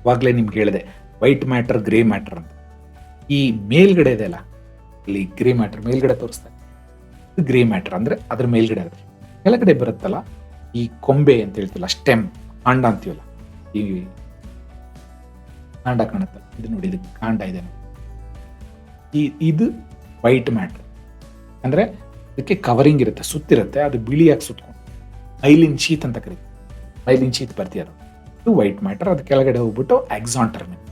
ಅವಾಗಲೇ ನಿಮ್ಗೆ ಹೇಳಿದೆ, ವೈಟ್ ಮ್ಯಾಟರ್, ಗ್ರೇ ಮ್ಯಾಟರ್ ಅಂತ. ಈ ಮೇಲ್ಗಡೆ ಇದೆಯಲ್ಲ, ಇಲ್ಲಿ ಗ್ರೇ ಮ್ಯಾಟರ್ ಮೇಲ್ಗಡೆ ತೋರಿಸ್ತಾರೆ. ಗ್ರೇ ಮ್ಯಾಟರ್ ಅಂದ್ರೆ ಅದ್ರ ಮೇಲ್ಗಡೆ ಇರುತ್ತೆ. ಕೆಳಗಡೆ ಬರುತ್ತಲ್ಲ, ಈ ಕೊಂಬೆ ಅಂತ ಹೇಳ್ತಿಲ್ಲ, ಸ್ಟೆಮ್, ಕಾಂಡ ಅಂತೀವಲ್ಲ, ಈ ಕಾಂಡ ಕಾಣುತ್ತಲ್ಲ, ಇದು ನೋಡಿ, ಇದು ಕಾಂಡ ಇದೆ. ಇದು ವೈಟ್ ಮ್ಯಾಟರ್ ಅಂದ್ರೆ ಇದಕ್ಕೆ ಕವರಿಂಗ್ ಇರುತ್ತೆ, ಸುತ್ತಿರುತ್ತೆ, ಅದು ಬಿಳಿಯಾಗಿ ಸುತ್ಕೊಂಡು ಮೈಲಿನ್ ಶೀತ್ ಅಂತ ಕರೀತೀವಿ. ಮೈಲಿನ್ ಶೀತ್ ಬರ್ತೀಯಾರ, ಇದು ವೈಟ್ ಮ್ಯಾಟರ್. ಅದು ಕೆಳಗಡೆ ಹೋಗ್ಬಿಟ್ಟು ಆಕ್ಸಾನ್ ಟರ್ಮಿನಲ್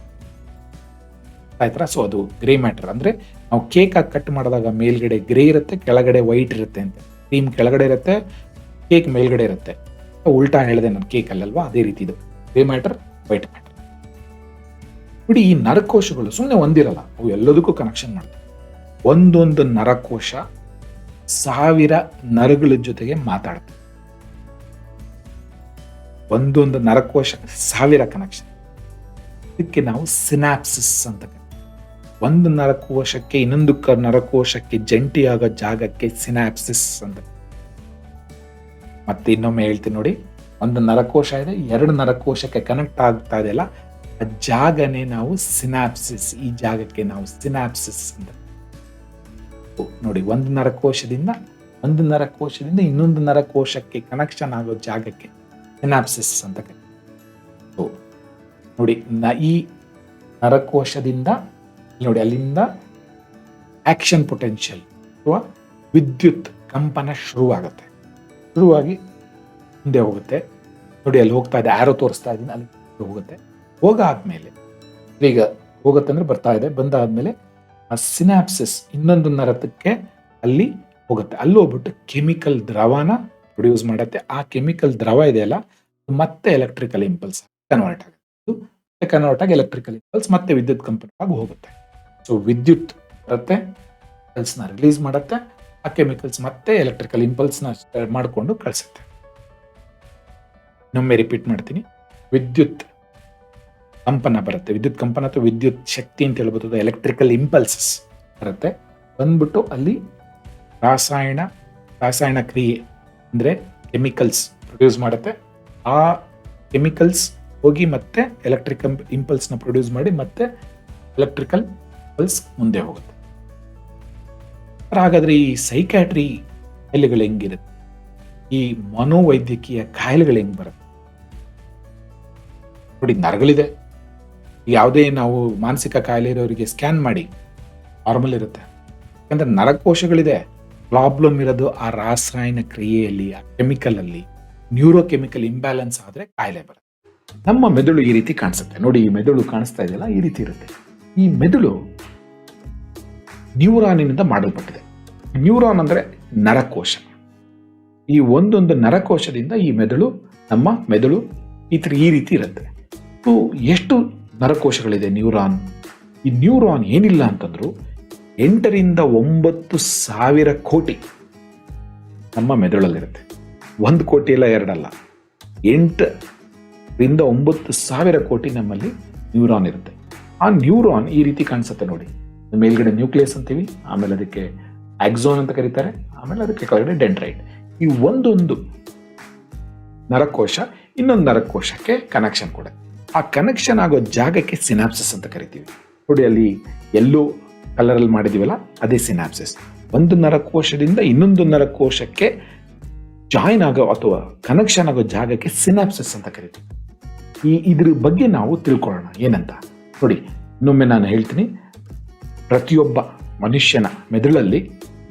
ಆಯ್ತಾ. ಸೊ ಅದು ಗ್ರೇ ಮ್ಯಾಟರ್. ಅಂದ್ರೆ ನಾವು ಕೇಕ್ ಆಗಿ ಕಟ್ ಮಾಡಿದಾಗ ಮೇಲ್ಗಡೆ ಗ್ರೇ ಇರುತ್ತೆ, ಕೆಳಗಡೆ ವೈಟ್ ಇರುತ್ತೆ ಅಂತ. ಕ್ರೀಮ್ ಕೆಳಗಡೆ ಇರುತ್ತೆ, ಕೇಕ್ ಮೇಲ್ಗಡೆ ಇರುತ್ತೆ. ಉಲ್ಟಾ ಹೇಳಿದೆ ನಾನು, ಕೇಕ್ ಅಲ್ಲಲ್ವಾ, ಅದೇ ರೀತಿ ಇದು ಗ್ರೇ ಮ್ಯಾಟರ್, ವೈಟ್ ಮ್ಯಾಟರ್. ನೋಡಿ, ಈ ನರಕೋಶಗಳು ಸುಮ್ಮನೆ ಒಂದಿರಲ್ಲ, ಅವು ಎಲ್ಲದಕ್ಕೂ ಕನೆಕ್ಷನ್ ಮಾಡ್ತವೆ. ಒಂದೊಂದು ನರಕೋಶ 1000 ನರಗಳ ಜೊತೆಗೆ ಮಾತಾಡ್ತವೆ. ಒಂದೊಂದು ನರಕೋಶ 1000 ಕನೆಕ್ಷನ್. ಇದಕ್ಕೆ ನಾವು ಸಿನಾಪ್ಸಿಸ್ ಅಂತ ಕರೀತೀವಿ. ಒಂದು ನರಕೋಶಕ್ಕೆ ಇನ್ನೊಂದು ನರಕೋಶಕ್ಕೆ ಜಂಟಿಯಾಗೋ ಜಾಗಕ್ಕೆ ಸಿನಾಪ್ಸಿಸ್ ಅಂತ. ಮತ್ತೆ ಇನ್ನೊಮ್ಮೆ ಹೇಳ್ತೀನಿ ನೋಡಿ, ಒಂದು ನರಕೋಶ ಇದೆ, 2 ನರಕೋಶಕ್ಕೆ ಕನೆಕ್ಟ್ ಆಗ್ತಾ ಇದೆಯಲ್ಲ, ಆ ಜಾಗನೇ ನಾವು ಸಿನಾಪ್ಸಿಸ್. ಈ ಜಾಗಕ್ಕೆ ನಾವು ಸಿನಾಪ್ಸಿಸ್ ಅಂತ ನೋಡಿ. ಒಂದು ನರಕೋಶದಿಂದ ಇನ್ನೊಂದು ನರಕೋಶಕ್ಕೆ ಕನೆಕ್ಷನ್ ಆಗೋ ಜಾಗಕ್ಕೆ ಸಿನಾಪ್ಸಿಸ್ ಅಂತ ನೋಡಿ. ಈ ನರಕೋಶದಿಂದ ನೋಡಿ, ಅಲ್ಲಿಂದ ಆಕ್ಷನ್ ಪೊಟೆನ್ಷಿಯಲ್ ಅಥವಾ ವಿದ್ಯುತ್ ಕಂಪನ ಶುರುವಾಗಿ ಮುಂದೆ ಹೋಗುತ್ತೆ ನೋಡಿ. ಅಲ್ಲಿ ಹೋಗ್ತಾ ಇದೆ, ಆರೋ ತೋರಿಸ್ತಾ ಇದ್ದೀನಿ, ಅಲ್ಲಿ ಹೋಗುತ್ತೆ. ಹೋಗಾದ್ಮೇಲೆ ಈಗ ಹೋಗುತ್ತೆ ಅಂದ್ರೆ ಬರ್ತಾ ಇದೆ, ಬಂದಾದ್ಮೇಲೆ ಆ ಸಿನಾಪ್ಸಿಸ್ ಇನ್ನೊಂದು ನರಕ್ಕೆ ಅಲ್ಲಿ ಹೋಗುತ್ತೆ. ಅಲ್ಲಿ ಹೋಗ್ಬಿಟ್ಟು ಕೆಮಿಕಲ್ ದ್ರವನ ಪ್ರೊಡ್ಯೂಸ್ ಮಾಡುತ್ತೆ. ಆ ಕೆಮಿಕಲ್ ದ್ರವ ಇದೆಯಲ್ಲ, ಮತ್ತೆ ಎಲೆಕ್ಟ್ರಿಕಲ್ ಇಂಪಲ್ಸ್ ಕನ್ವರ್ಟ್ ಆಗಿ ಎಲೆಕ್ಟ್ರಿಕಲ್ ಇಂಪಲ್ಸ್ ಮತ್ತೆ ವಿದ್ಯುತ್ ಕಂಪನ ಆಗಿ ಹೋಗುತ್ತೆ. ಸೊ ವಿದ್ಯುತ್ ಬರುತ್ತೆ, ಪಲ್ಸ್ನ ರಿಲೀಸ್ ಮಾಡುತ್ತೆ, ಆ ಕೆಮಿಕಲ್ಸ್ ಮತ್ತೆ ಎಲೆಕ್ಟ್ರಿಕಲ್ ಇಂಪಲ್ಸ್ನ ಮಾಡಿಕೊಂಡು ಕಳಿಸುತ್ತೆ. ಇನ್ನೊಮ್ಮೆ ರಿಪೀಟ್ ಮಾಡ್ತೀನಿ. ವಿದ್ಯುತ್ ಕಂಪನ ಬರುತ್ತೆ, ವಿದ್ಯುತ್ ಕಂಪನ ಅಥವಾ ವಿದ್ಯುತ್ ಶಕ್ತಿ ಅಂತ ಹೇಳ್ಬೋದು, ಎಲೆಕ್ಟ್ರಿಕಲ್ ಇಂಪಲ್ಸಸ್ ಬರುತ್ತೆ. ಬಂದ್ಬಿಟ್ಟು ಅಲ್ಲಿ ರಾಸಾಯನ ಕ್ರಿಯೆ ಅಂದ್ರೆ ಕೆಮಿಕಲ್ಸ್ ಪ್ರೊಡ್ಯೂಸ್ ಮಾಡುತ್ತೆ. ಆ ಕೆಮಿಕಲ್ಸ್ ಹೋಗಿ ಮತ್ತೆ ಎಲೆಕ್ಟ್ರಿಕಲ್ ಇಂಪಲ್ಸ್ನ ಪ್ರೊಡ್ಯೂಸ್ ಮಾಡಿ ಮತ್ತೆ ಎಲೆಕ್ಟ್ರಿಕಲ್ ಪಲ್ಸ್ ಮುಂದೆ ಹೋಗುತ್ತೆ. ಹಾಗಾದ್ರೆ ಈ ಸೈಕ್ಯಾಟ್ರಿ ಕಾಯಿಲೆಗಳು ಹೆಂಗಿರುತ್ತೆ, ಈ ಮನೋವೈದ್ಯಕೀಯ ಕಾಯಿಲೆಗಳು ಹೆಂಗ್ ಬರುತ್ತೆ ನೋಡಿ. ನರಗಳಿದೆ, ಯಾವುದೇ ನಾವು ಮಾನಸಿಕ ಕಾಯಿಲೆ ಇರೋರಿಗೆ ಸ್ಕ್ಯಾನ್ ಮಾಡಿ ನಾರ್ಮಲ್ ಇರುತ್ತೆ. ಯಾಕಂದ್ರೆ ನರಕೋಶಗಳಿದೆ. ಪ್ರಾಬ್ಲಮ್ ಇರೋದು ಆ ರಾಸಾಯನ ಕ್ರಿಯೆಯಲ್ಲಿ, ಆ ಕೆಮಿಕಲ್ ಅಲ್ಲಿ ನ್ಯೂರೋಕೆಮಿಕಲ್ ಇಂಬ್ಯಾಲೆನ್ಸ್ ಆದ್ರೆ ಕಾಯಿಲೆ ಬರುತ್ತೆ. ನಮ್ಮ ಮೆದುಳು ಈ ರೀತಿ ಕಾಣಿಸುತ್ತೆ ನೋಡಿ. ಈ ಮೆದುಳು ಕಾಣಿಸ್ತಾ ಇದೆಯಲ್ಲ, ಈ ರೀತಿ ಇರುತ್ತೆ. ಈ ಮೆದುಳು ನ್ಯೂರಾನಿನಿಂದ ಮಾಡಲ್ಪಟ್ಟಿದೆ. ನ್ಯೂರಾನ್ ಅಂದ್ರೆ ನರಕೋಶ. ಈ ಒಂದೊಂದು ನರಕೋಶದಿಂದ ಈ ಮೆದುಳು, ನಮ್ಮ ಮೆದುಳು ಈ ರೀತಿ ಇರುತ್ತೆ. ಎಷ್ಟು ನರಕೋಶಗಳಿದೆ ನ್ಯೂರಾನ್? ಈ ನ್ಯೂರಾನ್ ಏನಿಲ್ಲ ಅಂತಂದ್ರು 8 ರಿಂದ 9 ಸಾವಿರ ಕೋಟಿ ನಮ್ಮ ಮೆದುಳಲ್ಲಿರುತ್ತೆ. 1 ಕೋಟಿ ಇಲ್ಲ, 2 ಅಲ್ಲ, 8 ರಿಂದ 9 ಸಾವಿರ ಕೋಟಿ ನಮ್ಮಲ್ಲಿ ನ್ಯೂರಾನ್ ಇರುತ್ತೆ. ಆ ನ್ಯೂರಾನ್ ಈ ರೀತಿ ಕಾಣಿಸುತ್ತೆ ನೋಡಿ. ಮೇಲ್ಗಡೆ ನ್ಯೂಕ್ಲಿಯಸ್ ಅಂತೀವಿ, ಆಮೇಲೆ ಅದಕ್ಕೆ ಆಕ್ಸಾನ್ ಅಂತ ಕರೀತಾರೆ, ಆಮೇಲೆ ಅದಕ್ಕೆ ಕೆಳಗಡೆ ಡೆಂಡ್ರೈಟ್. ಈ ಒಂದೊಂದು ನರಕೋಶ ಇನ್ನೊಂದು ನರಕೋಶಕ್ಕೆ ಕನೆಕ್ಷನ್ ಕೊಡುತ್ತೆ. ಆ ಕನೆಕ್ಷನ್ ಆಗೋ ಜಾಗಕ್ಕೆ ಸಿನಾಪ್ಸಿಸ್ ಅಂತ ಕರಿತೀವಿ ನೋಡಿ. ಅಲ್ಲಿ ಎಲ್ಲೋ ಕಲರ್ ಅಲ್ಲಿ ಮಾಡಿದೀವಲ್ಲ, ಅದೇ ಸಿನಾಪ್ಸಿಸ್. ಒಂದು ನರಕೋಶದಿಂದ ಇನ್ನೊಂದು ನರಕೋಶಕ್ಕೆ ಜಾಯಿನ್ ಆಗೋ ಅಥವಾ ಕನೆಕ್ಷನ್ ಆಗೋ ಜಾಗಕ್ಕೆ ಸಿನಾಪ್ಸಿಸ್ ಅಂತ ಕರಿತೀವಿ. ಇದ್ರ ಬಗ್ಗೆ ನಾವು ತಿಳ್ಕೊಳ್ಳೋಣ ಏನಂತ ನೋಡಿ. ಇನ್ನೊಮ್ಮೆ ನಾನು ಹೇಳ್ತೀನಿ. ಪ್ರತಿಯೊಬ್ಬ ಮನುಷ್ಯನ ಮೆದುಳಲ್ಲಿ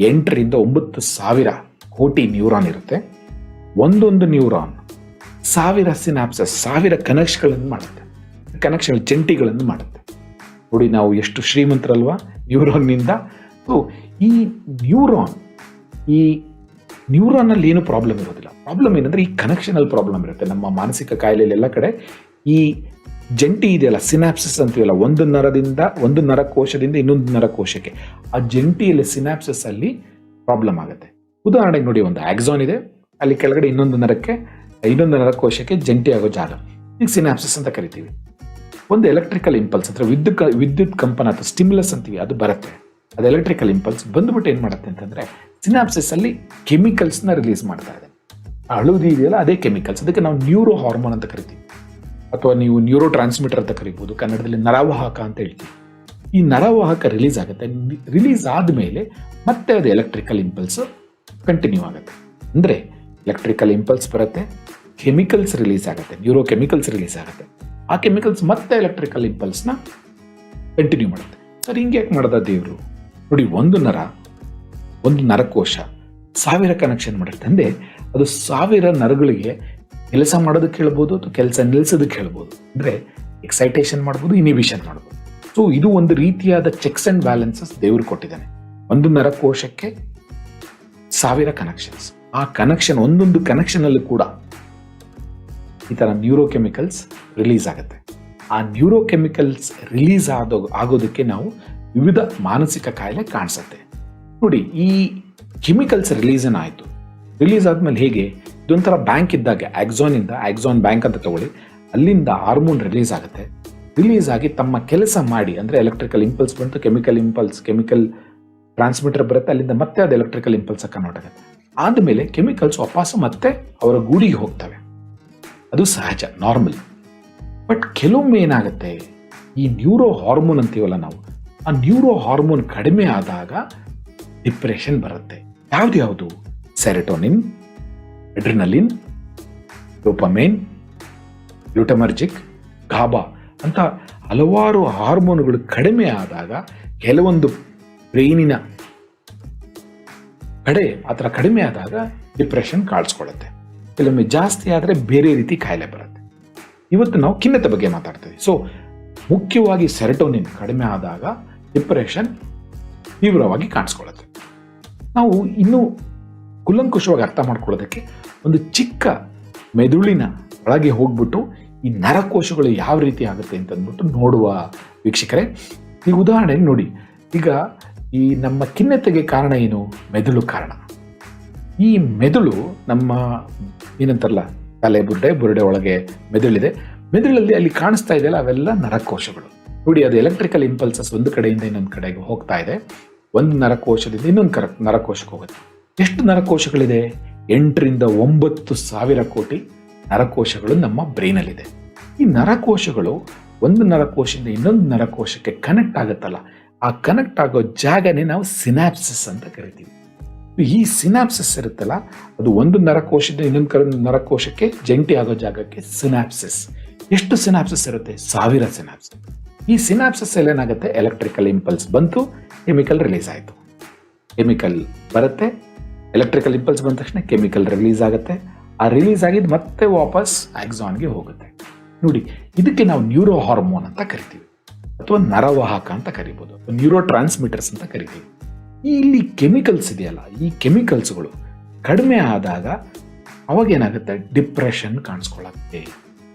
8 ರಿಂದ 9 ಸಾವಿರ ಕೋಟಿ ನ್ಯೂರಾನ್ ಇರುತ್ತೆ. ಒಂದೊಂದು ನ್ಯೂರಾನ್ 1000 ಸಿನಾಪ್ಸಸ್, 1000 ಕನೆಕ್ಷನ್ಗಳನ್ನು ಮಾಡುತ್ತೆ, ಜಂಟಿಗಳನ್ನು ಮಾಡುತ್ತೆ ನೋಡಿ. ನಾವು ಎಷ್ಟು ಶ್ರೀಮಂತರಲ್ವಾ ನ್ಯೂರಾನ್ನಿಂದ. ಈ ನ್ಯೂರಾನ್ ಅಲ್ಲಿ ಏನು ಪ್ರಾಬ್ಲಮ್ ಇರೋದಿಲ್ಲ. ಪ್ರಾಬ್ಲಮ್ ಏನಂದ್ರೆ ಈ ಕನೆಕ್ಷನ್ ಅಲ್ಲಿ ಪ್ರಾಬ್ಲಮ್ ಇರುತ್ತೆ. ನಮ್ಮ ಮಾನಸಿಕ ಕಾಯಿಲೆಯಲ್ಲಿ ಎಲ್ಲ ಕಡೆ ಈ ಜಂಟಿ ಇದೆಯಲ್ಲ, ಸಿನಾಪ್ಸಿಸ್ ಅಂತೀವಲ್ಲ, ಒಂದು ನರಕೋಶದಿಂದ ಇನ್ನೊಂದು ನರಕೋಶಕ್ಕೆ, ಆ ಜಂಟಿಯಲ್ಲಿ ಸಿನಾಪ್ಸಿಸ್ ಅಲ್ಲಿ ಪ್ರಾಬ್ಲಮ್ ಆಗುತ್ತೆ. ಉದಾಹರಣೆಗೆ ನೋಡಿ, ಒಂದು ಆಕ್ಸಾನ್ ಇದೆ, ಅಲ್ಲಿ ಕೆಳಗಡೆ ಇನ್ನೊಂದು ನರಕೋಶಕ್ಕೆ ಜಂಟಿ ಆಗೋ ಜಾಗ, ಈಗ ಸಿನಾಪ್ಸಿಸ್ ಅಂತ ಕರಿತೀವಿ. ಒಂದು ಎಲೆಕ್ಟ್ರಿಕಲ್ ಇಂಪಲ್ಸ್ ಅಂದ್ರೆ ವಿದ್ಯುತ್ ಕಂಪನ ಅಥವಾ ಸ್ಟಿಮ್ಯುಲಸ್ ಅಂತೀವಿ, ಅದು ಬರುತ್ತೆ. ಅದು ಎಲೆಕ್ಟ್ರಿಕಲ್ ಇಂಪಲ್ಸ್ ಬಂದ್ಬಿಟ್ಟು ಏನ್ ಮಾಡುತ್ತೆ ಅಂತಂದ್ರೆ ಸಿನಾಪ್ಸಿಸ್ ಅಲ್ಲಿ ಕೆಮಿಕಲ್ಸ್ ನ ರಿಲೀಸ್ ಮಾಡ್ತಾ ಇದೆ. ಹಳದಿ ಇದೆಯಲ್ಲ, ಅದೇ ಕೆಮಿಕಲ್ಸ್. ಅದಕ್ಕೆ ನಾವು ನ್ಯೂರೋ ಹಾರ್ಮೋನ್ ಅಂತ ಕರಿತೀವಿ, ಅಥವಾ ನೀವು ನ್ಯೂರೋ ಟ್ರಾನ್ಸ್ಮಿಟರ್ ಅಂತ ಕರಿಬಹುದು, ಕನ್ನಡದಲ್ಲಿ ನರವಾಹಕ ಅಂತ ಹೇಳ್ತೀವಿ. ಈ ನರವಾಹಕ ರಿಲೀಸ್ ಆಗುತ್ತೆ. ರಿಲೀಸ್ ಆದ್ಮೇಲೆ ಮತ್ತೆ ಅದು ಎಲೆಕ್ಟ್ರಿಕಲ್ ಇಂಪಲ್ಸ್ ಕಂಟಿನ್ಯೂ ಆಗುತ್ತೆ. ಅಂದ್ರೆ ಎಲೆಕ್ಟ್ರಿಕಲ್ ಇಂಪಲ್ಸ್ ಬರುತ್ತೆ, ಕೆಮಿಕಲ್ಸ್ ರಿಲೀಸ್ ಆಗುತ್ತೆ, ನ್ಯೂರೋ ಕೆಮಿಕಲ್ಸ್ ರಿಲೀಸ್ ಆಗುತ್ತೆ. ಆ ಕೆಮಿಕಲ್ಸ್ ಮತ್ತೆ ಎಲೆಕ್ಟ್ರಿಕಲ್ ಇಂಪಲ್ಸ್ನ ಕಂಟಿನ್ಯೂ ಮಾಡುತ್ತೆ. ಸರ್, ಹಿಂಗೆ ಯಾಕೆ ಮಾಡ್ದ ದೇವರು ನೋಡಿ? ಒಂದು ನರಕೋಶ 1000 ಕನೆಕ್ಷನ್ ಮಾಡಿರುತ್ತೆ ಅಂದ್ರೆ ಅದು 1000 ನರಗಳಿಗೆ ಕೆಲಸ ಮಾಡೋದಕ್ಕೆ ಹೇಳ್ಬೋದು ಅಥವಾ ಕೆಲಸ ನಿಲ್ಲಿಸೋದಕ್ಕೆ ಹೇಳ್ಬೋದು. ಅಂದ್ರೆ ಎಕ್ಸೈಟೇಷನ್ ಮಾಡ್ಬೋದು, ಇನಿಬಿಷನ್ ಮಾಡ್ಬೋದು. ಸೊ ಇದು ಒಂದು ರೀತಿಯಾದ ಚೆಕ್ಸ್ ಅಂಡ್ ಬ್ಯಾಲೆನ್ಸಸ್ ದೇವರು ಕೊಟ್ಟಿದ್ದಾನೆ. ಒಂದು ನರಕೋಶಕ್ಕೆ 1000 ಕನೆಕ್ಷನ್ಸ್. ಆ ಕನೆಕ್ಷನ್, ಒಂದೊಂದು ಕನೆಕ್ಷನ್ ಅಲ್ಲಿ ಕೂಡ ಈ ತರ ನ್ಯೂರೋಕೆಮಿಕಲ್ಸ್ ರಿಲೀಸ್ ಆಗುತ್ತೆ. ಆ ನ್ಯೂರೋಕೆಮಿಕಲ್ಸ್ ರಿಲೀಸ್ ಆಗೋದಕ್ಕೆ ನಾವು ವಿವಿಧ ಮಾನಸಿಕ ಕಾಯಿಲೆ ಕಾಣಿಸುತ್ತೆ ನೋಡಿ. ಈ ಕೆಮಿಕಲ್ಸ್ ರಿಲೀಸ್ ಆದ್ಮೇಲೆ ಹೇಗೆ ಇದೊಂಥರ ಬ್ಯಾಂಕ್ ಇದ್ದಾಗ, ಆಕ್ಸಾನ್ ಬ್ಯಾಂಕ್ ಅಂತ ತಗೊಳ್ಳಿ, ಅಲ್ಲಿಂದ ಹಾರ್ಮೋನ್ ರಿಲೀಸ್ ಆಗುತ್ತೆ. ರಿಲೀಸ್ ಆಗಿ ತಮ್ಮ ಕೆಲಸ ಮಾಡಿ, ಅಂದ್ರೆ ಎಲೆಕ್ಟ್ರಿಕಲ್ ಇಂಪಲ್ಸ್ ಬಂತು, ಕೆಮಿಕಲ್ ಟ್ರಾನ್ಸ್ಮಿಟರ್ ಬರುತ್ತೆ, ಅಲ್ಲಿಂದ ಮತ್ತೆ ಅದು ಎಲೆಕ್ಟ್ರಿಕಲ್ ಇಂಪಲ್ಸ್ ಕನ್ವರ್ಟ್ ಆಗುತ್ತೆ. ಆದಮೇಲೆ ಕೆಮಿಕಲ್ಸ್ ವಾಪಸ್ಸು ಮತ್ತೆ ಅವರ ಗೂಡಿಗೆ ಹೋಗ್ತವೆ. ಅದು ಸಹಜ, ನಾರ್ಮಲ್. ಬಟ್ ಕೆಲವೊಮ್ಮೆ ಏನಾಗುತ್ತೆ, ಈ ನ್ಯೂರೋ ಹಾರ್ಮೋನ್ ಅಂತೀವಲ್ಲ ನಾವು, ಆ ನ್ಯೂರೋ ಹಾರ್ಮೋನ್ ಕಡಿಮೆ ಆದಾಗ ಡಿಪ್ರೆಷನ್ ಬರುತ್ತೆ. ಯಾವುದು? ಸೆರೆಟೋನಿನ್, ಅಡ್ರಿನಲಿನ್, ಡೋಪಮೈನ್, ಗ್ಲುಟಮರ್ಜಿಕ್, ಗಾಬಾ ಅಂತ ಹಲವಾರು ಹಾರ್ಮೋನ್ಗಳು ಕಡಿಮೆ ಆದಾಗ ಕೆಲವೊಂದು ಬ್ರೈನಿನ ಕಡೆ ಆ ಥರ ಕಡಿಮೆ ಆದಾಗ ಡಿಪ್ರೆಷನ್ ಕಾಣಿಸ್ಕೊಳ್ಳುತ್ತೆ. ಕೆಲವೊಮ್ಮೆ ಜಾಸ್ತಿ ಆದರೆ ಬೇರೆ ರೀತಿ ಕಾಯಿಲೆ ಬರುತ್ತೆ. ಇವತ್ತು ನಾವು ಖಿನ್ನತೆ ಬಗ್ಗೆ ಮಾತಾಡ್ತೀವಿ. ಸೊ ಮುಖ್ಯವಾಗಿ ಸೆರೆಟೋನಿನ್ ಕಡಿಮೆ ಆದಾಗ ಡಿಪ್ರೆಷನ್ ತೀವ್ರವಾಗಿ ಕಾಣಿಸ್ಕೊಳ್ಳುತ್ತೆ. ನಾವು ಇನ್ನೂ ಕುಲಂಕುಷವಾಗಿ ಅರ್ಥ ಮಾಡ್ಕೊಳ್ಳೋದಕ್ಕೆ ಒಂದು ಚಿಕ್ಕ ಮೆದುಳಿನ ಒಳಗೆ ಹೋಗ್ಬಿಟ್ಟು ಈ ನರಕೋಶಗಳು ಯಾವ ರೀತಿ ಆಗುತ್ತೆ ಅಂತಂದ್ಬಿಟ್ಟು ನೋಡುವ ವೀಕ್ಷಕರೇ. ಈ ಉದಾಹರಣೆಗೆ ನೋಡಿ, ಈಗ ಈ ನಮ್ಮ ಖಿನ್ನತೆಗೆ ಕಾರಣ ಏನು? ಮೆದುಳು ಕಾರಣ. ಈ ಮೆದುಳು ನಮ್ಮ ಏನಂತಾರಲ್ಲ, ತಲೆ ಬುರುಡೆ ಒಳಗೆ ಮೆದುಳಿದೆ. ಮೆದುಳಲ್ಲಿ ಅಲ್ಲಿ ಕಾಣಿಸ್ತಾ ಇದೆಯಲ್ಲ, ಅವೆಲ್ಲ ನರಕೋಶಗಳು. ನೋಡಿ, ಅದು ಎಲೆಕ್ಟ್ರಿಕಲ್ ಇಂಪಲ್ಸಸ್ ಒಂದು ಕಡೆಯಿಂದ ಇನ್ನೊಂದು ಕಡೆಗೆ ಹೋಗ್ತಾ ಇದೆ. ಒಂದು ನರಕೋಶದಿಂದ ಇನ್ನೊಂದು ನರಕೋಶಕ್ಕೆ ಹೋಗುತ್ತೆ. ಎಷ್ಟು ನರಕೋಶಗಳಿದೆ? 8ರಿಂದ 9,000 ಕೋಟಿ ನರಕೋಶಗಳು ನಮ್ಮ ಬ್ರೈನಲ್ಲಿದೆ. ಈ ನರಕೋಶಗಳು ಒಂದು ನರಕೋಶದಿಂದ ಇನ್ನೊಂದು ನರಕೋಶಕ್ಕೆ ಕನೆಕ್ಟ್ ಆಗುತ್ತಲ್ಲ, ಆ ಕನೆಕ್ಟ್ ಆಗೋ ಜಾಗನೇ ನಾವು ಸಿನಾಪ್ಸಿಸ್ ಅಂತ ಕರಿತೀವಿ. ಈ ಸಿನಾಪ್ಸಿಸ್ ಇರುತ್ತಲ್ಲ, ಅದು ಒಂದು ನರಕೋಶದಿಂದ ಇನ್ನೊಂದು ನರಕೋಶಕ್ಕೆ ಜಂಟಿ ಆಗೋ ಜಾಗಕ್ಕೆ ಸಿನಾಪ್ಸಿಸ್. ಎಷ್ಟು ಸಿನಾಪ್ಸಿಸ್ ಇರುತ್ತೆ? 1000 ಸಿನಾಪ್ಸಿಸ್. ಈ ಸಿನಾಪ್ಸಿಸ್ ಅಲ್ಲಿ ಏನಾಗುತ್ತೆ? ಎಲೆಕ್ಟ್ರಿಕಲ್ ಇಂಪಲ್ಸ್ ಬಂತು, ಕೆಮಿಕಲ್ ರಿಲೀಸ್ ಆಯಿತು. ಕೆಮಿಕಲ್ ಬರುತ್ತೆ, ಎಲೆಕ್ಟ್ರಿಕಲ್ ಇಂಪಲ್ಸ್ ಬಂದ ತಕ್ಷಣ ಕೆಮಿಕಲ್ ರಿಲೀಸ್ ಆಗುತ್ತೆ. ಆ ರಿಲೀಸ್ ಆಗಿದ್ದು ಮತ್ತೆ ವಾಪಸ್ ಆಕ್ಸಾನ್ಗೆ ಹೋಗುತ್ತೆ. ನೋಡಿ, ಇದಕ್ಕೆ ನಾವು ನ್ಯೂರೋ ಹಾರ್ಮೋನ್ ಅಂತ ಕರಿತೀವಿ, ಅಥವಾ ನರವಾಹಕ ಅಂತ ಕರಿಬೋದು, ನ್ಯೂರೋ ಟ್ರಾನ್ಸ್ಮಿಟರ್ಸ್ ಅಂತ ಕರಿತೀವಿ. ಇಲ್ಲಿ ಕೆಮಿಕಲ್ಸ್ ಇದೆಯಲ್ಲ, ಈ ಕೆಮಿಕಲ್ಸ್ಗಳು ಕಡಿಮೆ ಆದಾಗ ಅವಾಗ ಏನಾಗುತ್ತೆ? ಡಿಪ್ರೆಷನ್ ಕಾಣಿಸ್ಕೊಳ್ಳುತ್ತೆ.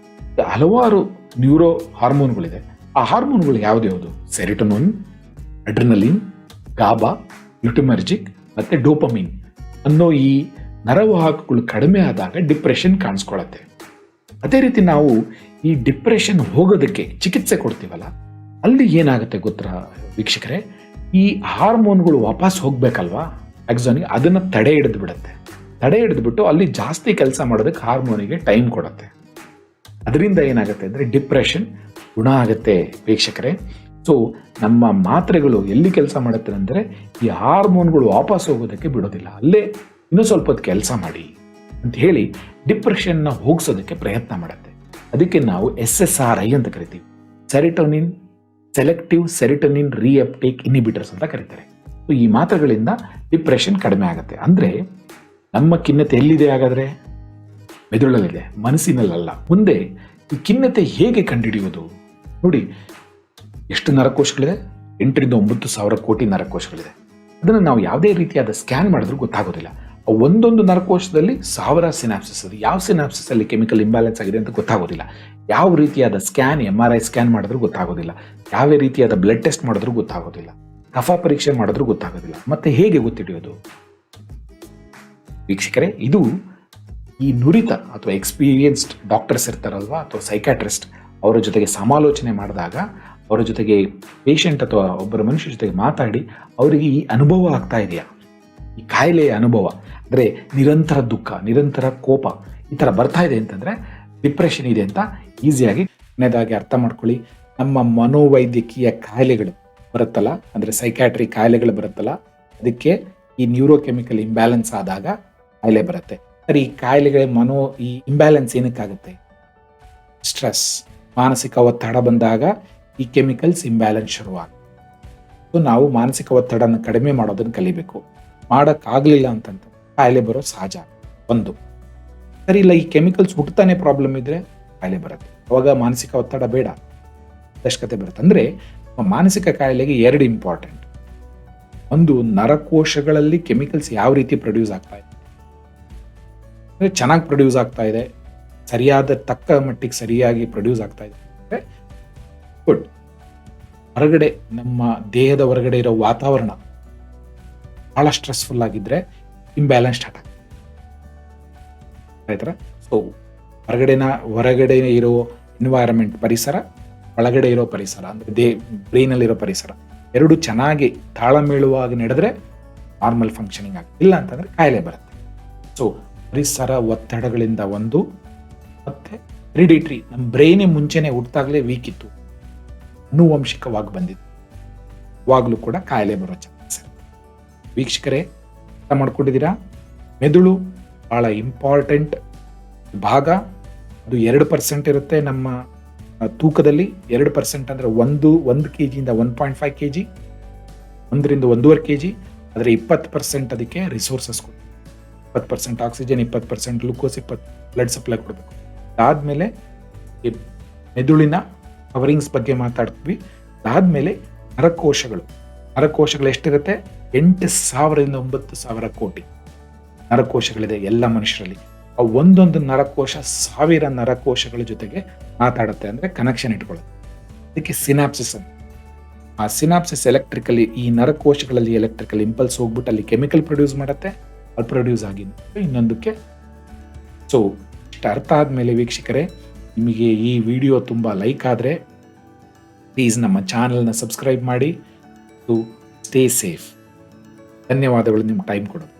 ಹಲವಾರು ನ್ಯೂರೋ ಹಾರ್ಮೋನ್ಗಳಿದೆ. ಆ ಹಾರ್ಮೋನ್ಗಳು ಯಾವ್ದು? ಸೆರಿಟೋನಿನ್, ಅಡ್ರಿನಲಿನ್, ಗಾಬಾ, ಗ್ಲುಟಮರ್ಜಿಕ್ ಮತ್ತೆ ಡೋಪಮಿನ್ ಅನ್ನೋ ಈ ನರವಾಹಕಗಳು ಕಡಿಮೆ ಆದಾಗ ಡಿಪ್ರೆಷನ್ ಕಾಣಿಸ್ಕೊಳ್ಳುತ್ತೆ. ಅದೇ ರೀತಿ ನಾವು ಈ ಡಿಪ್ರೆಷನ್ ಹೋಗೋದಕ್ಕೆ ಚಿಕಿತ್ಸೆ ಕೊಡ್ತೀವಲ್ಲ, ಅಲ್ಲಿ ಏನಾಗುತ್ತೆ ಗೊತ್ತಾ ವೀಕ್ಷಕರೇ? ಈ ಹಾರ್ಮೋನ್ಗಳು ವಾಪಸ್ ಹೋಗ್ಬೇಕಲ್ವಾ ಆಕ್ಸಾನ್ಗೆ, ಅದನ್ನ ತಡೆ ಹಿಡಿದ್ಬಿಟ್ಟು ಅಲ್ಲಿ ಜಾಸ್ತಿ ಕೆಲಸ ಮಾಡೋದಕ್ಕೆ ಹಾರ್ಮೋನಿಗೆ ಟೈಮ್ ಕೊಡುತ್ತೆ. ಅದರಿಂದ ಏನಾಗುತ್ತೆ ಅಂದರೆ ಡಿಪ್ರೆಷನ್ ಗುಣ ಆಗುತ್ತೆ ವೀಕ್ಷಕರೇ. ಸೊ ನಮ್ಮ ಮಾತ್ರೆಗಳು ಎಲ್ಲಿ ಕೆಲಸ ಮಾಡುತ್ತೆ ಅಂದರೆ, ಈ ಹಾರ್ಮೋನ್ಗಳು ವಾಪಸ್ ಹೋಗೋದಕ್ಕೆ ಬಿಡೋದಿಲ್ಲ, ಅಲ್ಲೇ ಇನ್ನೂ ಸ್ವಲ್ಪ ಹೊತ್ತು ಕೆಲಸ ಮಾಡಿ ಅಂತ ಹೇಳಿ ಡಿಪ್ರೆಷನ್ನ ಹೋಗಿಸೋದಕ್ಕೆ ಪ್ರಯತ್ನ ಮಾಡುತ್ತೆ. ಅದಕ್ಕೆ ನಾವು SSRI ಅಂತ ಕರಿತೀವಿ, ಸೆರಿಟೋನಿನ್ ಸೆಲೆಕ್ಟಿವ್ ಸೆರಿಟೋನಿನ್ ರೀಅಪ್ಟೇಕ್ ಇನ್ಹಿಬಿಟರ್ಸ್ ಅಂತ ಕರೀತಾರೆ. ಸೊ ಈ ಮಾತ್ರೆಗಳಿಂದ ಡಿಪ್ರೆಷನ್ ಕಡಿಮೆ ಆಗುತ್ತೆ. ಅಂದರೆ ನಮ್ಮ ಖಿನ್ನತೆ ಎಲ್ಲಿದೆ ಹಾಗಾದ್ರೆ? ಮೆದುಳಲ್ಲಿದೆ, ಮನಸ್ಸಿನಲ್ಲ. ಮುಂದೆ ಈ ಖಿನ್ನತೆ ಹೇಗೆ ಕಂಡುಹಿಡಿಯೋದು? ನೋಡಿ, ಎಷ್ಟು ನರಕೋಶಗಳಿದೆ? 8ರಿಂದ 9,000 ಕೋಟಿ ನರಕೋಶಗಳಿದೆ. ಅದನ್ನು ನಾವು ಯಾವುದೇ ರೀತಿಯಾದ ಸ್ಕ್ಯಾನ್ ಮಾಡಿದ್ರೂ ಗೊತ್ತಾಗೋದಿಲ್ಲ. ಒಂದೊಂದು ನರಕೋಶದಲ್ಲಿ 1000 ಸಿನಾಪ್ಸಿಸ್ ಇದೆ. ಯಾವ ಸಿನಾಪ್ಸಿಸ್ ಅಲ್ಲಿ ಕೆಮಿಕಲ್ ಇಂಬ್ಯಾಲೆನ್ಸ್ ಆಗಿದೆ ಅಂತ ಗೊತ್ತಾಗೋದಿಲ್ಲ. ಯಾವ ರೀತಿಯಾದ ಸ್ಕ್ಯಾನ್, MRI ಸ್ಕ್ಯಾನ್ ಮಾಡಿದ್ರೂ ಗೊತ್ತಾಗೋದಿಲ್ಲ. ಯಾವ ರೀತಿಯಾದ ಬ್ಲಡ್ ಟೆಸ್ಟ್ ಮಾಡಿದ್ರೂ ಗೊತ್ತಾಗೋದಿಲ್ಲ. ಕಫ ಪರೀಕ್ಷೆ ಮಾಡಿದ್ರೂ ಗೊತ್ತಾಗೋದಿಲ್ಲ. ಮತ್ತೆ ಹೇಗೆ ಗೊತ್ತಿಡಿಯೋದು? ವೀಕ್ಷಕರೇ, ಇದು ಈ ನುರಿತ ಅಥವಾ ಎಕ್ಸ್ಪೀರಿಯನ್ಸ್ಡ್ ಡಾಕ್ಟರ್ಸ್ ಇರ್ತಾರಲ್ವಾ, ಅಥವಾ ಸೈಕಾಟ್ರಿಸ್ಟ್, ಅವರ ಜೊತೆಗೆ ಸಮಾಲೋಚನೆ ಮಾಡಿದಾಗ, ಅವರ ಜೊತೆಗೆ ಪೇಷಂಟ್ ಅಥವಾ ಒಬ್ಬರ ಮನುಷ್ಯ ಜೊತೆಗೆ ಮಾತಾಡಿ ಅವರಿಗೆ ಈ ಅನುಭವ ಆಗ್ತಾ ಇದೆಯಾ, ಈ ಕಾಯಿಲೆಯ ಅನುಭವ ಅಂದರೆ ನಿರಂತರ ದುಃಖ, ನಿರಂತರ ಕೋಪ ಈ ಥರ ಬರ್ತಾ ಇದೆ ಅಂತಂದರೆ ಡಿಪ್ರೆಷನ್ ಇದೆ ಅಂತ ಈಸಿಯಾಗಿ ಕೊನೆಯದಾಗಿ ಅರ್ಥ ಮಾಡ್ಕೊಳ್ಳಿ. ನಮ್ಮ ಮನೋವೈದ್ಯಕೀಯ ಕಾಯಿಲೆಗಳು ಬರುತ್ತಲ್ಲ, ಅಂದರೆ ಸೈಕ್ಯಾಟ್ರಿ ಕಾಯಿಲೆಗಳು ಬರುತ್ತಲ್ಲ, ಅದಕ್ಕೆ ಈ ನ್ಯೂರೋಕೆಮಿಕಲ್ ಇಂಬ್ಯಾಲೆನ್ಸ್ ಆದಾಗ ಕಾಯಿಲೆ ಬರುತ್ತೆ. ಸರಿ, ಈ ಕಾಯಿಲೆಗಳ ಈ ಇಂಬ್ಯಾಲೆನ್ಸ್ ಏನಕ್ಕಾಗುತ್ತೆ? ಸ್ಟ್ರೆಸ್, ಮಾನಸಿಕ ಒತ್ತಡ ಬಂದಾಗ ಈ ಕೆಮಿಕಲ್ಸ್ ಇಂಬ್ಯಾಲೆನ್ಸ್ ಶುರುವಾಗುತ್ತೆ. ಸೊ ನಾವು ಮಾನಸಿಕ ಒತ್ತಡನ ಕಡಿಮೆ ಮಾಡೋದನ್ನು ಕಲಿಬೇಕು. ಮಾಡೋಕ್ಕಾಗಲಿಲ್ಲ ಅಂತಂತ ಕಾಯಿಲೆ ಬರೋ ಸಹಜ. ಒಂದು ಸರಿ ಇಲ್ಲ, ಈ ಕೆಮಿಕಲ್ಸ್ ಹುಟ್ಟತಾನೆ ಪ್ರಾಬ್ಲಮ್ ಇದ್ರೆ ಕಾಯಿಲೆ ಬರುತ್ತೆ. ಅವಾಗ ಮಾನಸಿಕ ಒತ್ತಡ ಬೇಡ, ಅವಶ್ಯಕತೆ ಬರುತ್ತೆ. ಅಂದರೆ ಮಾನಸಿಕ ಕಾಯಿಲೆಗೆ 2 ಇಂಪಾರ್ಟೆಂಟ್. ಒಂದು, ನರಕೋಶಗಳಲ್ಲಿ ಕೆಮಿಕಲ್ಸ್ ಯಾವ ರೀತಿ ಪ್ರೊಡ್ಯೂಸ್ ಆಗ್ತಾ ಇದೆ, ಅಂದರೆ ಚೆನ್ನಾಗಿ ಪ್ರೊಡ್ಯೂಸ್ ಆಗ್ತಾ ಇದೆ, ಸರಿಯಾದ ತಕ್ಕ ಮಟ್ಟಿಗೆ ಸರಿಯಾಗಿ ಪ್ರೊಡ್ಯೂಸ್ ಆಗ್ತಾ ಇದೆ ಅಂದರೆ ಗುಡ್. ಹೊರಗಡೆ ನಮ್ಮ ದೇಹದ ಹೊರಗಡೆ ಇರೋ ವಾತಾವರಣ ಬಹಳ ಸ್ಟ್ರೆಸ್ಫುಲ್ ಆಗಿದ್ರೆ ಇಂಬ್ಯಾಲೆನ್ಸ್ ಸ್ಟಾರ್ಟ್ ಆಗುತ್ತೆ. ಆಯ್ತಾ? ಸೊ ಹೊರಗಡೆ ಇರೋ ಎನ್ವೈರನ್ಮೆಂಟ್, ಪರಿಸರ, ಒಳಗಡೆ ಇರೋ ಪರಿಸರ ಅಂದರೆ ಬ್ರೈನಲ್ಲಿರೋ ಪರಿಸರ ಎರಡು ಚೆನ್ನಾಗಿ ತಾಳಮೇಳುವಾಗಿ ನಡೆದ್ರೆ ನಾರ್ಮಲ್ ಫಂಕ್ಷನಿಂಗ್ ಆಗುತ್ತೆ. ಇಲ್ಲ ಅಂತಂದ್ರೆ ಕಾಯಿಲೆ ಬರುತ್ತೆ. ಸೊ ಪರಿಸರ ಒತ್ತಡಗಳಿಂದ ಒಂದು, ಮತ್ತೆ ಹೆರಿಡಿಟ್ರಿ, ನಮ್ಮ ಬ್ರೈನೇ ಮುಂಚೆನೆ ಹುಟ್ಟಾಗಲೇ ವೀಕ್ ಇತ್ತು, ಆನುವಂಶಿಕವಾಗಿ ಬಂದಿತ್ತು, ಅವಾಗಲೂ ಕೂಡ ಕಾಯಿಲೆ ಬರೋ ಚಾನ್ಸ್. ವೀಕ್ಷಕರೇ, ಅರ್ಥ ಮಾಡ್ಕೊಂಡಿದ್ದೀರಾ? ಮೆದುಳು ಬಹಳ ಇಂಪಾರ್ಟೆಂಟ್ ಭಾಗ. ಅದು 2% ಇರುತ್ತೆ ನಮ್ಮ ತೂಕದಲ್ಲಿ. 2% ಅಂದರೆ 1 kg ಇಂದ 1.5 kg, 1ರಿಂದ 1.5 kg. ಆದರೆ 20% ಅದಕ್ಕೆ ರಿಸೋರ್ಸಸ್ ಕೊಡ್ತೀವಿ. 20% ಆಕ್ಸಿಜನ್, 20% ಗ್ಲೂಕೋಸ್, 20 ಬ್ಲಡ್ ಸಪ್ಲೈ ಕೊಡಬೇಕು. ಅದಾದಮೇಲೆ ಈ ಮೆದುಳಿನ ಕವರಿಂಗ್ಸ್ ಬಗ್ಗೆ ಮಾತಾಡ್ತೀವಿ. ಅದಾದಮೇಲೆ ನರಕೋಶಗಳು ಎಷ್ಟಿರುತ್ತೆ? 8,000ರಿಂದ 9,000 ಕೋಟಿ ನರಕೋಶಗಳಿದೆ ಎಲ್ಲ ಮನುಷ್ಯರಲ್ಲಿ. ಆ ಒಂದೊಂದು ನರಕೋಶ 1000 ನರಕೋಶಗಳ ಜೊತೆಗೆ ಮಾತಾಡುತ್ತೆ, ಅಂದರೆ ಕನೆಕ್ಷನ್ ಇಟ್ಕೊಳ್ಳುತ್ತೆ. ಅದಕ್ಕೆ ಸಿನಾಪ್ಸಿಸ್ ಅಂತ. ಆ ಸಿನಾಪ್ಸಿಸ್ ಎಲೆಕ್ಟ್ರಿಕಲಿ, ಈ ನರಕೋಶಗಳಲ್ಲಿ ಎಲೆಕ್ಟ್ರಿಕಲ್ ಇಂಪಲ್ಸ್ ಹೋಗ್ಬಿಟ್ಟು ಅಲ್ಲಿ ಕೆಮಿಕಲ್ ಪ್ರೊಡ್ಯೂಸ್ ಮಾಡುತ್ತೆ. ಅದು ಪ್ರೊಡ್ಯೂಸ್ ಆಗಿ ಇನ್ನೊಂದಕ್ಕೆ. ಸೊ ಇಷ್ಟು ಅರ್ಥ ಆದಮೇಲೆ ವೀಕ್ಷಕರೇ, ನಿಮಗೆ ಈ ವಿಡಿಯೋ ತುಂಬ ಲೈಕ್ ಆದರೆ ಪ್ಲೀಸ್ ನಮ್ಮ ಚಾನಲ್ನ ಸಬ್ಸ್ಕ್ರೈಬ್ ಮಾಡಿ. To stay safe. ಧನ್ಯವಾದಗಳು ನಿಮ್ಮ ಟೈಮ್ ಕೊಡೋದು.